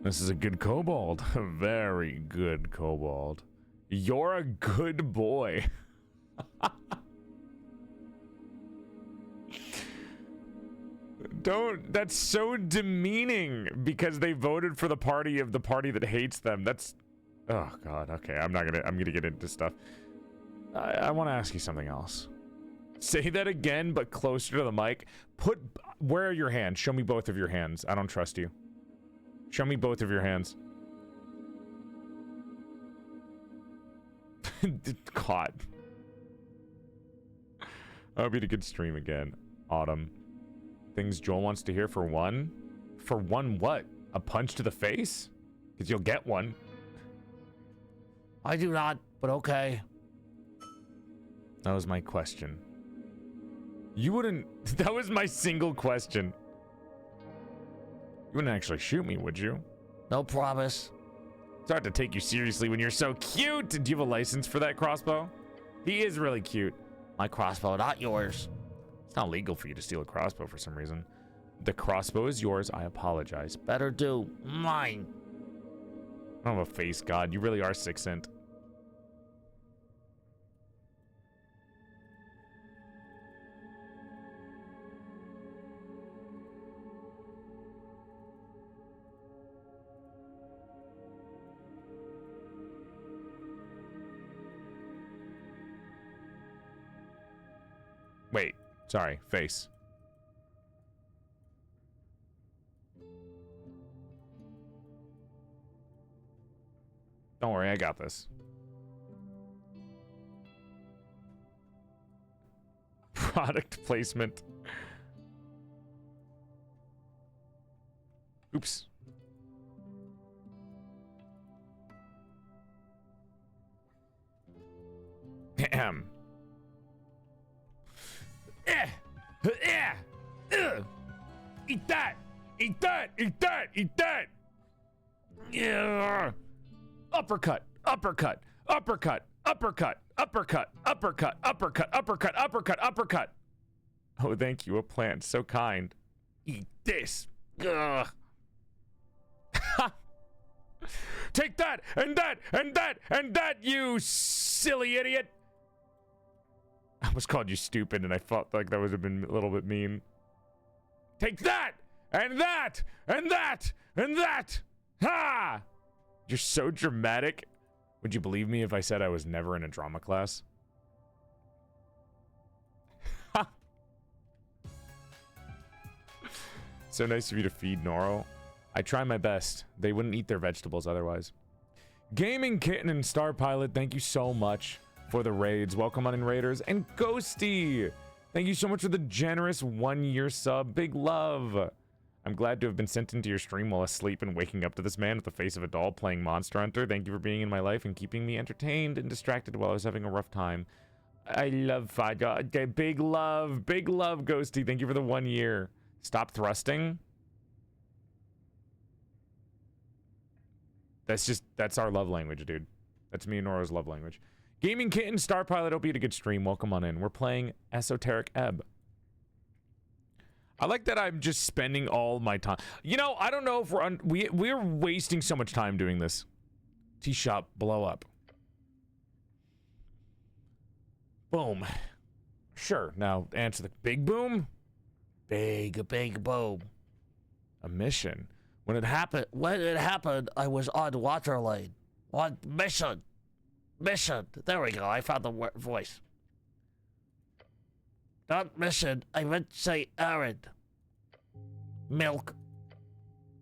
This is a good kobold. A very good kobold. You're a good boy. Don't. That's so demeaning because they voted for the party that hates them. That's. Oh God. Okay, I'm gonna get into stuff. I want to ask you something else. Say that again, but closer to the mic. Where are your hands? Show me both of your hands. I don't trust you. Show me both of your hands. God. I hope you had a good stream again. Autumn. Things Joel wants to hear for one? For one what? A punch to the face? Because you'll get one. I do not, but okay. That was my question. You wouldn't... That was my single question. You wouldn't actually shoot me, would you? No promise. It's hard to take you seriously when you're so cute. Do you have a license for that crossbow? He is really cute. My crossbow, not yours. It's not legal for you to steal a crossbow for some reason. The crossbow is yours. I apologize. Better do mine. I don't have a face, God. You really are 6th Cent. Wait, sorry, face. Don't worry, I got this. Product placement. Oops. Ahem. Eat that! Eat that! Eat that! Eat that! Yeah. Uppercut! Uppercut! Uppercut! Uppercut! Uppercut! Uppercut! Uppercut! Uppercut! Uppercut! Uppercut! Oh, thank you, a plant. So kind. Eat this. Ugh. Take that! And that! And that! And that, you silly idiot! I almost called you stupid, and I felt like that would have been a little bit mean. Take that! And that! And that! And that! Ha! You're so dramatic. Would you believe me if I said I was never in a drama class? So nice of you to feed Noro. I try my best. They wouldn't eat their vegetables otherwise. Gaming Kitten and Star Pilot, thank you so much for the raids. Welcome on in, Raiders. And Ghosty, thank you so much for the generous 1-year sub. Big love. I'm glad to have been sent into your stream while asleep and waking up to this man with the face of a doll playing Monster Hunter. Thank you for being in my life and keeping me entertained and distracted while I was having a rough time. I love Fido. Okay, big love, Ghosty. Thank you for the 1 year. Stop thrusting. That's our love language, dude. That's me and Nora's love language. Gaming Kitten, Star Pilot, hope you had a good stream. Welcome on in. We're playing Esoteric Ebb. I like that I'm just spending all my time. You know, I don't know if we're wasting so much time doing this. T-shop, blow up. Boom. Sure, now answer the big boom. Big boom. A mission. When it happened, I was on water lane. On mission. There we go. I found the voice. Not mission. I meant to say errand. Milk.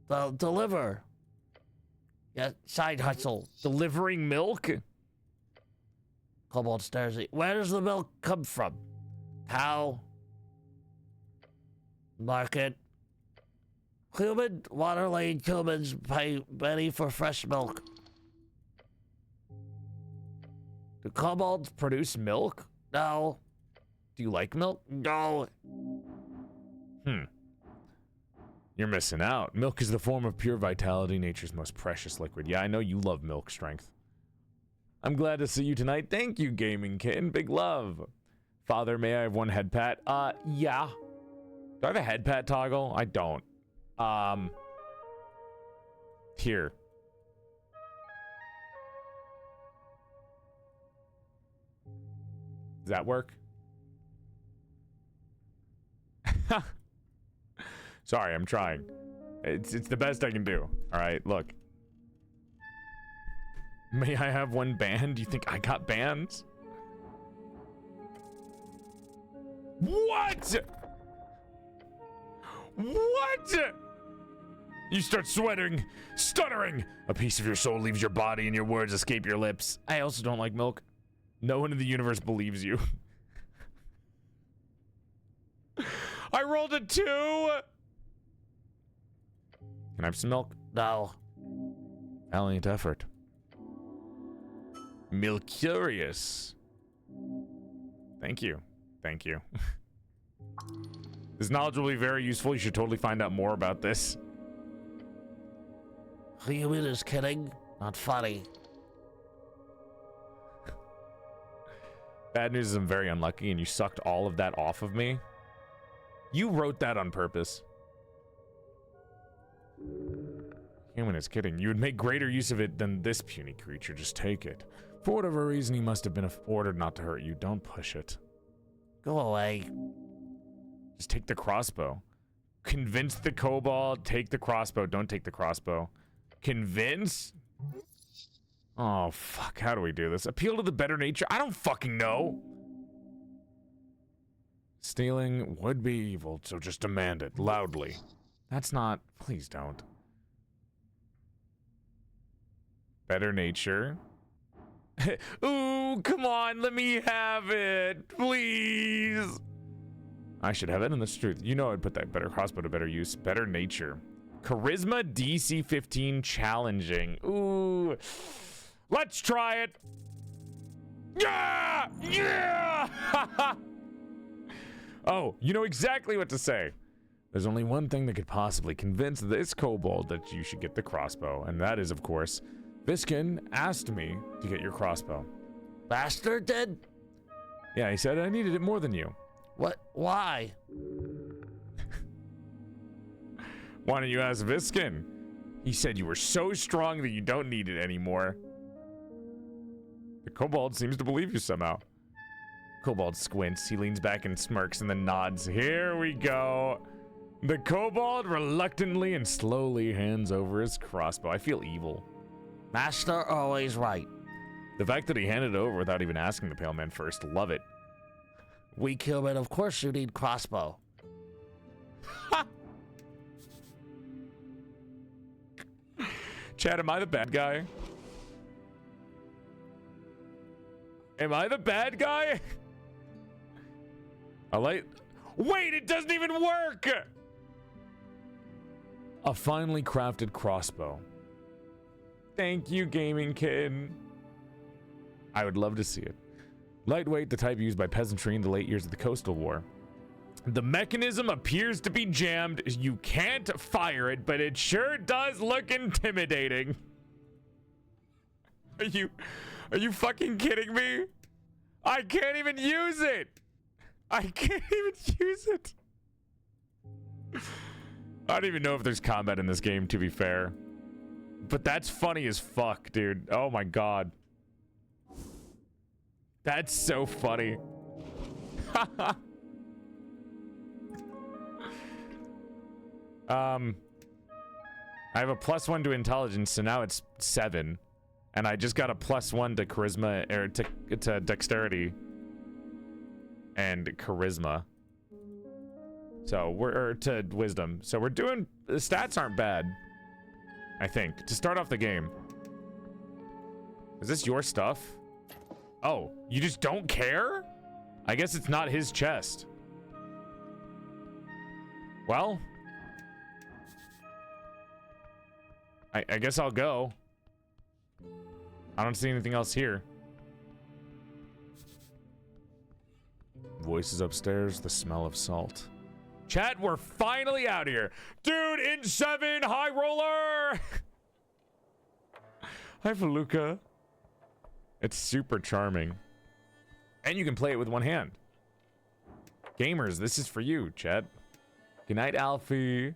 Deliver. Yeah, side hustle. Delivering milk? Come on, Starzy. Where does the milk come from? Cow. Market. Human, water lane humans pay money for fresh milk. Do kobolds produce milk? No. Do you like milk? No. You're missing out. Milk is the form of pure vitality, nature's most precious liquid. Yeah, I know you love milk strength. I'm glad to see you tonight. Thank you, Gaming Kitten. Big love. Father, may I have one head pat? Yeah. Do I have a head pat toggle? I don't. Here. Does that work? Sorry, I'm trying. It's the best I can do. All right, look. May I have one band? Do you think I got bands? What? What? You start sweating, stuttering. A piece of your soul leaves your body and your words escape your lips. I also don't like milk. No one in the universe believes you. I rolled a 2. Can I have some milk? No. Valiant effort. Milcurious. Thank you. Thank you. This knowledge will be very useful. You should totally find out more about this. Human is kidding. Not funny. Bad news is I'm very unlucky and you sucked all of that off of me. You wrote that on purpose. Human is kidding. You would make greater use of it than this puny creature. Just take it. For whatever reason, he must have been ordered not to hurt you. Don't push it. Go away. Just take the crossbow. Convince the kobold. Take the crossbow. Don't take the crossbow. Convince? Oh, fuck. How do we do this? Appeal to the better nature? I don't fucking know. Stealing would be evil, so just demand it loudly. That's not... Please don't. Better nature. Ooh, come on, let me have it, please. I should have it, and that's the truth. You know I'd put that better crossbow to better use. Better nature. Charisma DC 15 challenging. Ooh. Let's try it. Yeah! Yeah! Oh, you know exactly what to say. There's only one thing that could possibly convince this kobold that you should get the crossbow, and that is, of course, Viskin asked me to get your crossbow. Bastard did? Yeah, he said I needed it more than you. What? Why? Why don't you ask Viskin? He said you were so strong that you don't need it anymore. The kobold seems to believe you somehow. Kobold squints, he leans back and smirks and then nods. Here we go. The kobold reluctantly and slowly hands over his crossbow. I feel evil. Master always right. The fact that he handed it over without even asking the pale man first, love it. Weak human, of course you need crossbow. Chad, am I the bad guy? Am I the bad guy? Wait, it doesn't even work! A finely crafted crossbow. Thank you, gaming kid. I would love to see it. Lightweight, the type used by peasantry in the late years of the Coastal War. The mechanism appears to be jammed. You can't fire it, but it sure does look intimidating. Are you fucking kidding me? I can't even use it. I can't even use it. I don't even know if there's combat in this game, to be fair. But that's funny as fuck, dude. Oh my god. That's so funny. I have a +1 to intelligence, so now it's 7. And I just got a +1 to charisma, or to dexterity and charisma. So we're to wisdom. So we're doing, the stats aren't bad, I think, to start off the game. Is this your stuff? Oh, you just don't care? I guess it's not his chest. Well, I guess I'll go. I don't see anything else here. Voices upstairs, the smell of salt. Chat, we're finally out here. Dude, in 7, high roller! Hi, Feluca. It's super charming. And you can play it with one hand. Gamers, this is for you, chat. Good night, Alfie.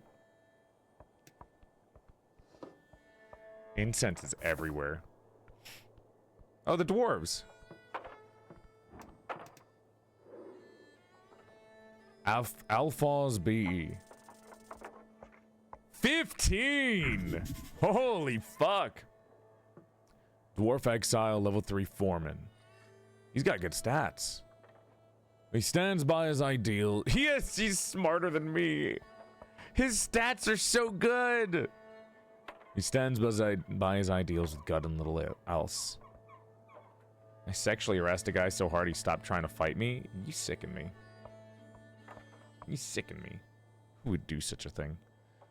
Incense is everywhere. Oh, the dwarves. Alphonse B.E. 15! Holy fuck. Dwarf Exile, level 3 Foreman. He's got good stats. He stands by his ideal. Yes, he's smarter than me. His stats are so good. He stands by his ideals with gut and little else. I sexually harassed a guy so hard he stopped trying to fight me. You sicken me. You sicken me. Who would do such a thing?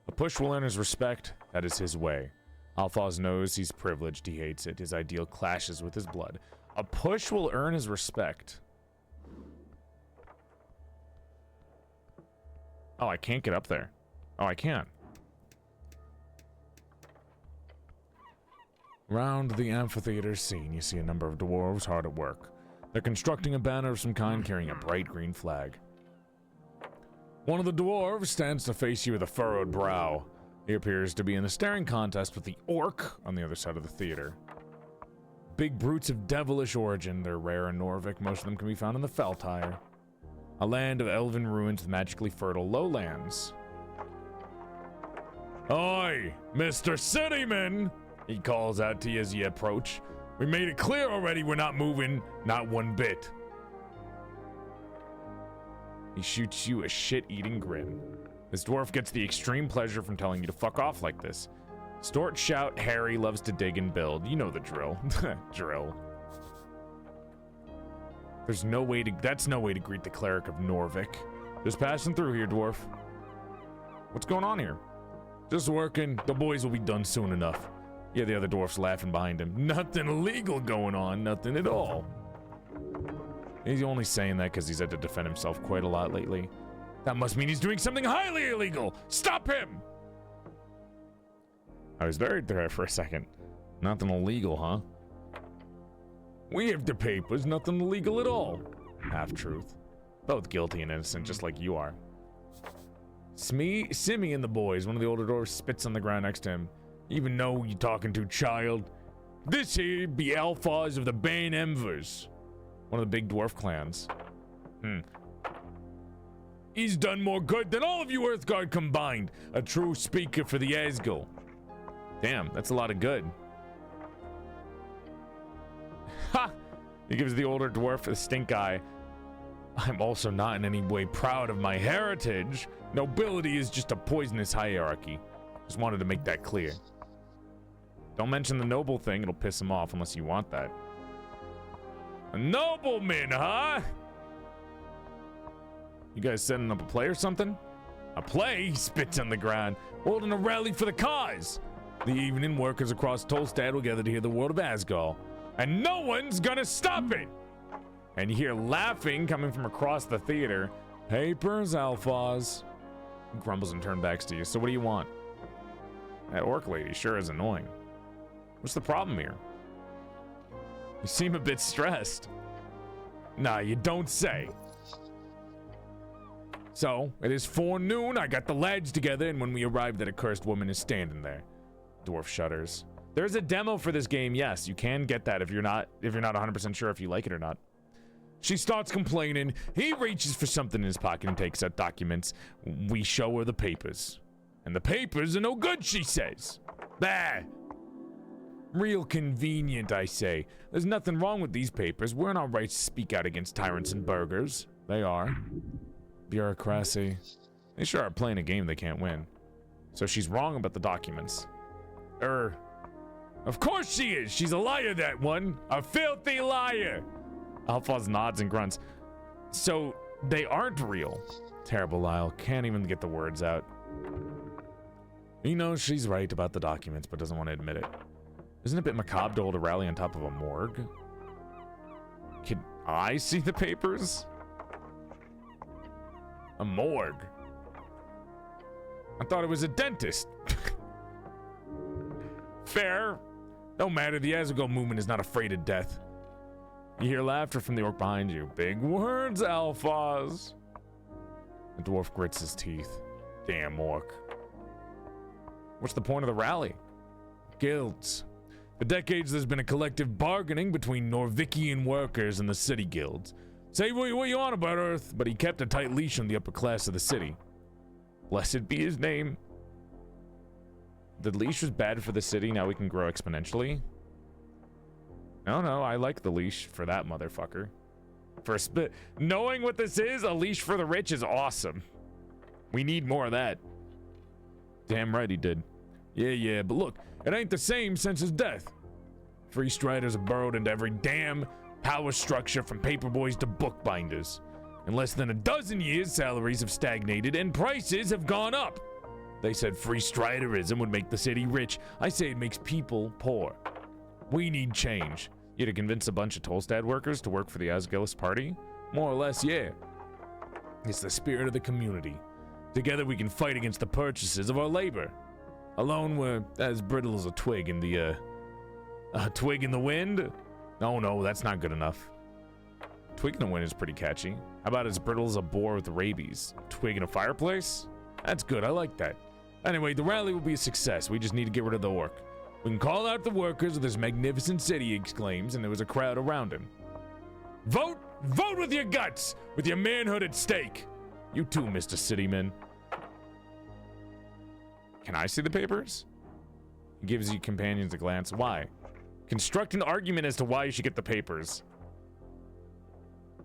A push will earn his respect. That is his way. Alphaz knows he's privileged. He hates it. His ideal clashes with his blood. A push will earn his respect. Oh, I can't get up there. Oh, I can. Round the amphitheater scene, you see a number of dwarves hard at work. They're constructing a banner of some kind carrying a bright green flag. One of the dwarves stands to face you with a furrowed brow. He appears to be in a staring contest with the orc on the other side of the theater. Big brutes of devilish origin, they're rare in Norvik. Most of them can be found in the Feltire, a land of elven ruins with magically fertile lowlands. Oi, Mr. Cityman! He calls out to you as you approach. We made it clear already we're not moving, not one bit. He shoots you a shit-eating grin. This dwarf gets the extreme pleasure from telling you to fuck off like this. Stort shout, Harry loves to dig and build. You know the drill. Drill. That's no way to greet the cleric of Norvik. Just passing through here, dwarf. What's going on here? Just working. The boys will be done soon enough. Yeah, the other dwarf's laughing behind him. Nothing illegal going on, nothing at all. He's only saying that because he's had to defend himself quite a lot lately. That must mean he's doing something highly illegal. Stop him! I was buried there for a second. Nothing illegal, huh? We have the papers, nothing illegal at all. Half-truth. Both guilty and innocent, just like you are. Simmy and the boys, one of the older dwarves, spits on the ground next to him. Even know you talking to, child. This here be Alphaz of the Bane Embers, one of the big dwarf clans. He's done more good than all of you Earthguard combined. A true speaker for the Asgul. Damn, that's a lot of good. Ha! He gives the older dwarf the stink eye. I'm also not in any way proud of my heritage. Nobility is just a poisonous hierarchy. Just wanted to make that clear. Don't mention the noble thing, it'll piss him off unless you want that. A nobleman, huh? You guys setting up a play or something? A play? He spits on the ground. Holding a rally for the cause. The evening, workers across Tolstad will gather to hear the word of Asgul. And no one's gonna stop it! And you hear laughing coming from across the theater. Papers, Alphaz. He grumbles and turns back to you. So what do you want? That orc lady sure is annoying. What's the problem here? You seem a bit stressed. Nah, you don't say. So, it is forenoon, I got the lads together, and when we arrived, that accursed woman is standing there. Dwarf shudders. There's a demo for this game, yes, you can get that if you're not 100% sure if you like it or not. She starts complaining, he reaches for something in his pocket and takes out documents. We show her the papers. And the papers are no good, she says. Bah! Real convenient, I say. There's nothing wrong with these papers. We're in our rights to speak out against tyrants and burghers. They are. Bureaucracy. They sure are playing a game they can't win. So she's wrong about the documents. Of course she is! She's a liar, that one! A filthy liar! Alphaz nods and grunts. So, they aren't real. Terrible Lyle. Can't even get the words out. He knows she's right about the documents, but doesn't want to admit it. Isn't it a bit macabre to hold a rally on top of a morgue? Can I see the papers? A morgue? I thought it was a dentist. Fair. No matter, the Azagol movement is not afraid of death. You hear laughter from the orc behind you. Big words, Alphaz. The dwarf grits his teeth. Damn orc. What's the point of the rally? Guilds. For decades, there's been a collective bargaining between Norvikian workers and the city guilds. Say what you want about Earth, but he kept a tight leash on the upper class of the city. Blessed be his name. The leash was bad for the city. Now we can grow exponentially. No, I like the leash for that motherfucker. For knowing what this is, a leash for the rich is awesome. We need more of that. Damn right he did. Yeah, but look, it ain't the same since his death. Free striders have burrowed into every damn power structure from paperboys to bookbinders. In less than a dozen years, salaries have stagnated and prices have gone up. They said free striderism would make the city rich. I say it makes people poor. We need change. You to convince a bunch of Tolstad workers to work for the Asgillis party? More or less, yeah. It's the spirit of the community. Together we can fight against the purchases of our labor. Alone we're as brittle as a twig in the, twig in the wind? Oh no, that's not good enough. Twig in the wind is pretty catchy. How about as brittle as a boar with rabies? Twig in a fireplace? That's good, I like that. Anyway, the rally will be a success. We just need to get rid of the orc. We can call out the workers of this magnificent city, he exclaims, and there was a crowd around him. Vote! Vote with your guts! With your manhood at stake! You too, Mr. Cityman. Can I see the papers? He gives you companions a glance. Why? Construct an argument as to why you should get the papers.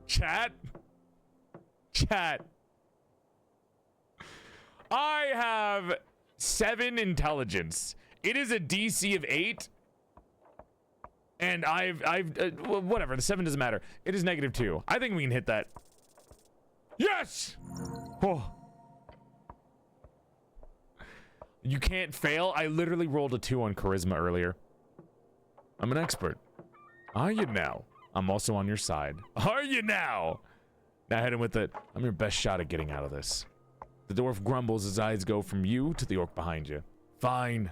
Chat? Chat. I have 7 intelligence. It is a DC of 8. And well, whatever, the 7 doesn't matter. It is -2. I think we can hit that. Yes! Oh. You can't fail. I literally rolled a 2 on charisma earlier. I'm an expert. Are you now? I'm also on your side. Are you now? Now hit him with it. I'm your best shot at getting out of this. The dwarf grumbles, his eyes go from you to the orc behind you. Fine.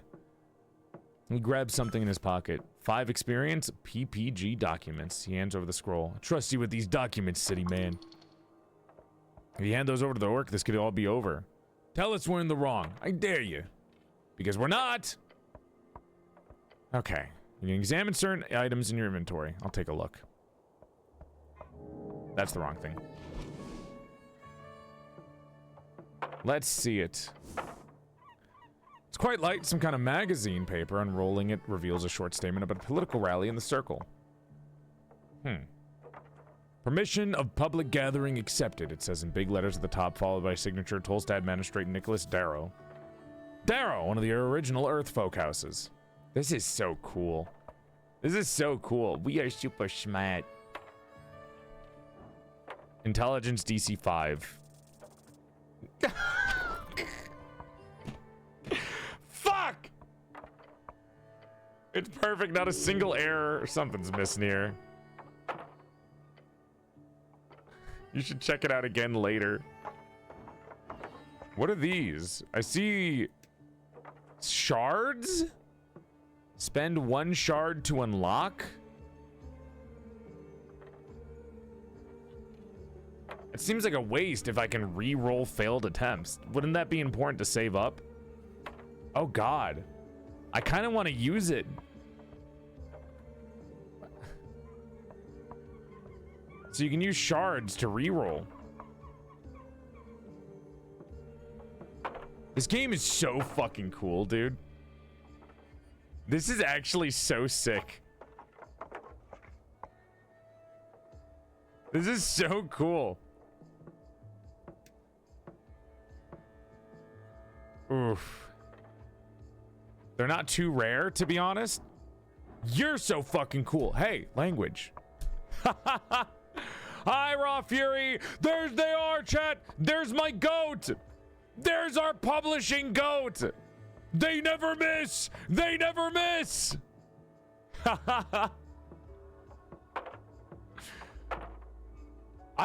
He grabs something in his pocket. 5 experience, PPG documents. He hands over the scroll. I trust you with these documents, city man. If you hand those over to the orc, this could all be over. Tell us we're in the wrong. I dare you. Because we're not. Okay. You can examine certain items in your inventory. I'll take a look. That's the wrong thing. Let's see it. It's quite light, some kind of magazine paper. Unrolling it reveals a short statement about a political rally in the circle. Permission of public gathering accepted, it says in big letters at the top, followed by signature Tolstad Magistrate Nicholas Darrow. Darrow, one of the original Earth folk houses. This is so cool. This is so cool. We are super smart. Intelligence DC 5. Fuck! It's perfect, not a single error. Something's missing here. You should check it out again later. What are these? I see shards? Spend 1 shard to unlock? It seems like a waste if I can re-roll failed attempts. Wouldn't that be important to save up? Oh god. I kind of want to use it. So you can use shards to re-roll. This game is so fucking cool, dude. This is actually so sick. This is so cool. Oof. They're not too rare, to be honest. You're so fucking cool. Hey, language. Hi, Raw Fury. There's they are, chat. There's my goat. There's our publishing goat. They never miss. They never miss. I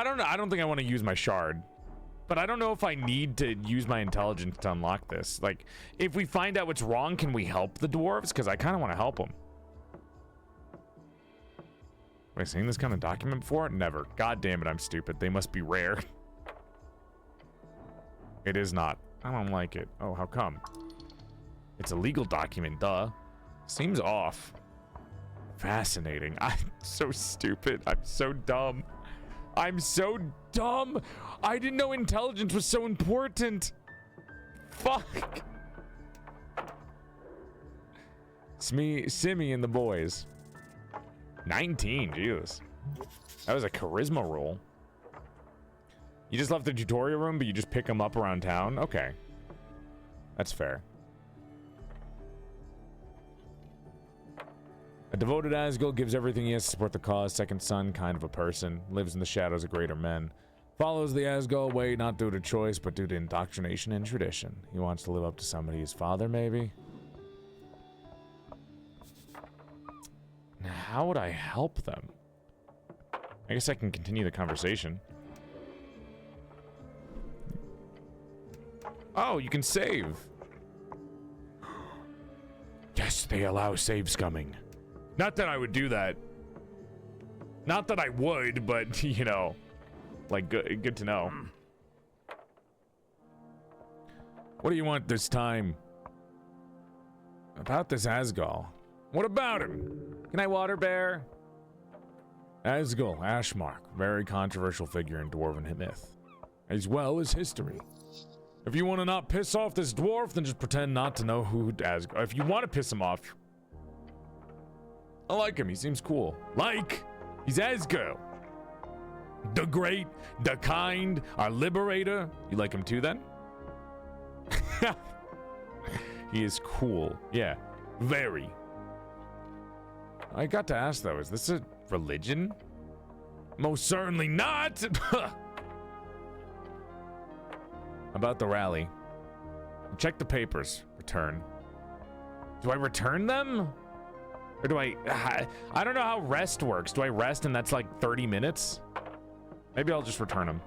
don't know. I don't think I want to use my shard. But I don't know if I need to use my intelligence to unlock this. Like, if we find out what's wrong, can we help the dwarves? Because I kind of want to help them. Have I seen this kind of document before? Never. God damn it, I'm stupid. They must be rare. It is not. I don't like it. Oh, how come? It's a legal document, duh. Seems off. Fascinating. I'm so stupid. I'm so dumb. I'm so dumb. I didn't know intelligence was so important. Fuck. Simmy and the boys. 19, Jesus. That was a charisma roll. You just left the tutorial room, but you just pick them up around town? Okay. That's fair. A devoted Asgul gives everything he has to support the cause. Second son, kind of a person. Lives in the shadows of greater men. Follows the Asgul way not due to choice, but due to indoctrination and tradition. He wants to live up to somebody, his father, maybe? Now, how would I help them? I guess I can continue the conversation. Oh, you can save. Yes, they allow save scumming. Not that I would do that. Not that I would, but, you know, like, good to know. What do you want this time? About this Asgul. What about him? Can I water bear? Asgul, Ashmark, very controversial figure in dwarven myth, as well as history. If you want to not piss off this dwarf, then just pretend not to know who Asgul. If you want to piss him off, I like him. He seems cool. He's Asgul. The great, the kind, our liberator. You like him too, then? He is cool. Yeah, very. I got to ask, though, is this a religion? Most certainly not! About the rally. Check the papers. Return. Do I return them? Or do I don't know how rest works. Do I rest and that's like 30 minutes? Maybe I'll just return them.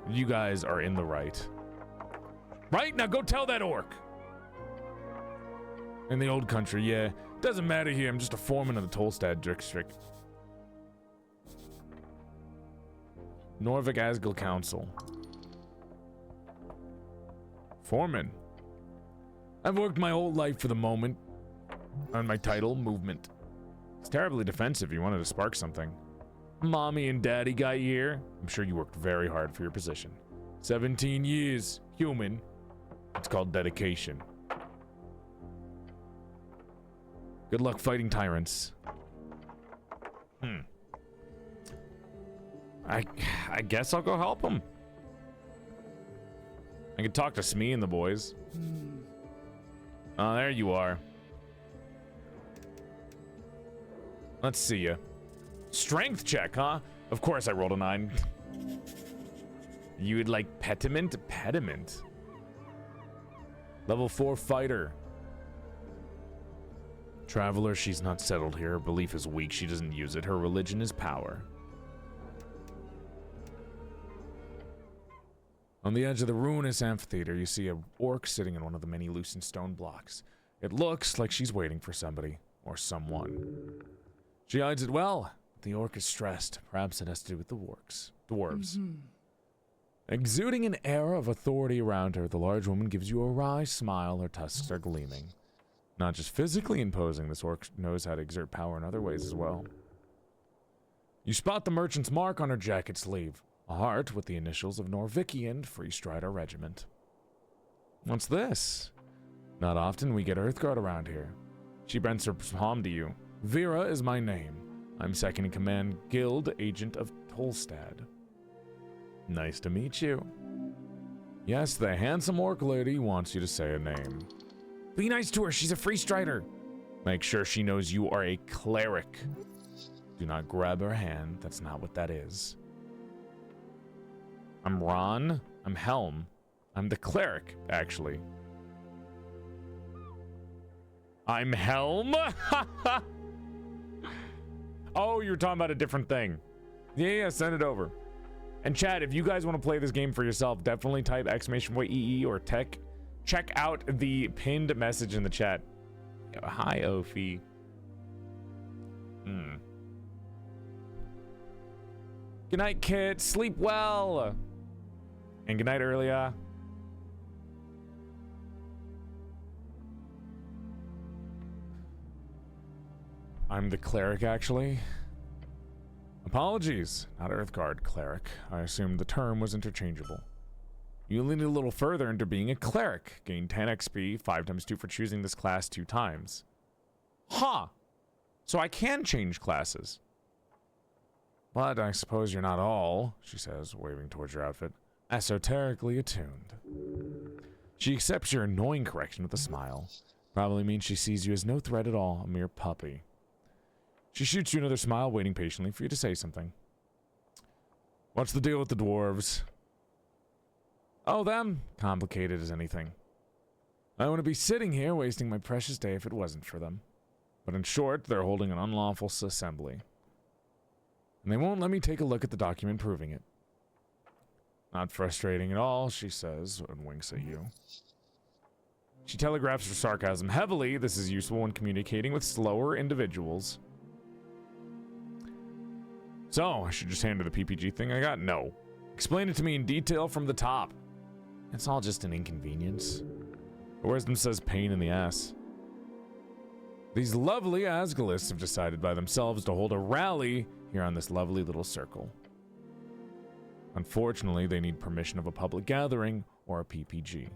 You guys are in the right. Right? Now go tell that orc. In the old country, yeah. Doesn't matter here. I'm just a foreman of the Tolstad district. Norvik Asgul Council. Foreman. I've worked my whole life for the moment. On my title, movement. It's terribly defensive. You wanted to spark something. Mommy and daddy got you here. I'm sure you worked very hard for your position. 17 years. Human. It's called dedication. Good luck fighting tyrants. I guess I'll go help them. I can talk to Smee and the boys. Oh, there you are. Let's see ya. Strength check, huh? Of course I rolled a 9. You would like pediment? Pediment. Level 4 fighter. Traveler, she's not settled here. Her belief is weak. She doesn't use it. Her religion is power. On the edge of the ruinous amphitheater, you see a orc sitting in one of the many loosened stone blocks. It looks like she's waiting for somebody, or someone. She hides it well. The orc is stressed. Perhaps it has to do with the dwarves. Exuding an air of authority around her, the large woman gives you a wry smile. Her tusks are gleaming. Not just physically imposing, this orc knows how to exert power in other ways as well. You spot the merchant's mark on her jacket sleeve. A heart with the initials of Norvikian Free Strider Regiment. What's this? Not often we get Earthguard around here. She bends her palm to you. Vera is my name. I'm second in command guild agent of Tolstad. Nice to meet you. Yes, the handsome orc lady wants you to say a name. Be nice to her, she's a free strider. Make sure she knows you are a cleric. Do not grab her hand, that's not what that is. I'm Ron. I'm Helm. I'm the cleric, actually. I'm Helm? Oh, you're talking about a different thing. Yeah, send it over. And chat, if you guys want to play this game for yourself, definitely type !EE or tech. Check out the pinned message in the chat. Hi, Ophi. Good night, Kit. Sleep well. And good night, Earlia. I'm the cleric, actually. Apologies. Not Earthguard, cleric. I assumed the term was interchangeable. You lean a little further into being a cleric. Gain 10 XP, 5 times 2 for choosing this class 2 times. Huh. So I can change classes. But I suppose you're not all, she says, waving towards your outfit, esoterically attuned. She accepts your annoying correction with a smile. Probably means she sees you as no threat at all, a mere puppy. She shoots you another smile, waiting patiently for you to say something. What's the deal with the dwarves? Oh, them? Complicated as anything. I wouldn't be sitting here wasting my precious day if it wasn't for them. But in short, they're holding an unlawful assembly. And they won't let me take a look at the document proving it. Not frustrating at all, she says, and winks at you. She telegraphs her sarcasm heavily. This is useful when communicating with slower individuals. So, I should just hand her the PPG thing I got? No. Explain it to me in detail from the top. It's all just an inconvenience. Her wisdom says pain in the ass. These lovely Asgalists have decided by themselves to hold a rally here on this lovely little circle. Unfortunately, they need permission of a public gathering or a PPG.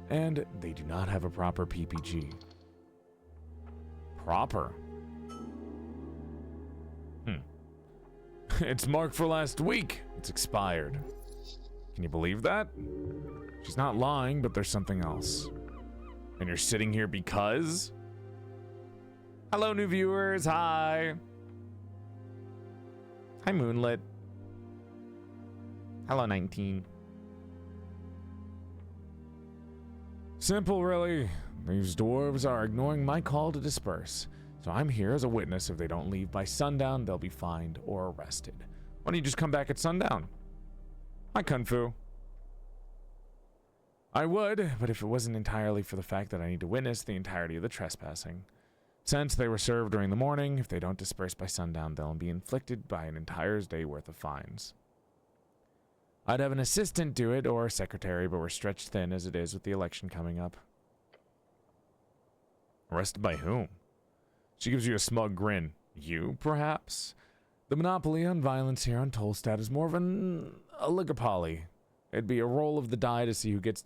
And they do not have a proper PPG. Proper? It's marked for last week. It's expired. Can you believe that? She's not lying, but there's something else. And you're sitting here because? Hello, new viewers. Hi. Hi, Moonlit. Hello, 19. Simple, really. These dwarves are ignoring my call to disperse. So I'm here as a witness. If they don't leave by sundown, they'll be fined or arrested. Why don't you just come back at sundown? Hi, Kung Fu. I would, but if it wasn't entirely for the fact that I need to witness the entirety of the trespassing. Since they were served during the morning, if they don't disperse by sundown, they'll be inflicted by an entire day's worth of fines. I'd have an assistant do it, or a secretary, but we're stretched thin as it is with the election coming up. Arrested by whom? She gives you a smug grin. You, perhaps? The monopoly on violence here on Tolstad is more of an oligopoly. It'd be a roll of the die to see who gets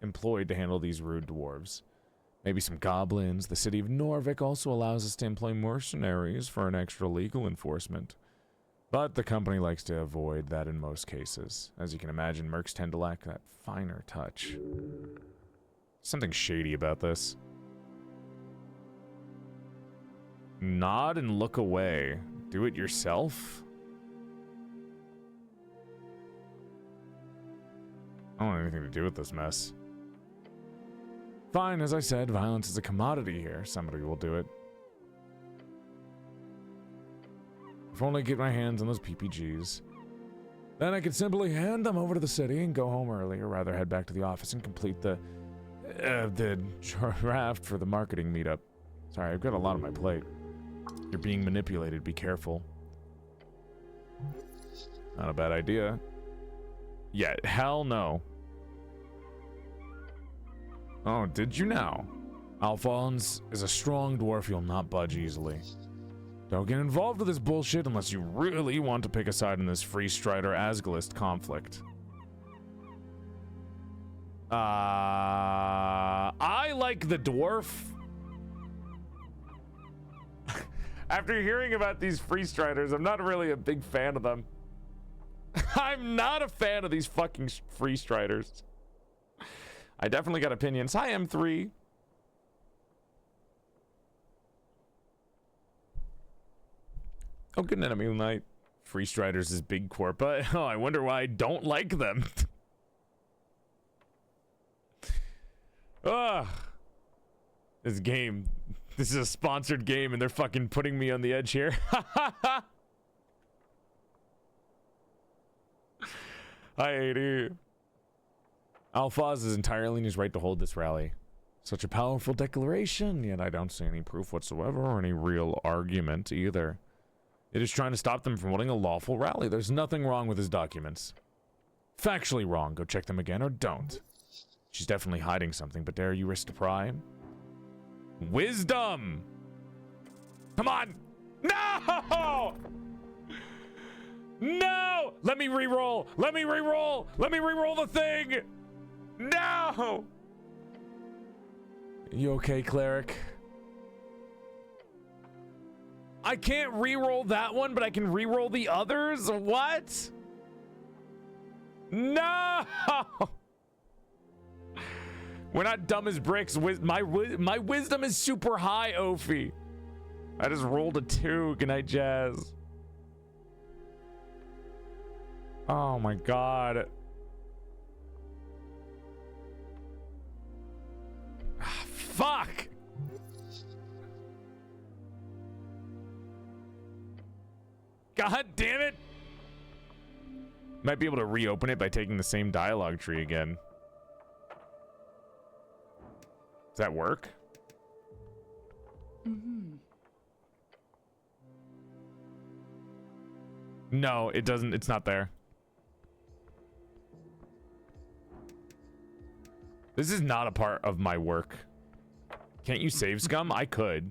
employed to handle these rude dwarves. Maybe some goblins. The city of Norvik also allows us to employ mercenaries for an extra legal enforcement. But the company likes to avoid that in most cases. As you can imagine, mercs tend to lack that finer touch. Something shady about this. Nod and look away. Do it yourself? I don't want anything to do with this mess. Fine, as I said, violence is a commodity here. Somebody will do it. If only I get my hands on those PPGs. Then I could simply hand them over to the city and go home early, or rather head back to the office and complete the draft for the marketing meetup. Sorry, I've got a lot on my plate. You're being manipulated, be careful. Not a bad idea. Yeah, hell no. Oh, did you now? Alphonse is a strong dwarf, you'll not budge easily. Don't get involved with this bullshit unless you really want to pick a side in this Free Strider Asgalist conflict. I like the dwarf. After hearing about these Free Striders, I'm not really a big fan of them. I'm not a fan of these fucking Free Striders. I definitely got opinions. Hi, M3. Oh, good night, Moonlight. Free Striders is big corp, but oh, I wonder why I don't like them. Ugh. This game. This is a sponsored game and they're fucking putting me on the edge here. Hi, 80. Alphaz is entirely in his right to hold this rally. Such a powerful declaration, yet I don't see any proof whatsoever or any real argument either. It is trying to stop them from holding a lawful rally. There's nothing wrong with his documents. Factually wrong. Go check them again or don't. She's definitely hiding something, but dare you risk to pry? Wisdom! Come on! No! No! Let me re-roll! Let me re-roll! Let me re-roll the thing! No! You okay, cleric? I can't re-roll that one, but I can re-roll the others? What? No! We're not dumb as bricks. My wisdom is super high, Ophi. I just rolled a 2. Good night, Jazz. Oh my god. Fuck! God damn it! Might be able to reopen it by taking the same dialogue tree again. Does that work? No, it doesn't. It's not there. This is not a part of my work. Can't you save scum? I could.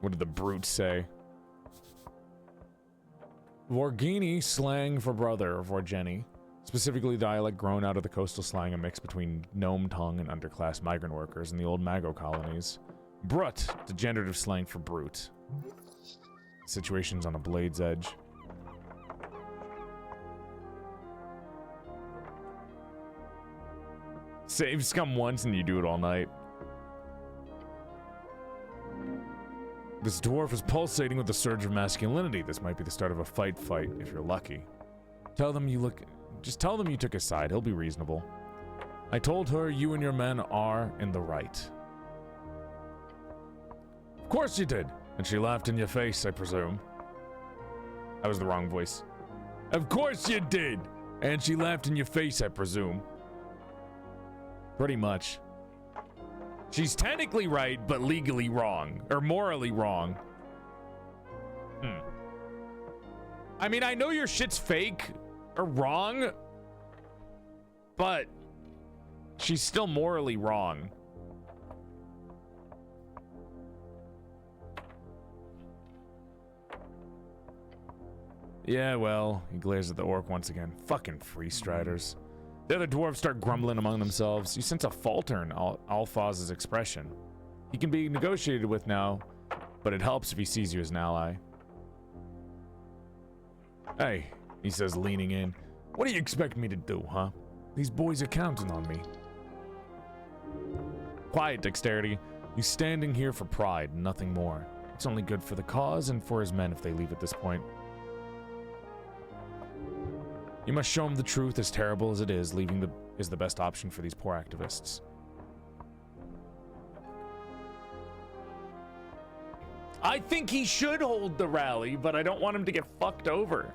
What did the brute say? Vorgini, slang for brother, Vorgeni. Specifically dialect grown out of the coastal slang, a mix between gnome tongue and underclass migrant workers in the old Mago colonies. Brut, degenerative slang for brute. Situations on a blade's edge. Save scum once and you do it all night. This dwarf is pulsating with a surge of masculinity. This might be the start of a fight if you're lucky. Just tell them you took his side. He'll be reasonable. I told her you and your men are in the right. Of course you did. And she laughed in your face, I presume. That was the wrong voice. Of course you did. And she laughed in your face, I presume. Pretty much. She's technically right, but legally wrong. Or morally wrong. I mean, I know your shit's fake or wrong, but she's still morally wrong. Yeah, well, he glares at the orc once again. Fucking free striders. The other dwarves start grumbling among themselves. You sense a falter in Alphaz's expression. He can be negotiated with now, but it helps if he sees you as an ally. Hey, he says, leaning in. What do you expect me to do, huh? These boys are counting on me. Quiet, Dexterity. He's standing here for pride, nothing more. It's only good for the cause and for his men if they leave at this point. You must show him the truth, as terrible as it is. Leaving is the best option for these poor activists. I think he should hold the rally, but I don't want him to get fucked over.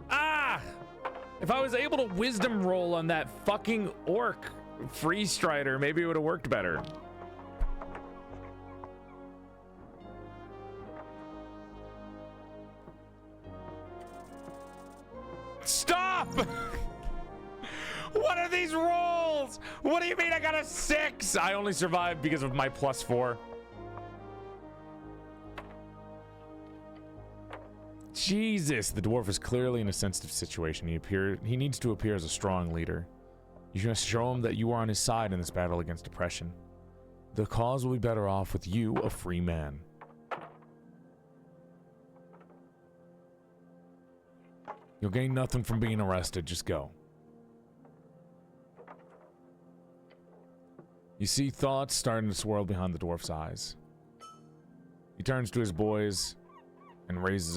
Ah! If I was able to wisdom roll on that fucking orc free strider, maybe it would have worked better. Stop! What are these rolls? What do you mean I got a 6? I only survived because of my +4. Jesus, the dwarf is clearly in a sensitive situation. He needs to appear as a strong leader. You must show him that you are on his side in this battle against oppression. The cause will be better off with you, a free man. You'll gain nothing from being arrested. Just go. You see thoughts starting to swirl behind the dwarf's eyes. He turns to his boys and raises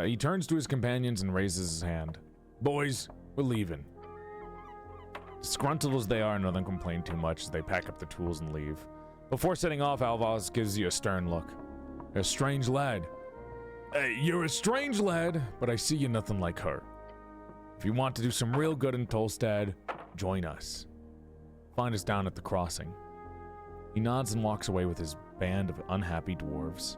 he turns to his companions and raises his hand. Boys, we're leaving. Disgruntled as they are, none of them complain too much as they pack up the tools and leave. Before setting off, Alvaz gives you a stern look. You're a strange lad. Hey, you're a strange lad, but I see you nothing like her. If you want to do some real good in Tolstad, join us. Find us down at the crossing. He nods and walks away with his band of unhappy dwarves.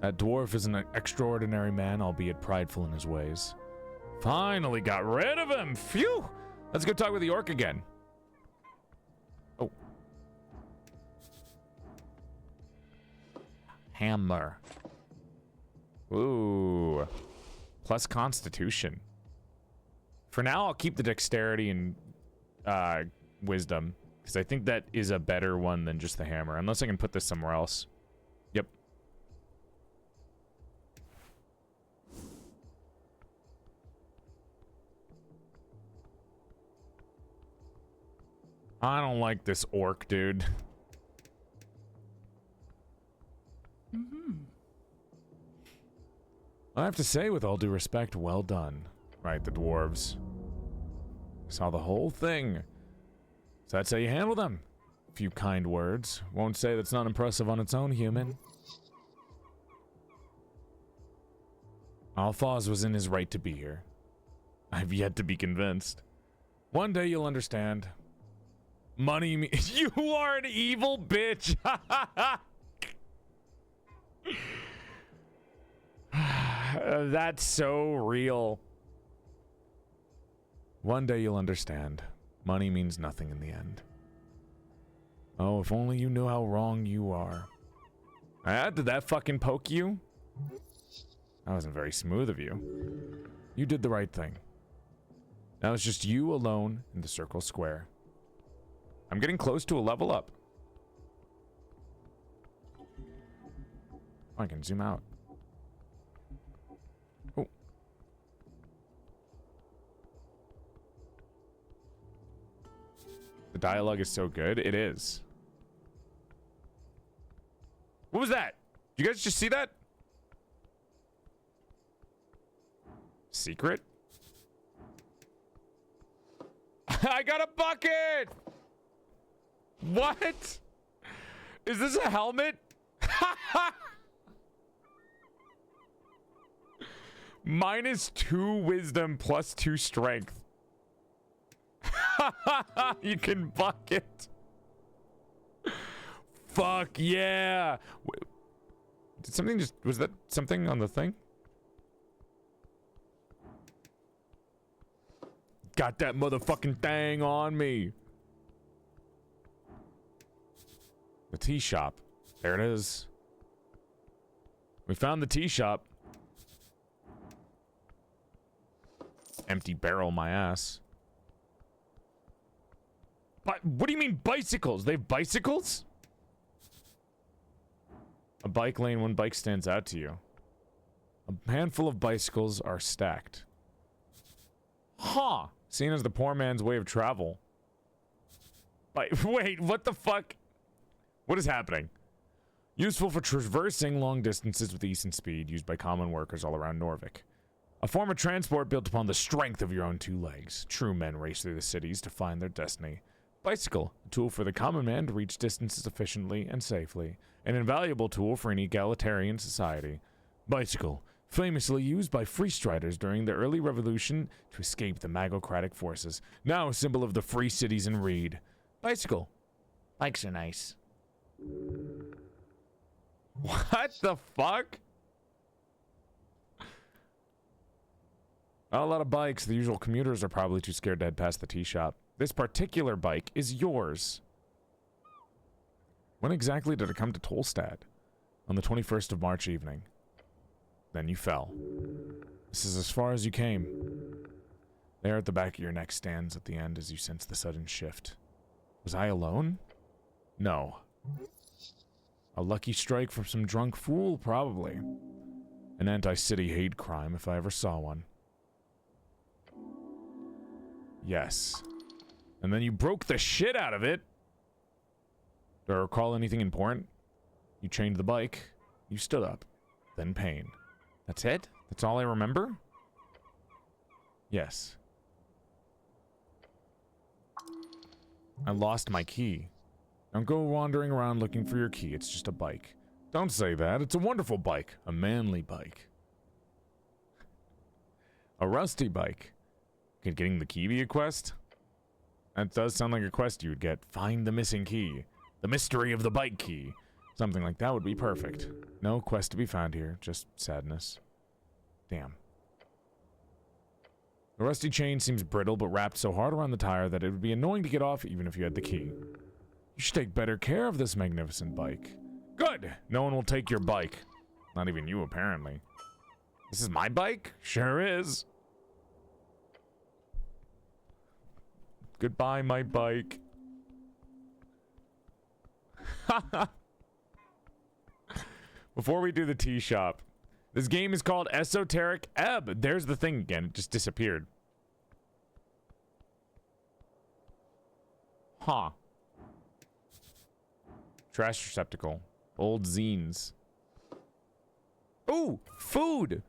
That dwarf is an extraordinary man, albeit prideful in his ways. Finally got rid of him! Phew! Let's go talk with the orc again. Oh. hammer. Ooh. Plus constitution. For now, I'll keep the dexterity and wisdom, because I think that is a better one than just the hammer, unless I can put this somewhere else. Yep. I don't like this orc, dude. I have to say, with all due respect, well done. Right, the dwarves. Saw the whole thing. So that's how you handle them. A few kind words. Won't say that's not impressive on its own, human. Alphaz was in his right to be here. I've yet to be convinced. One day you'll understand. Money me- You are an evil bitch! That's so real. One day you'll understand. Money means nothing in the end. Oh, if only you knew how wrong you are. Did that fucking poke you? That wasn't very smooth of you. You did the right thing. Now it's just you alone in the circle square. I'm getting close to a level up. I can zoom out. Oh. The dialogue is so good. It is. What was that? Did you guys just see that? Secret? I got a bucket! What? Is this a helmet? -2 wisdom plus 2 strength. You can bucket. Fuck yeah. Did something just, was that something on the thing? Got that motherfucking thing on me. The tea shop. There it is. We found the tea shop. Empty barrel my ass. But what do you mean bicycles? They have bicycles? A bike lane, one bike stands out to you. A handful of bicycles are stacked. Huh. Seen as the poor man's way of travel. Wait, what the fuck? What is happening? Useful for traversing long distances with ease and speed, used by common workers all around Norvik. A form of transport built upon the strength of your own 2 legs. True men race through the cities to find their destiny. Bicycle, a tool for the common man to reach distances efficiently and safely. An invaluable tool for an egalitarian society. Bicycle, famously used by free striders during the early revolution to escape the magocratic forces. Now a symbol of the free cities in Reed. Bicycle. Bikes are nice. What the fuck? Not a lot of bikes. The usual commuters are probably too scared to head past the tea shop. This particular bike is yours. When exactly did it come to Tolstad? On the 21st of March evening. Then you fell. This is as far as you came. There at the back of your neck stands at the end as you sense the sudden shift. Was I alone? No. A lucky strike from some drunk fool, probably. An anti-city hate crime if I ever saw one. Yes. And then you broke the shit out of it. Do I recall anything important? You chained the bike. You stood up. Then pain. That's it? That's all I remember? Yes. I lost my key. Don't go wandering around looking for your key. It's just a bike. Don't say that. It's a wonderful bike. A manly bike. A rusty bike. Could getting the key be a quest? That does sound like a quest you would get. Find the missing key. The mystery of the bike key. Something like that would be perfect. No quest to be found here. Just sadness. Damn. The rusty chain seems brittle but wrapped so hard around the tire that it would be annoying to get off even if you had the key. You should take better care of this magnificent bike. Good. No one will take your bike. Not even you, apparently. This is my bike? Sure is. Goodbye, my bike. Before we do the tea shop, this game is called Esoteric Ebb. There's the thing again. It just disappeared. Huh. Trash receptacle. Old zines. Ooh, food!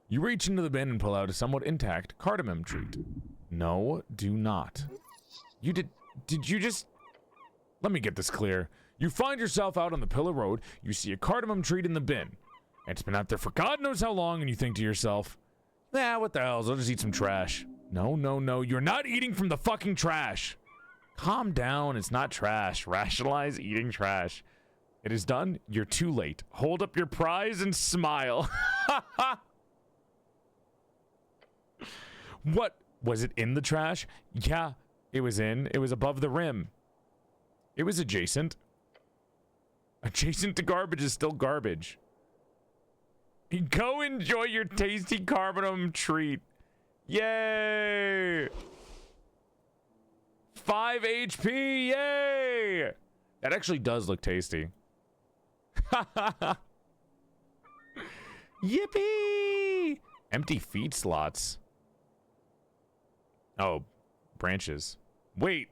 You reach into the bin and pull out a somewhat intact cardamom treat. No, do not. You did you just... Let me get this clear. You find yourself out on the pillar road, you see a cardamom treat in the bin. It's been out there for God knows how long, and you think to yourself, nah, what the hell, I'll just eat some trash. No, no, no, you're not eating from the fucking trash. Calm down, it's not trash. Rationalize eating trash. It is done, you're too late. Hold up your prize and smile. What? Was it in the trash? Yeah, it was in. It was above the rim. It was adjacent. Adjacent to garbage is still garbage. Go enjoy your tasty cardamom treat. Yay! 5 HP, yay! That actually does look tasty. Yippee! Empty feed slots. Oh, branches. Wait.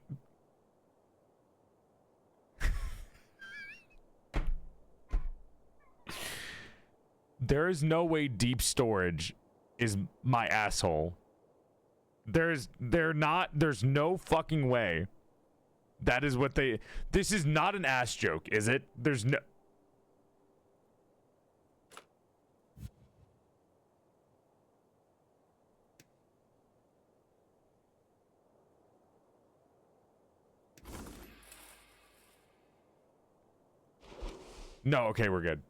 There is no way deep storage is my asshole. There's no fucking way. That is what they... This is not an ass joke, is it? There's no... No, okay, we're good.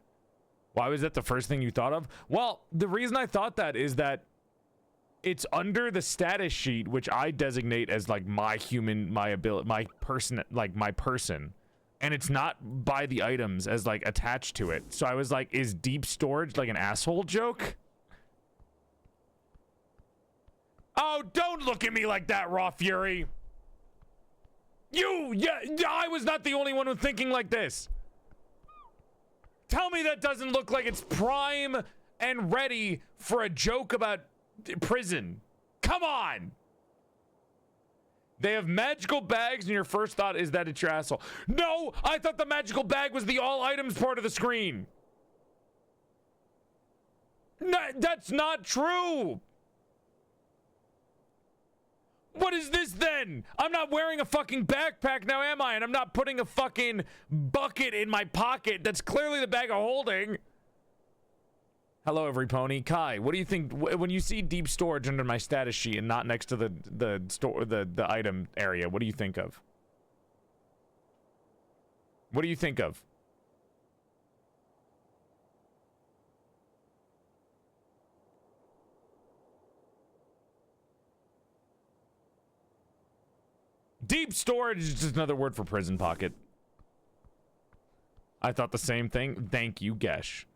Why was that the first thing you thought of? Well, the reason I thought that is that it's under the status sheet, which I designate as like my human, my ability, my person, like my person. And it's not by the items as like attached to it. So I was like, is deep storage like an asshole joke? Oh, don't look at me like that, Raw Fury. Yeah, I was not the only one who's thinking like this. Tell me that doesn't look like it's prime and ready for a joke about prison. Come on! They have magical bags and your first thought is that it's your asshole. No! I thought the magical bag was the all items part of the screen. No, that's not true! What is this then? I'm not wearing a fucking backpack now, am I? And I'm not putting a fucking bucket in my pocket. That's clearly the bag of holding. Hello, every pony. Kai, what do you think when you see deep storage under my status sheet and not next to the item area? What do you think of? What do you think of? Deep storage is just another word for prison pocket. I thought the same thing. Thank you, Gesh.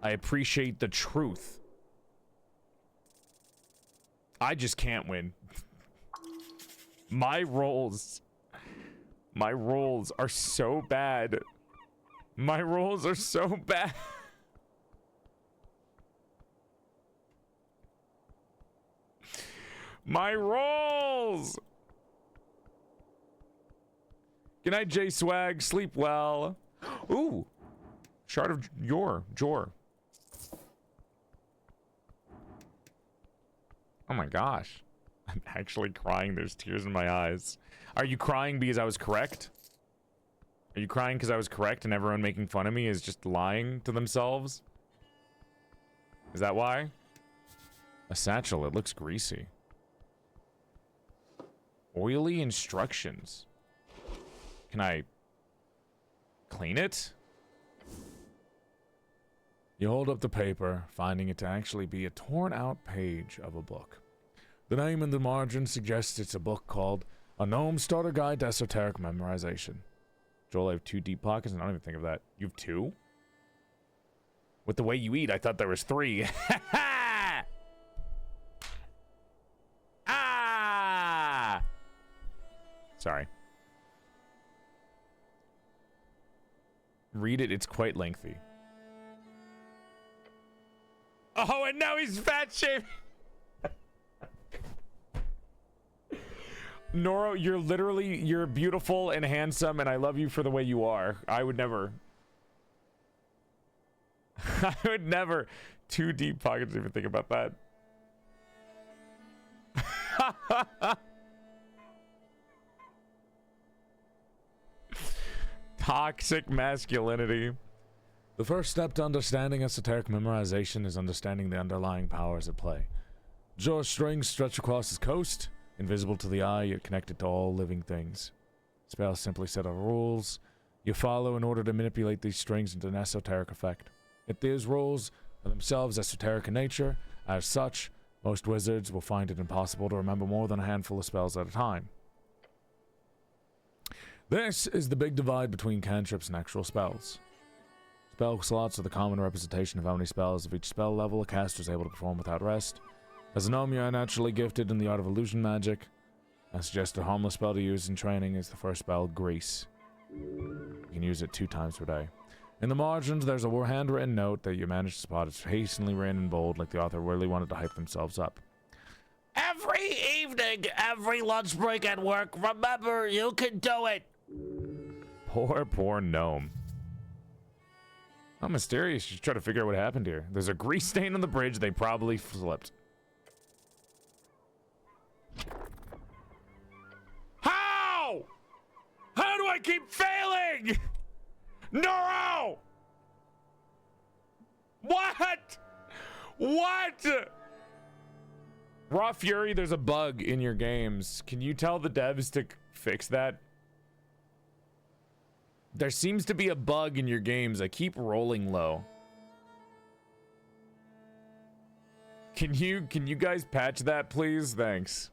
I appreciate the truth. I just can't win. My rolls are so bad. My rolls are so bad. My rolls! Good night, J Swag. Sleep well. Ooh. Shard of Jor. Oh my gosh. I'm actually crying. There's tears in my eyes. Are you crying because I was correct? Are you crying because I was correct and everyone making fun of me is just lying to themselves? Is that why? A satchel. It looks greasy. Oily instructions. Can I clean it? You hold up the paper, finding it to actually be a torn out page of a book. The name in the margin suggests it's a book called A Gnome Starter Guide to Esoteric Memorization. Joel, I have 2 deep pockets, and I don't even think of that. You have 2? With the way you eat, I thought there was 3. Ah! Sorry. Read it, it's quite lengthy. Oh, and now he's fat shaming. Noro, you're beautiful and handsome, and I love you for the way you are. I would never. I would never. 2 deep pockets, even think about that. Toxic masculinity. The first step to understanding esoteric memorization is understanding the underlying powers at play. Jor's strings stretch across his coast, invisible to the eye, yet connected to all living things. Spells simply set of rules you follow in order to manipulate these strings into an esoteric effect. If these rules are themselves esoteric in nature, as such, most wizards will find it impossible to remember more than a handful of spells at a time. This is the big divide between cantrips and actual spells. Spell slots are the common representation of how many spells of each spell level a caster is able to perform without rest. As a gnome, you are naturally gifted in the art of illusion magic. I suggest a harmless spell to use in training is the first spell, Grease. You can use it 2 times per day. In the margins, there's a handwritten note that you manage to spot. It's hastily written in bold, like the author really wanted to hype themselves up. Every evening, every lunch break at work, remember, you can do it. Poor gnome. How mysterious. You should try to figure out what happened here. There's a grease stain on the bridge. They probably slipped. How? How do I keep failing? No! What? What? Raw Fury, there's a bug in your games. Can you tell the devs to fix that? There seems to be a bug in your games. I keep rolling low. Can you guys patch that, please? Thanks.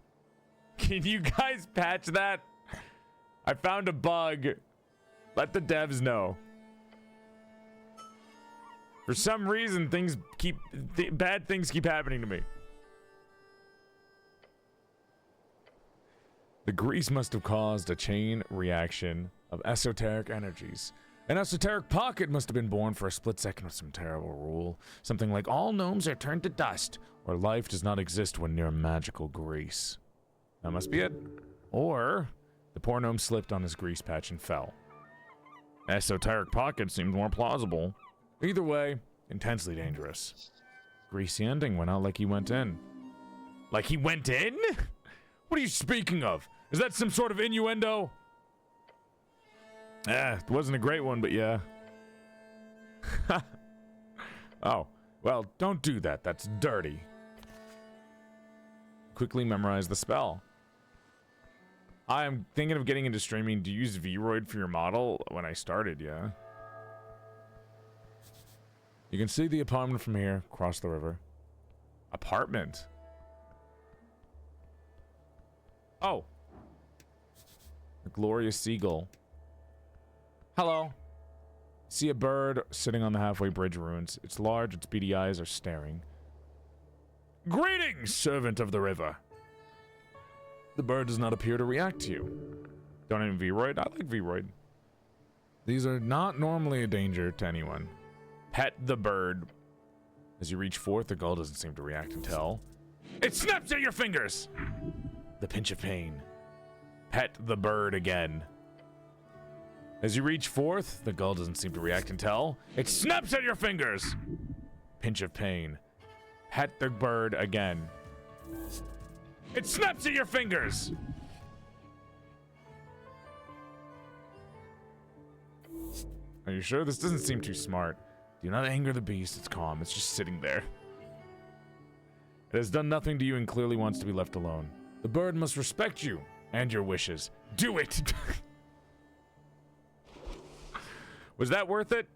Can you guys patch that? I found a bug. Let the devs know. For some reason, bad things keep happening to me. The grease must have caused a chain reaction of esoteric energies. An esoteric pocket must have been born for a split second with some terrible rule. Something like all gnomes are turned to dust, or life does not exist when near magical grease. That must be it. Or the poor gnome slipped on his grease patch and fell. Esoteric pocket seemed more plausible. Either way, intensely dangerous. Greasy ending went out like he went in. Like he went in? What are you speaking of? Is that some sort of innuendo? It wasn't a great one, but yeah. Oh, well, don't do that. That's dirty. Quickly memorize the spell. I am thinking of getting into streaming. Do you use Vroid for your model? When I started, yeah. You can see the apartment from here, across the river. Apartment? Oh. A glorious seagull. Hello. See a bird sitting on the halfway bridge ruins. It's large, its beady eyes are staring. Greetings, servant of the river. The bird does not appear to react to you. Don't even Vroid? I like Vroid. These are not normally a danger to anyone. Pet the bird. As you reach forth, the gull doesn't seem to react until it snaps at your fingers! The pinch of pain. Pet the bird again. As you reach forth, the gull doesn't seem to react until it snaps at your fingers! Pinch of pain. Pet the bird again. It snaps at your fingers! Are you sure? This doesn't seem too smart. Do not anger the beast. It's calm. It's just sitting there. It has done nothing to you and clearly wants to be left alone. The bird must respect you and your wishes. Do it! Was that worth it?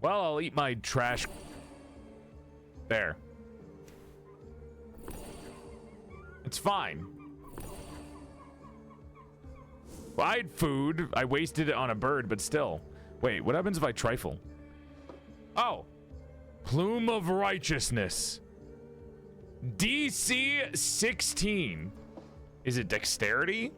Well, I'll eat my trash. There. It's fine. Well, I had food. I wasted it on a bird, but still. Wait, what happens if I trifle? Oh. Plume of Righteousness. DC 16. Is it dexterity?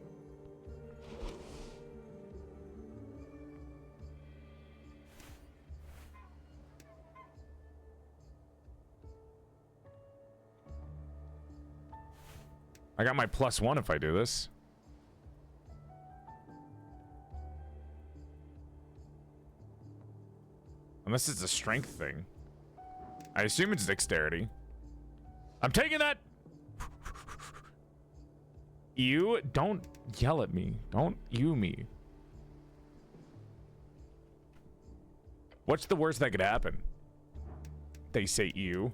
I got my +1 if I do this. Unless it's a strength thing. I assume it's dexterity. I'm taking that! You don't yell at me. Don't you me. What's the worst that could happen? They say you.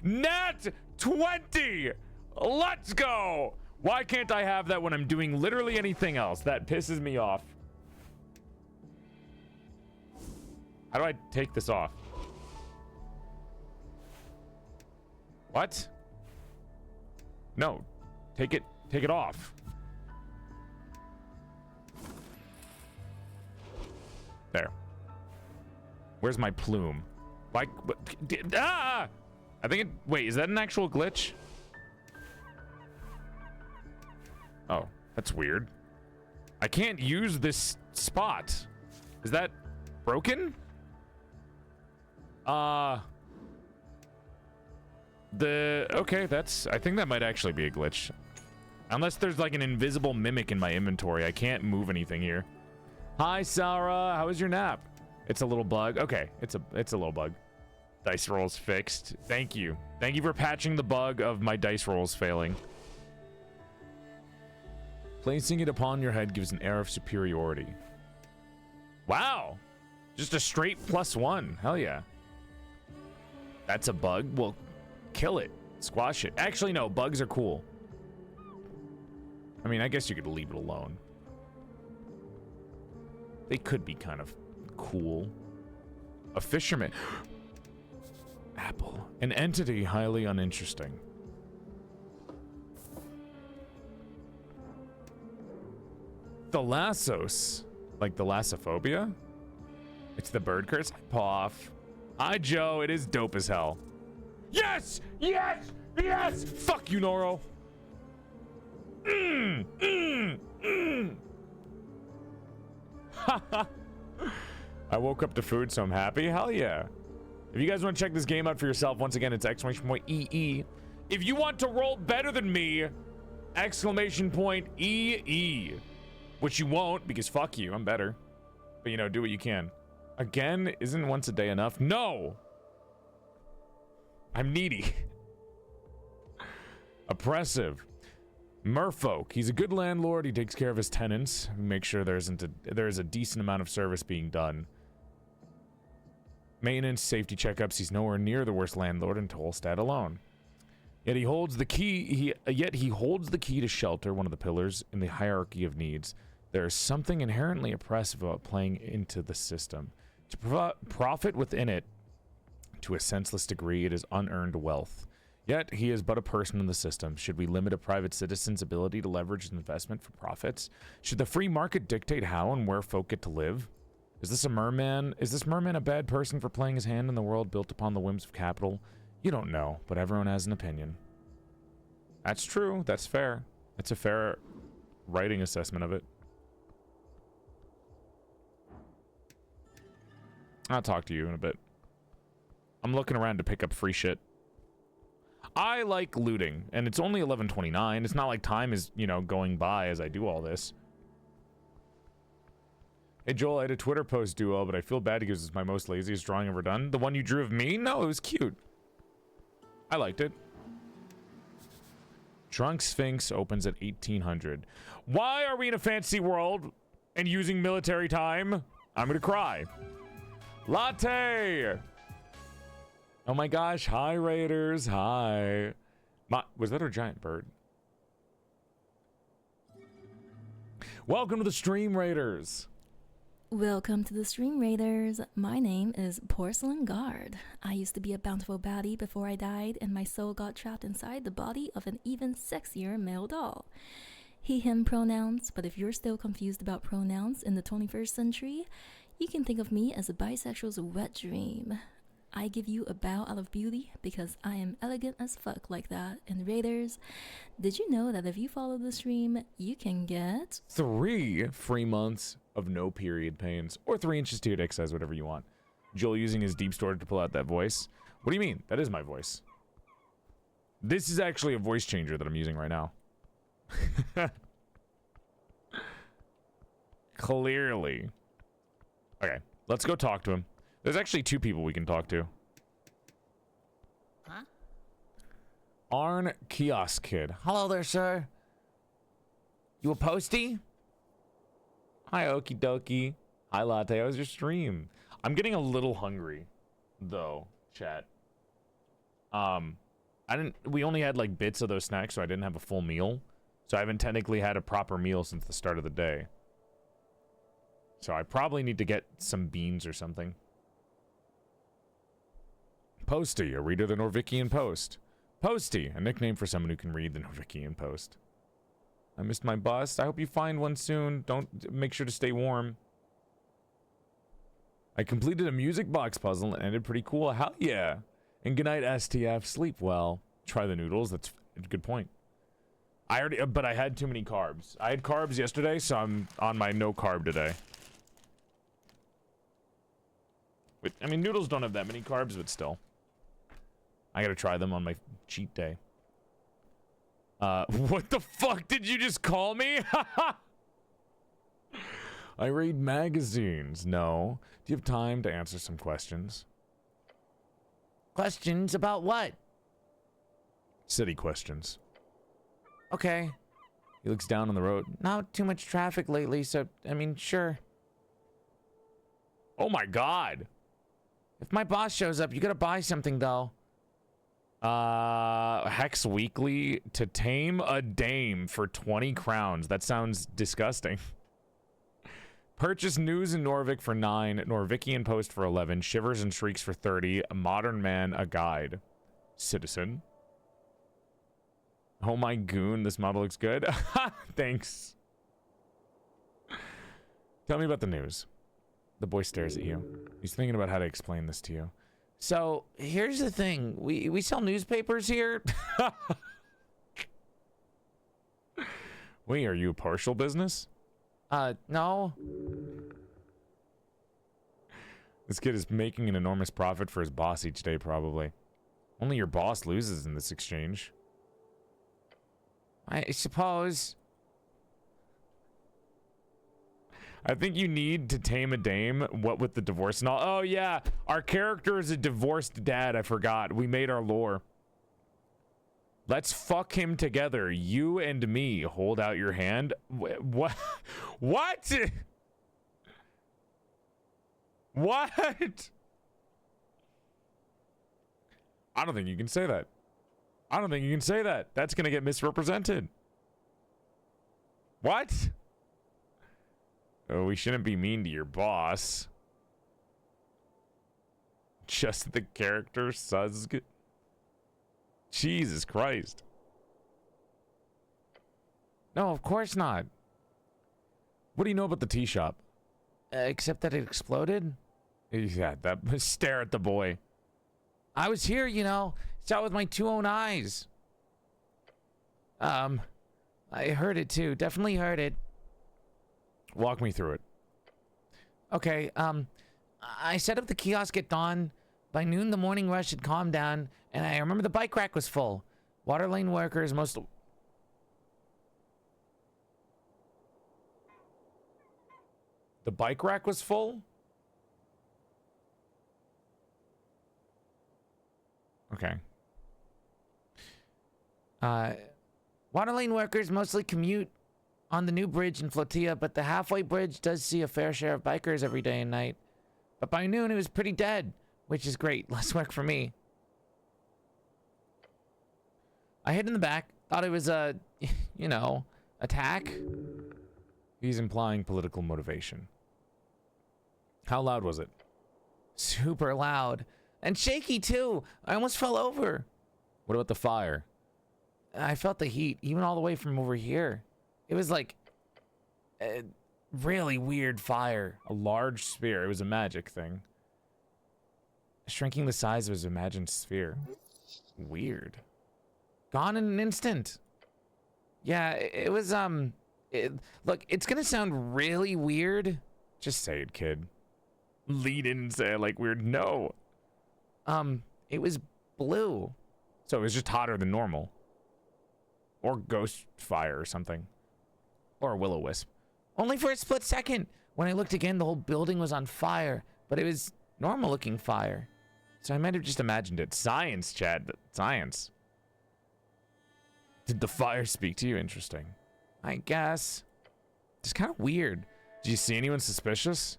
Nat 20! Let's go! Why can't I have that when I'm doing literally anything else? That pisses me off. How do I take this off? What? No. Take it off. There. Where's my plume? Like, ah! I think it, wait, is that an actual glitch? Oh, that's weird. I can't use this spot. Is that broken? Okay, I think that might actually be a glitch. Unless there's like an invisible mimic in my inventory. I can't move anything here. Hi, Sarah. How was your nap? It's a little bug. Okay, it's a little bug. Dice rolls fixed. Thank you. Thank you for patching the bug of my dice rolls failing. Placing it upon your head gives an air of superiority. Wow. Just a straight +1. Hell yeah. That's a bug. Well, kill it. Squash it. Actually, no. Bugs are cool. I mean, I guess you could leave it alone. They could be kind of cool. A fisherman. Apple. An entity highly uninteresting. Thalassos. Like thalassophobia? It's the bird curse. Off. Hi, Joe. It is dope as hell. Yes! Yes! Yes! Fuck you, Noro. I woke up to food, so I'm happy. Hell yeah. If you guys want to check this game out for yourself, once again, it's !EE. If you want to roll better than me, !EE. Which you won't, because fuck you, I'm better. But you know, do what you can. Again, isn't once a day enough? No! I'm needy. Oppressive. Merfolk. He's a good landlord. He takes care of his tenants. Make sure there is a decent amount of service being done. Maintenance, safety checkups. He's nowhere near the worst landlord in Tolstad alone. Yet he holds the key. Yet he holds the key to shelter, one of the pillars in the hierarchy of needs. There is something inherently oppressive about playing into the system. To profit within it, to a senseless degree, it is unearned wealth. Yet he is but a person in the system. Should we limit a private citizen's ability to leverage his investment for profits? Should the free market dictate how and where folk get to live? Is this merman a bad person for playing his hand in the world built upon the whims of capital? You don't know, but everyone has an opinion. That's true. That's fair. That's a fair writing assessment of it. I'll talk to you in a bit. I'm looking around to pick up free shit. I like looting, and it's only 11:29. It's not like time is, you know, going by as I do all this. Hey, Joel, I had a Twitter post duo, but I feel bad because it's my most laziest drawing ever done. The one you drew of me? No, it was cute. I liked it. Drunk Sphinx opens at 1800. Why are we in a fantasy world and using military time? I'm gonna cry. Latte! Oh my gosh, hi Raiders, hi. Was that a giant bird? Welcome to the stream, Raiders. Welcome to the Stream Raiders. My name is Porcelain Guard. I used to be a bountiful baddie before I died, and my soul got trapped inside the body of an even sexier male doll. He, him pronouns, but if you're still confused about pronouns in the 21st century, you can think of me as a bisexual's wet dream. I give you a bow out of beauty because I am elegant as fuck like that. And Raiders, did you know that if you follow the stream, you can get 3 free months of no period pains, or 3 inches to your dick size, whatever you want. Joel using his deep storage to pull out that voice. What do you mean? That is my voice. This is actually a voice changer that I'm using right now. Clearly. Okay, let's go talk to him. There's actually 2 people we can talk to. Huh? Arn Kiosk Kid. Hello there, sir. You a postie? Hi, okie dokie. Hi, Latte. How was your stream? I'm getting a little hungry, though, chat. We only had, like, bits of those snacks, so I didn't have a full meal. So I haven't technically had a proper meal since the start of the day. So I probably need to get some beans or something. Posty, a reader of the Norvikian Post. Posty, a nickname for someone who can read the Norvikian Post. I missed my bus. I hope you find one soon. Don't make sure to stay warm. I completed a music box puzzle and ended pretty cool. Hell yeah. And good night, STF. Sleep well. Try the noodles. That's a good point. But I had too many carbs. I had carbs yesterday, so I'm on my no carb today. I mean, noodles don't have that many carbs, but still. I gotta try them on my cheat day. What the fuck did you just call me? I read magazines. No. Do you have time to answer some questions? Questions about what? City questions. Okay. He looks down on the road. Not too much traffic lately, so, I mean, sure. Oh my god. If my boss shows up, you gotta buy something, though. Hex Weekly to tame a dame for 20 crowns. That sounds disgusting. Purchase News in Norvik for 9, Norvikian Post for 11, Shivers and Shrieks for 30, A Modern Man, a Guide. Citizen. Oh my goon, this model looks good. Thanks. Tell me about the news. The boy stares at you. He's thinking about how to explain this to you. So, here's the thing. We sell newspapers here. Wait, are you a partial business? No. This kid is making an enormous profit for his boss each day, probably. Only your boss loses in this exchange. I suppose. I think you need to tame a dame, what with the divorce and all. Oh, yeah. Our character is a divorced dad. I forgot. We made our lore. Let's fuck him together. You and me. Hold out your hand. What? What? What? I don't think you can say that. I don't think you can say that. That's going to get misrepresented. What? Oh, we shouldn't be mean to your boss. Just the character Suzg. Jesus Christ. No, of course not. What do you know about the tea shop? Except that it exploded. Yeah, that stare at the boy. I was here, you know. Saw it with my 2 own eyes. I heard it too. Definitely heard it. Walk me through it. Okay, I set up the kiosk at dawn. By noon, the morning rush had calmed down, and I remember the bike rack was full. Water lane workers, The bike rack was full? Okay. Water lane workers mostly commute on the new bridge in Flotilla, but the halfway bridge does see a fair share of bikers every day and night. But by noon, it was pretty dead, which is great. Less work for me. I hid in the back. Thought it was a, you know, attack. He's implying political motivation. How loud was it? Super loud. And shaky, too. I almost fell over. What about the fire? I felt the heat, even all the way from over here. It was like a really weird fire. A large sphere. It was a magic thing. Shrinking the size of his imagined sphere. Weird. Gone in an instant. Yeah, it was, look, it's gonna sound really weird. Just say it, kid. Lead in and say it like weird. No. It was blue. So it was just hotter than normal. Or ghost fire or something. Or a will-o-wisp. Only for a split second. When I looked again, the whole building was on fire, but it was normal looking fire. So I might have just imagined it. Science, Chad. Science. Did the fire speak to you? Interesting. I guess. It's kind of weird. Did you see anyone suspicious?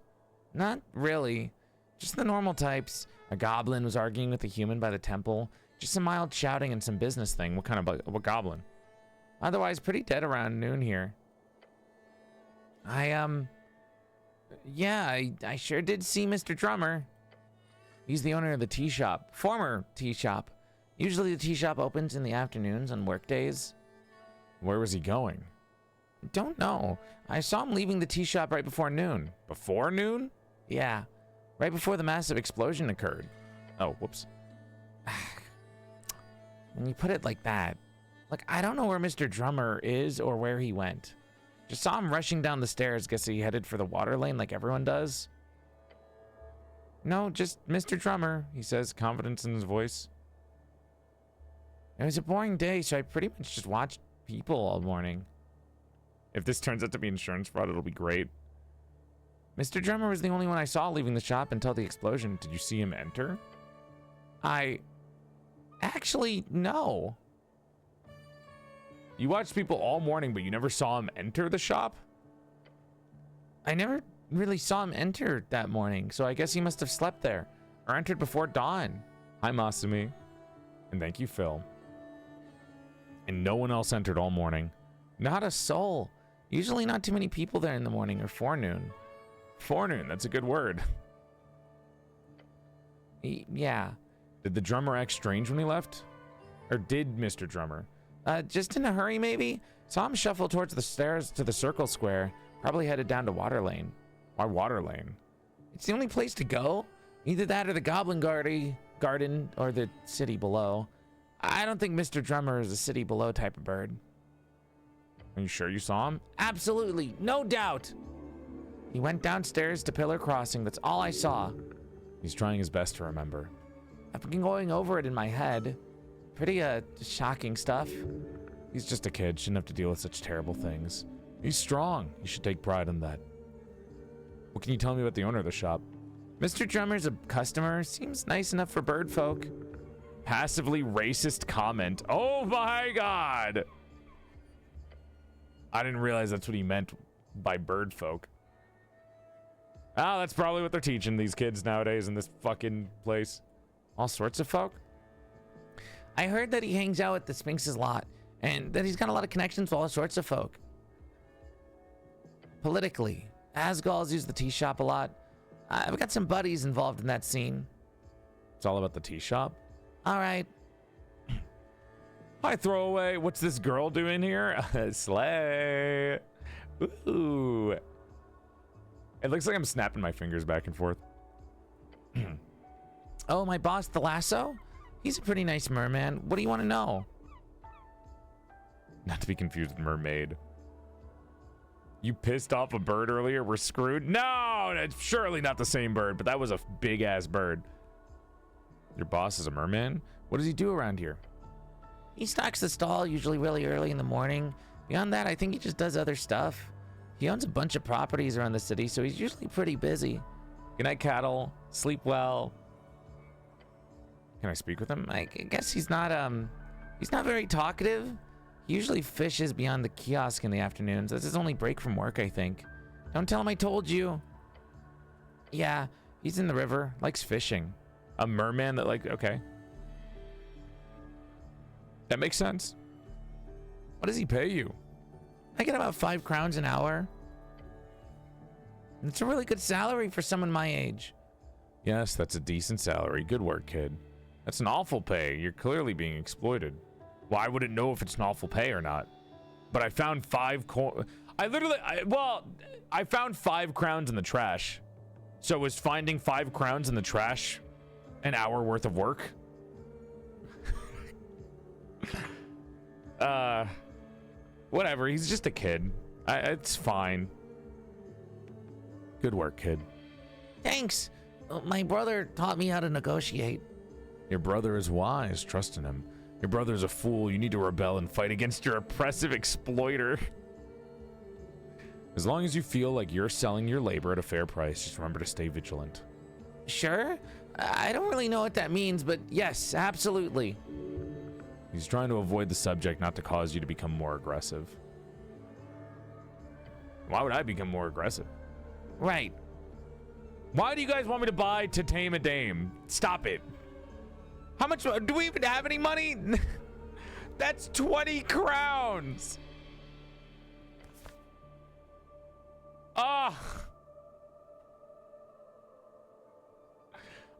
Not really. Just the normal types. A goblin was arguing with a human by the temple. Just some mild shouting and some business thing. What kind of what goblin? Otherwise, pretty dead around noon here. Yeah, I sure did see Mr. Drummer. He's the owner of the tea shop. Former tea shop. Usually the tea shop opens in the afternoons on work days. Where was he going? Don't know. I saw him leaving the tea shop right before noon. Before noon? Yeah, right before the massive explosion occurred. Oh, whoops. When you put it like that, like, I don't know where Mr. Drummer is or where he went. Just saw him rushing down the stairs. Guess he headed for the water lane like everyone does. No, just Mr. Drummer, he says, confidence in his voice. It was a boring day, so I pretty much just watched people all morning. If this turns out to be insurance fraud, it'll be great. Mr. Drummer was the only one I saw leaving the shop until the explosion. Did you see him enter? Actually, no. You watched people all morning, but you never saw him enter the shop? I never really saw him enter that morning, so I guess he must have slept there or entered before dawn. Hi, Masumi. And thank you, Phil. And no one else entered all morning. Not a soul. Usually not too many people there in the morning or forenoon. Forenoon, that's a good word. Yeah. Did the drummer act strange when he left? Or did Mr. Drummer? Just in a hurry, maybe? Saw him shuffle towards the stairs to the circle square. Probably headed down to Water Lane. Why Water Lane? It's the only place to go. Either that or the Goblin Garden or the city below. I don't think Mr. Drummer is a city below type of bird. Are you sure you saw him? Absolutely, no doubt. He went downstairs to Pillar Crossing. That's all I saw. He's trying his best to remember. I've been going over it in my head. Pretty, shocking stuff. He's just a kid, shouldn't have to deal with such terrible things. He's strong. You should take pride in that. What can you tell me about the owner of the shop? Mr. Drummer's a customer. Seems nice enough for bird folk. Passively racist comment. Oh my god! I didn't realize that's what he meant by bird folk. Ah, that's probably what they're teaching these kids nowadays in this fucking place. All sorts of folk? I heard that he hangs out at the Sphinx's lot, and that he's got a lot of connections with all sorts of folk. Politically, Asgul's used the tea shop a lot. I've got some buddies involved in that scene. It's all about the tea shop? All right. Hi, throwaway. What's this girl doing here? Slay. Ooh. It looks like I'm snapping my fingers back and forth. Oh, my boss, the lasso? He's a pretty nice merman. What do you want to know? Not to be confused with mermaid. You pissed off a bird earlier? We're screwed? No, it's surely not the same bird, but that was a big-ass bird. Your boss is a merman? What does he do around here? He stocks the stall usually really early in the morning. Beyond that, I think he just does other stuff. He owns a bunch of properties around the city, so he's usually pretty busy. Good night, cattle. Sleep well. Can I speak with him? I guess he's not very talkative. He usually fishes beyond the kiosk in the afternoons. That's his only break from work, I think. Don't tell him I told you. Yeah, he's in the river, likes fishing. A merman that okay. That makes sense. What does he pay you? I get about 5 crowns an hour. It's a really good salary for someone my age. Yes, that's a decent salary. Good work, kid. That's an awful pay. You're clearly being exploited. Well, I wouldn't know if it's an awful pay or not. But I found 5 I found 5 crowns in the trash. So was finding 5 crowns in the trash an hour worth of work? Whatever. He's just a kid. It's fine. Good work, kid. Thanks. My brother taught me how to negotiate. Your brother is wise. Trust in him. Your brother's a fool. You need to rebel and fight against your oppressive exploiter. As long as you feel like you're selling your labor at a fair price, just remember to stay vigilant. Sure? I don't really know what that means, but yes, absolutely. He's trying to avoid the subject, not to cause you to become more aggressive. Why would I become more aggressive? Right. Why do you guys want me to buy To Tame a Dame? Stop it. How much do we even have any money? That's 20 crowns. Ah.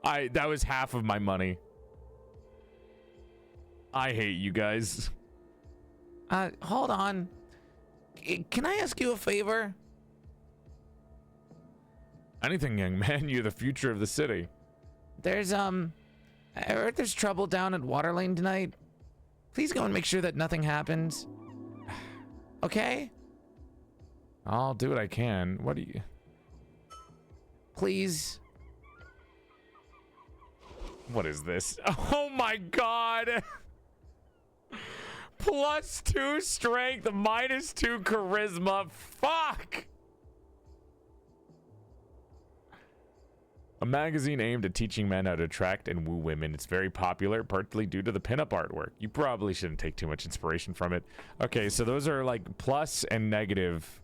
That was half of my money. I hate you guys. Hold on. Can I ask you a favor? Anything, young man. You're the future of the city. There's, I heard there's trouble down at Waterlane tonight. Please go and make sure that nothing happens. Okay? I'll do what I can. What do you... Please. What is this? Oh my god! +2 strength, -2 charisma. Fuck! A magazine aimed at teaching men how to attract and woo women. It's very popular, partly due to the pinup artwork. You probably shouldn't take too much inspiration from it. Okay, so those are like plus and negative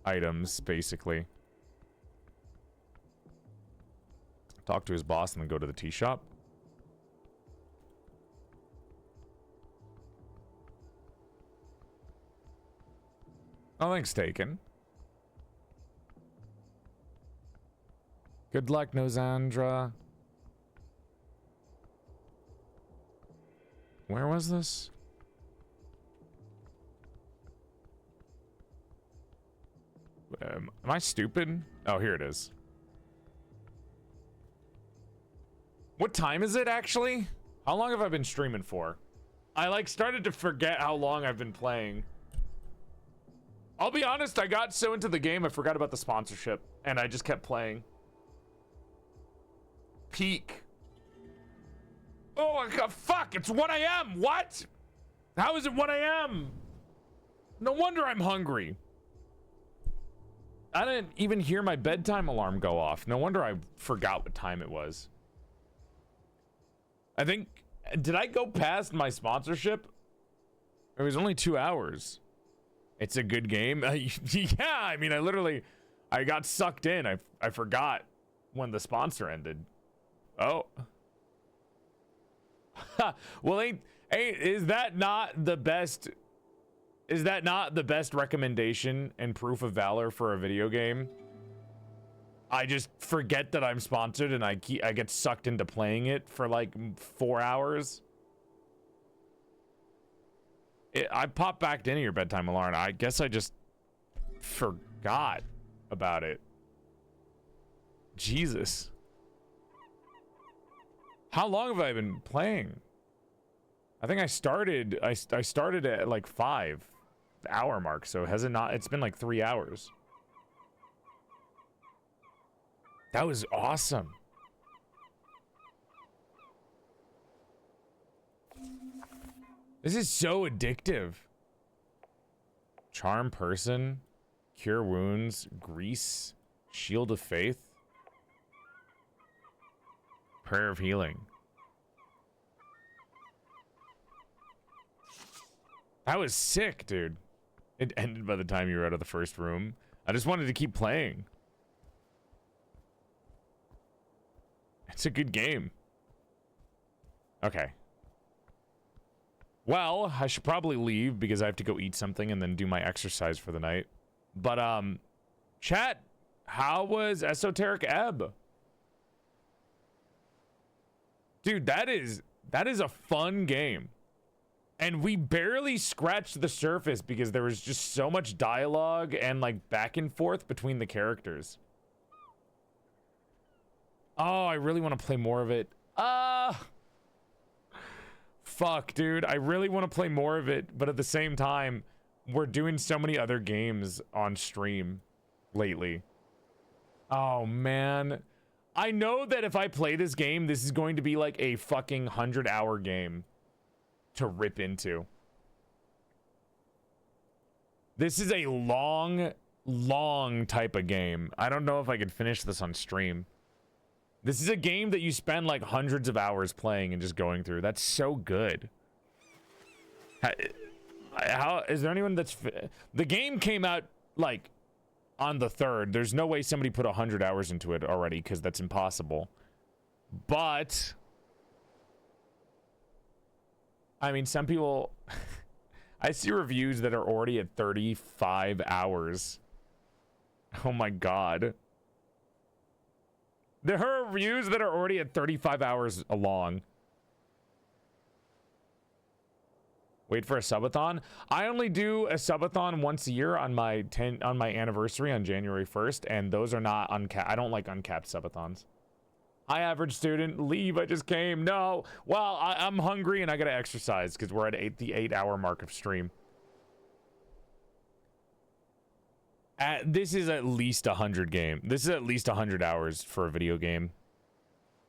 items, basically. Talk to his boss and then go to the tea shop. Oh, thanks, Taken. Good luck, Nozandra. Where was this? Am I stupid? Oh, here it is. What time is it, actually? How long have I been streaming for? I, like, started to forget how long I've been playing. I'll be honest, I got so into the game, I forgot about the sponsorship, and I just kept playing. Peak. Oh my god, fuck, it's 1 a.m. What? How is it 1 a.m.? No wonder I'm hungry. I didn't even hear my bedtime alarm go off. No wonder I forgot what time it was. I think, did I go past my sponsorship? It was only 2 hours. It's a good game. Yeah, I mean, I got sucked in. I forgot when the sponsor ended. Oh. Well, is that not the best? Is that not the best recommendation and proof of valor for a video game? I just forget that I'm sponsored and I get sucked into playing it for like 4 hours. I popped back into your bedtime alarm. I guess I just forgot about it. Jesus. How long have I been playing? I think I started at like 5 hour mark, so has it not? It's been like 3 hours. That was awesome. This is so addictive. Charm person, cure wounds, grease, shield of faith, prayer of healing. That was sick, dude. It ended by the time you were out of the first room. I just wanted to keep playing. It's a good game. Okay. Well, I should probably leave because I have to go eat something and then do my exercise for the night. But, chat, How was Esoteric Ebb? Dude, that is a fun game. And we barely scratched the surface because there was just so much dialogue and like back and forth between the characters. Oh, I really want to play more of it. Fuck, dude. I really want to play more of it, but at the same time, we're doing so many other games on stream lately. Oh, man. I know that if I play this game, this is going to be like a fucking 100-hour game to rip into. This is a long, long type of game. I don't know if I could finish this on stream. This is a game that you spend like hundreds of hours playing and just going through. That's so good. How is there anyone that's... The game came out like on the 3rd. There's no way somebody put 100 hours into it already because that's impossible. But I mean, some people... I see reviews that are already at 35 hours. Oh my god. There are reviews that are already at 35 hours long. Wait for a subathon. I only do a subathon once a year on my anniversary on January 1st, and those are not uncapped. I don't like uncapped subathons. Hi, average student. Leave. I just came. No. Well, I'm hungry and I gotta exercise because we're at the 8-hour mark of stream. This is at least 100 game. This is at least 100 hours for a video game.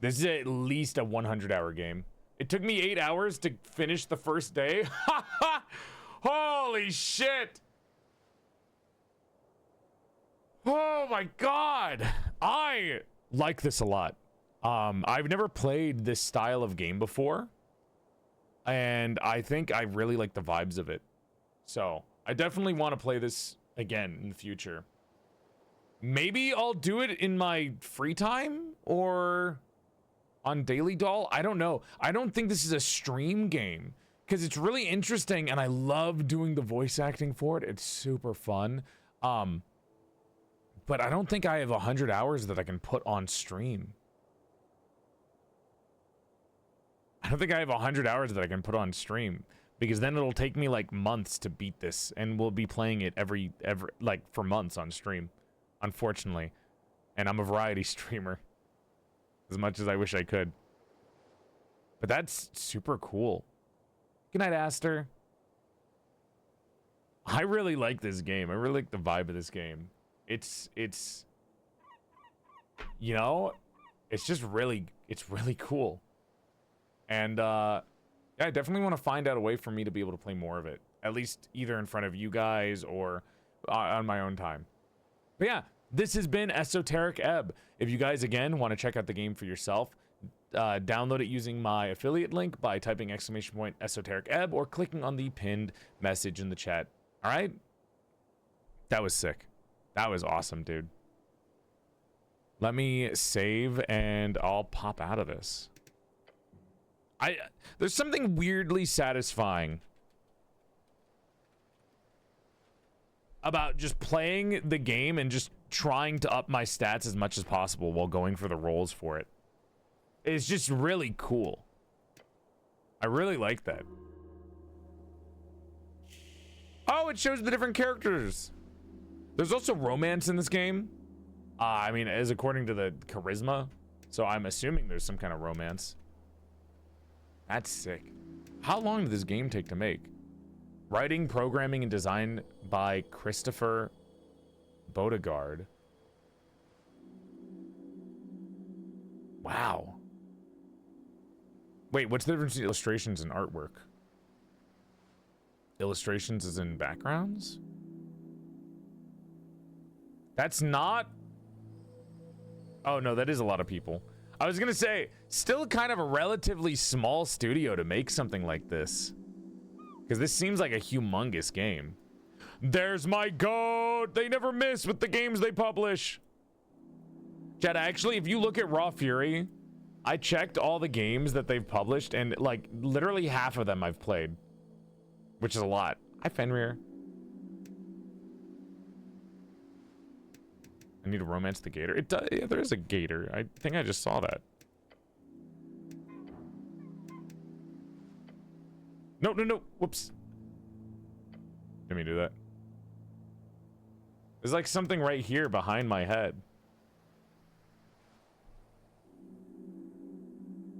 This is at least a 100-hour game. It took me 8 hours to finish the first day. Holy shit. Oh my god. I like this a lot. I've never played this style of game before, and I think I really like the vibes of it. So I definitely want to play this again in the future. Maybe I'll do it in my free time or on Daily Doll. I don't know. I don't think this is a stream game because it's really interesting and I love doing the voice acting for it. It's super fun. But I don't think I have 100 hours that I can put on stream. I don't think I have 100 hours that I can put on stream because then it'll take me like months to beat this, and we'll be playing it every like for months on stream, unfortunately. And I'm a variety streamer, as much as I wish I could. But that's super cool. Good night, Aster. I really like this game. I really like the vibe of this game. It's you know, it's really cool. And yeah, I definitely want to find out a way for me to be able to play more of it, at least either in front of you guys or on my own time. But yeah, this has been Esoteric Ebb. If you guys again want to check out the game for yourself, download it using my affiliate link by typing !Esoteric Ebb or clicking on the pinned message in the chat. All right, that was sick. That was awesome, dude. Let me save and I'll pop out of this. There's something weirdly satisfying about just playing the game and just trying to up my stats as much as possible while going for the rolls for it. It's just really cool. I really like that. Oh, it shows the different characters. There's also romance in this game. I mean, as according to the charisma. So I'm assuming there's some kind of romance. That's sick. How long did this game take to make? Writing, programming, and design by Christopher Bodegard. Wow. Wait, what's the difference between illustrations and artwork? Illustrations is in backgrounds? That's not... Oh, no, that is a lot of people. I was gonna say, still kind of a relatively small studio to make something like this. Because this seems like a humongous game. There's my goat! They never miss with the games they publish! Chad, actually, if you look at Raw Fury, I checked all the games that they've published, and like, literally half of them I've played. Which is a lot. Hi, Fenrir. I need to romance the gator. It does, yeah, there is a gator. I think I just saw that. No, no, no. Whoops. Let me do that. There's like something right here behind my head.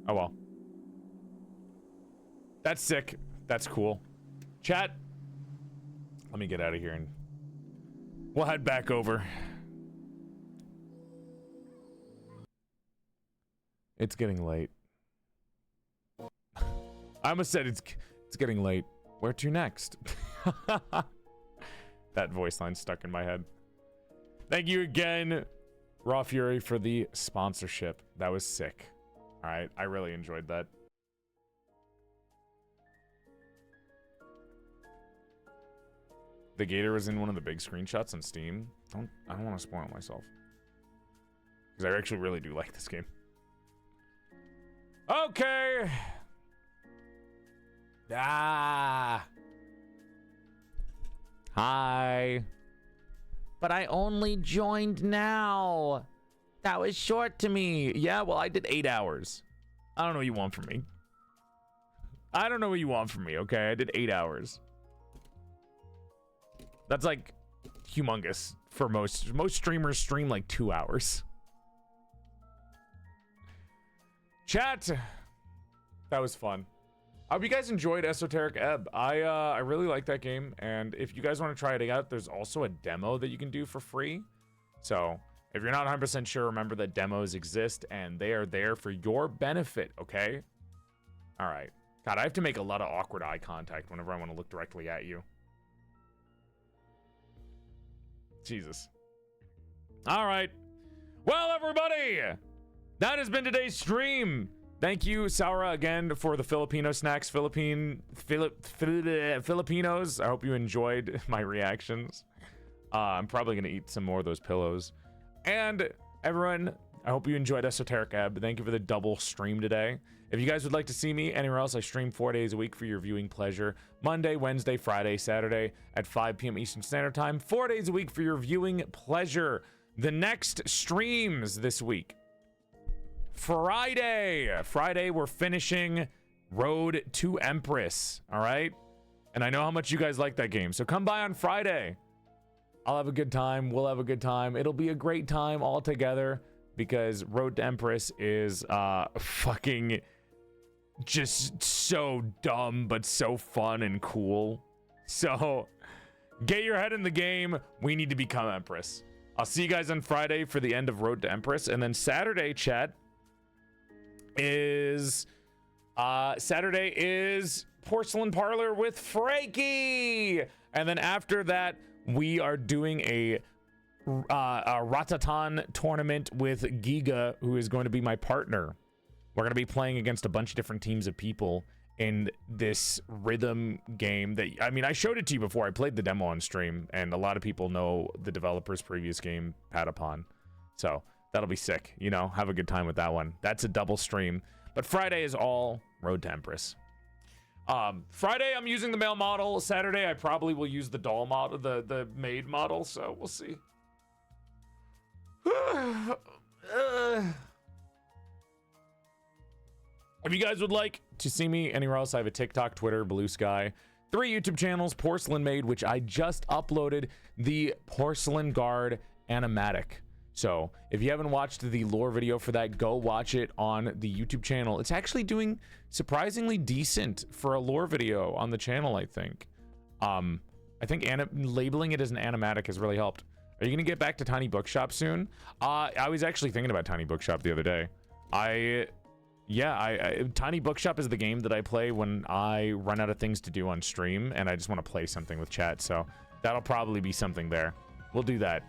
Oh well. That's sick. That's cool. Chat. Let me get out of here and we'll head back over. It's getting late. I almost said it's getting late. Where to next? That voice line stuck in my head. Thank you again, Raw Fury, for the sponsorship. That was sick. All right, I really enjoyed that. The gator was in one of the big screenshots on Steam. I don't want to spoil myself, because I actually really do like this game. Okay. Hi. But I only joined now. That was short to me. Yeah, well, I did 8 hours. I don't know what you want from me. I don't know what you want from me, okay? I did 8 hours. That's like humongous for most. Most streamers stream like 2 hours. Chat. That was fun. I hope you guys enjoyed Esoteric Ebb. I really like that game, and if you guys want to try it out, there's also a demo that you can do for free. So if you're not 100% sure, remember that demos exist, and they are there for your benefit, okay? All right. God, I have to make a lot of awkward eye contact whenever I want to look directly at you. Jesus. All right. Well, everybody, that has been today's stream. Thank you, Saura, again for the Filipino snacks. Filipinos. I hope you enjoyed my reactions. I'm probably going to eat some more of those pillows. And everyone, I hope you enjoyed Esoteric Ebb. Thank you for the double stream today. If you guys would like to see me anywhere else, I stream 4 days a week for your viewing pleasure. Monday, Wednesday, Friday, Saturday at 5 p.m. Eastern Standard Time. 4 days a week for your viewing pleasure. The next streams this week. Friday, we're finishing Road to Empress, all right? And I know how much you guys like that game, so come by on Friday. I'll have a good time. We'll have a good time. It'll be a great time all together because Road to Empress is fucking just so dumb, but so fun and cool. So get your head in the game. We need to become Empress. I'll see you guys on Friday for the end of Road to Empress. And then Saturday, chat, is Porcelain Parlor with Frankie, and then after that we are doing a Ratatan tournament with Giga, who is going to be my partner. We're going to be playing against a bunch of different teams of people in this rhythm game that, I mean, I showed it to you before. I played the demo on stream, and a lot of people know the developer's previous game, Patapon. So that'll be sick, you know, have a good time with that one. That's a double stream. But Friday is all Road to Empress. Friday, I'm using the male model. Saturday, I probably will use the doll model, the maid model, so we'll see. If you guys would like to see me anywhere else, I have a TikTok, Twitter, Blue Sky, 3 YouTube channels, PorcelainMaid, which I just uploaded the Porcelain Guard animatic. So if you haven't watched the lore video for that, go watch it on the YouTube channel. It's actually doing surprisingly decent for a lore video on the channel, I think. I think labeling it as an animatic has really helped. Are you gonna get back to Tiny Bookshop soon? I was actually thinking about Tiny Bookshop the other day. Tiny Bookshop is the game that I play when I run out of things to do on stream and I just want to play something with chat. So that'll probably be something there. We'll do that.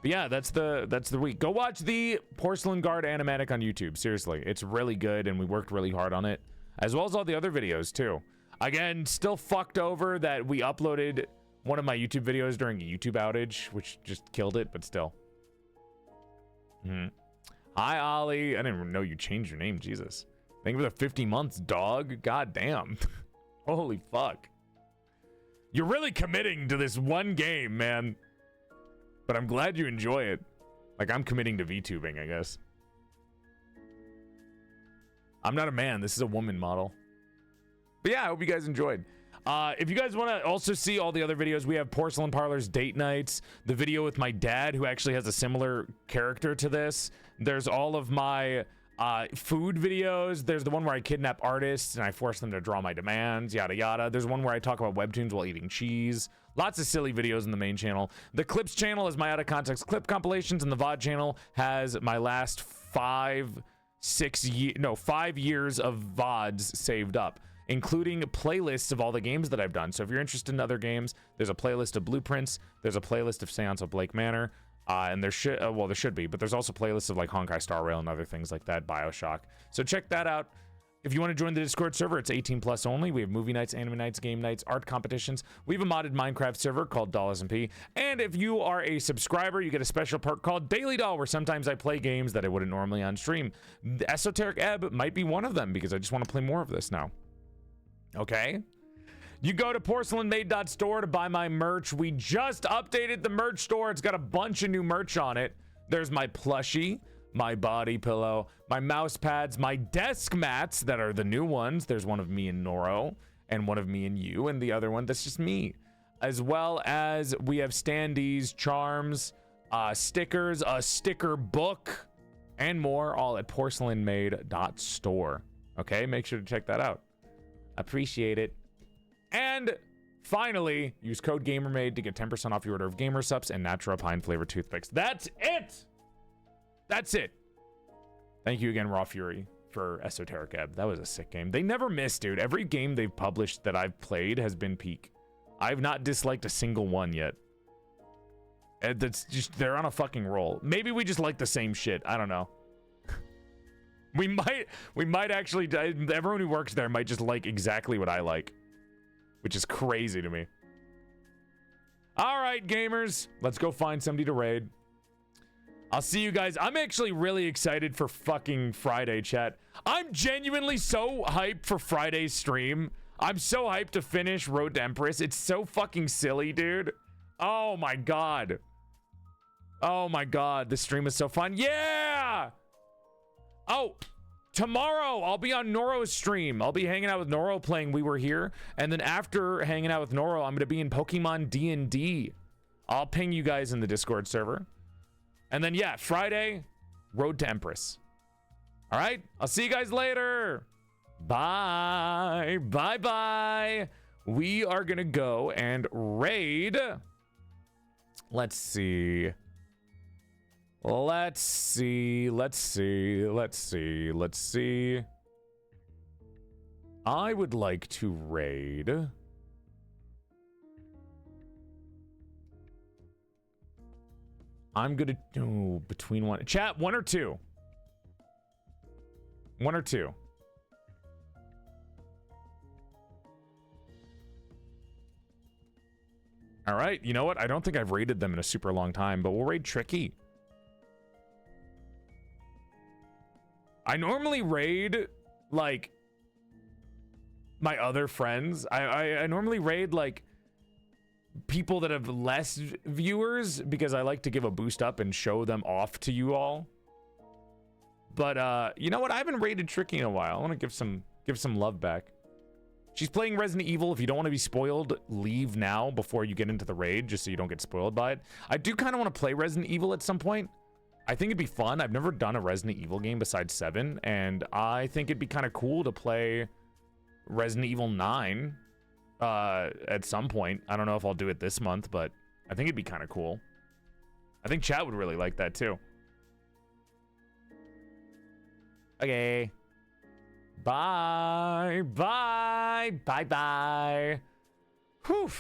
But yeah, that's the week. Go watch the Porcelain Guard animatic on YouTube. Seriously, it's really good, and we worked really hard on it, as well as all the other videos too. Again, still fucked over that we uploaded one of my YouTube videos during a YouTube outage, which just killed it, but still. Hi, Ollie. I didn't even know you changed your name. Jesus. Thank you for the 50 months, dog. God damn. Holy fuck. You're really committing to this one game, man. But I'm glad you enjoy it. Like, I'm committing to VTubing, I guess. I'm not a man. This is a woman model. But yeah, I hope you guys enjoyed. If you guys want to also see all the other videos, we have Porcelain Parlor's Date Nights, the video with my dad, who actually has a similar character to this. There's all of my food videos. There's the one where I kidnap artists and I force them to draw my demands, yada yada. There's one where I talk about webtoons while eating cheese. Lots of silly videos in the main channel. The Clips channel is my out of context clip compilations, and the VOD channel has my last 5 years of VODs saved up, including playlists of all the games that I've done. So if you're interested in other games, there's a playlist of Blueprints, there's a playlist of Seance of Blake Manor, and there should be, but there's also playlists of like Honkai Star Rail and other things like that, Bioshock. So check that out. If you want to join the Discord server, it's 18 plus only. We have movie nights, anime nights, game nights, art competitions. We have a modded Minecraft server called Dollars and P. And if you are a subscriber, you get a special perk called Daily Doll, where sometimes I play games that I wouldn't normally on stream. The Esoteric Ebb might be one of them because I just want to play more of this now. Okay? You go to PorcelainMaid.store to buy my merch. We just updated the merch store. It's got a bunch of new merch on it. There's my plushie, my body pillow, my mouse pads, my desk mats that are the new ones. There's one of me and Noro, and one of me and you, and the other one that's just me. As well as we have standees, charms, stickers, a sticker book, and more, all at PorcelainMaid.store. Okay, make sure to check that out. Appreciate it. And finally, use code GamerMade to get 10% off your order of Gamer Sups and Natural Pine flavored toothpicks. That's it. That's it. Thank you again, Raw Fury, for Esoteric Ebb. That was a sick game. They never miss, dude. Every game they've published that I've played has been peak. I've not disliked a single one yet. That's just, they're on a fucking roll. Maybe we just like the same shit. I don't know. We might actually, everyone who works there might just like exactly what I like, which is crazy to me. All right, gamers, let's go find somebody to raid. I'll see you guys. I'm actually really excited for fucking Friday, chat. I'm genuinely so hyped for Friday's stream. I'm so hyped to finish Road to Empress. It's so fucking silly, dude. Oh my god. Oh my god, this stream is so fun. Yeah! Oh, tomorrow I'll be on Noro's stream. I'll be hanging out with Noro playing We Were Here. And then after hanging out with Noro, I'm going to be in Pokemon D&D. I'll ping you guys in the Discord server. And then, yeah, Friday, Road to Empress. All right, I'll see you guys later. Bye. Bye-bye. We are going to go and raid. Let's see. Let's see. I would like to raid. I'm gonna do between one. Chat, one or two. One or two. All right, you know what? I don't think I've raided them in a super long time, but we'll raid Tricky. I normally raid, like, my other friends. I normally raid, like, people that have less viewers because I like to give a boost up and show them off to you all. But, you know what? I haven't raided Tricky in a while. I want to give some love back. She's playing Resident Evil. If you don't want to be spoiled, leave now before you get into the raid, just so you don't get spoiled by it. I do kind of want to play Resident Evil at some point. I think it'd be fun. I've never done a Resident Evil game besides 7, and I think it'd be kind of cool to play Resident Evil 9 at some point. I don't know if I'll do it this month, but I think it'd be kind of cool. I think chat would really like that too. Okay. Bye. Bye. Bye bye. Whew.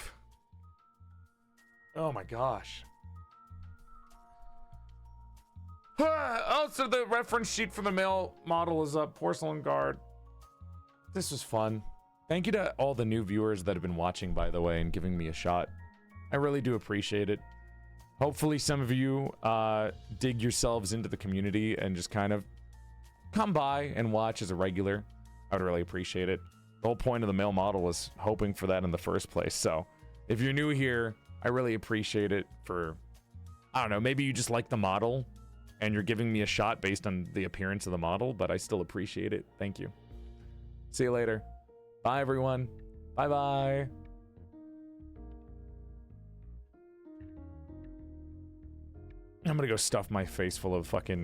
Oh my gosh. Also, the reference sheet for the male model is up. Porcelain Guard. This was fun. Thank you to all the new viewers that have been watching, by the way, and giving me a shot. I really do appreciate it. Hopefully some of you dig yourselves into the community and just kind of come by and watch as a regular. I would really appreciate it. The whole point of the male model was hoping for that in the first place. So if you're new here, I really appreciate it for, I don't know, maybe you just like the model and you're giving me a shot based on the appearance of the model, but I still appreciate it. Thank you. See you later. Bye, everyone. Bye-bye. I'm gonna go stuff my face full of fucking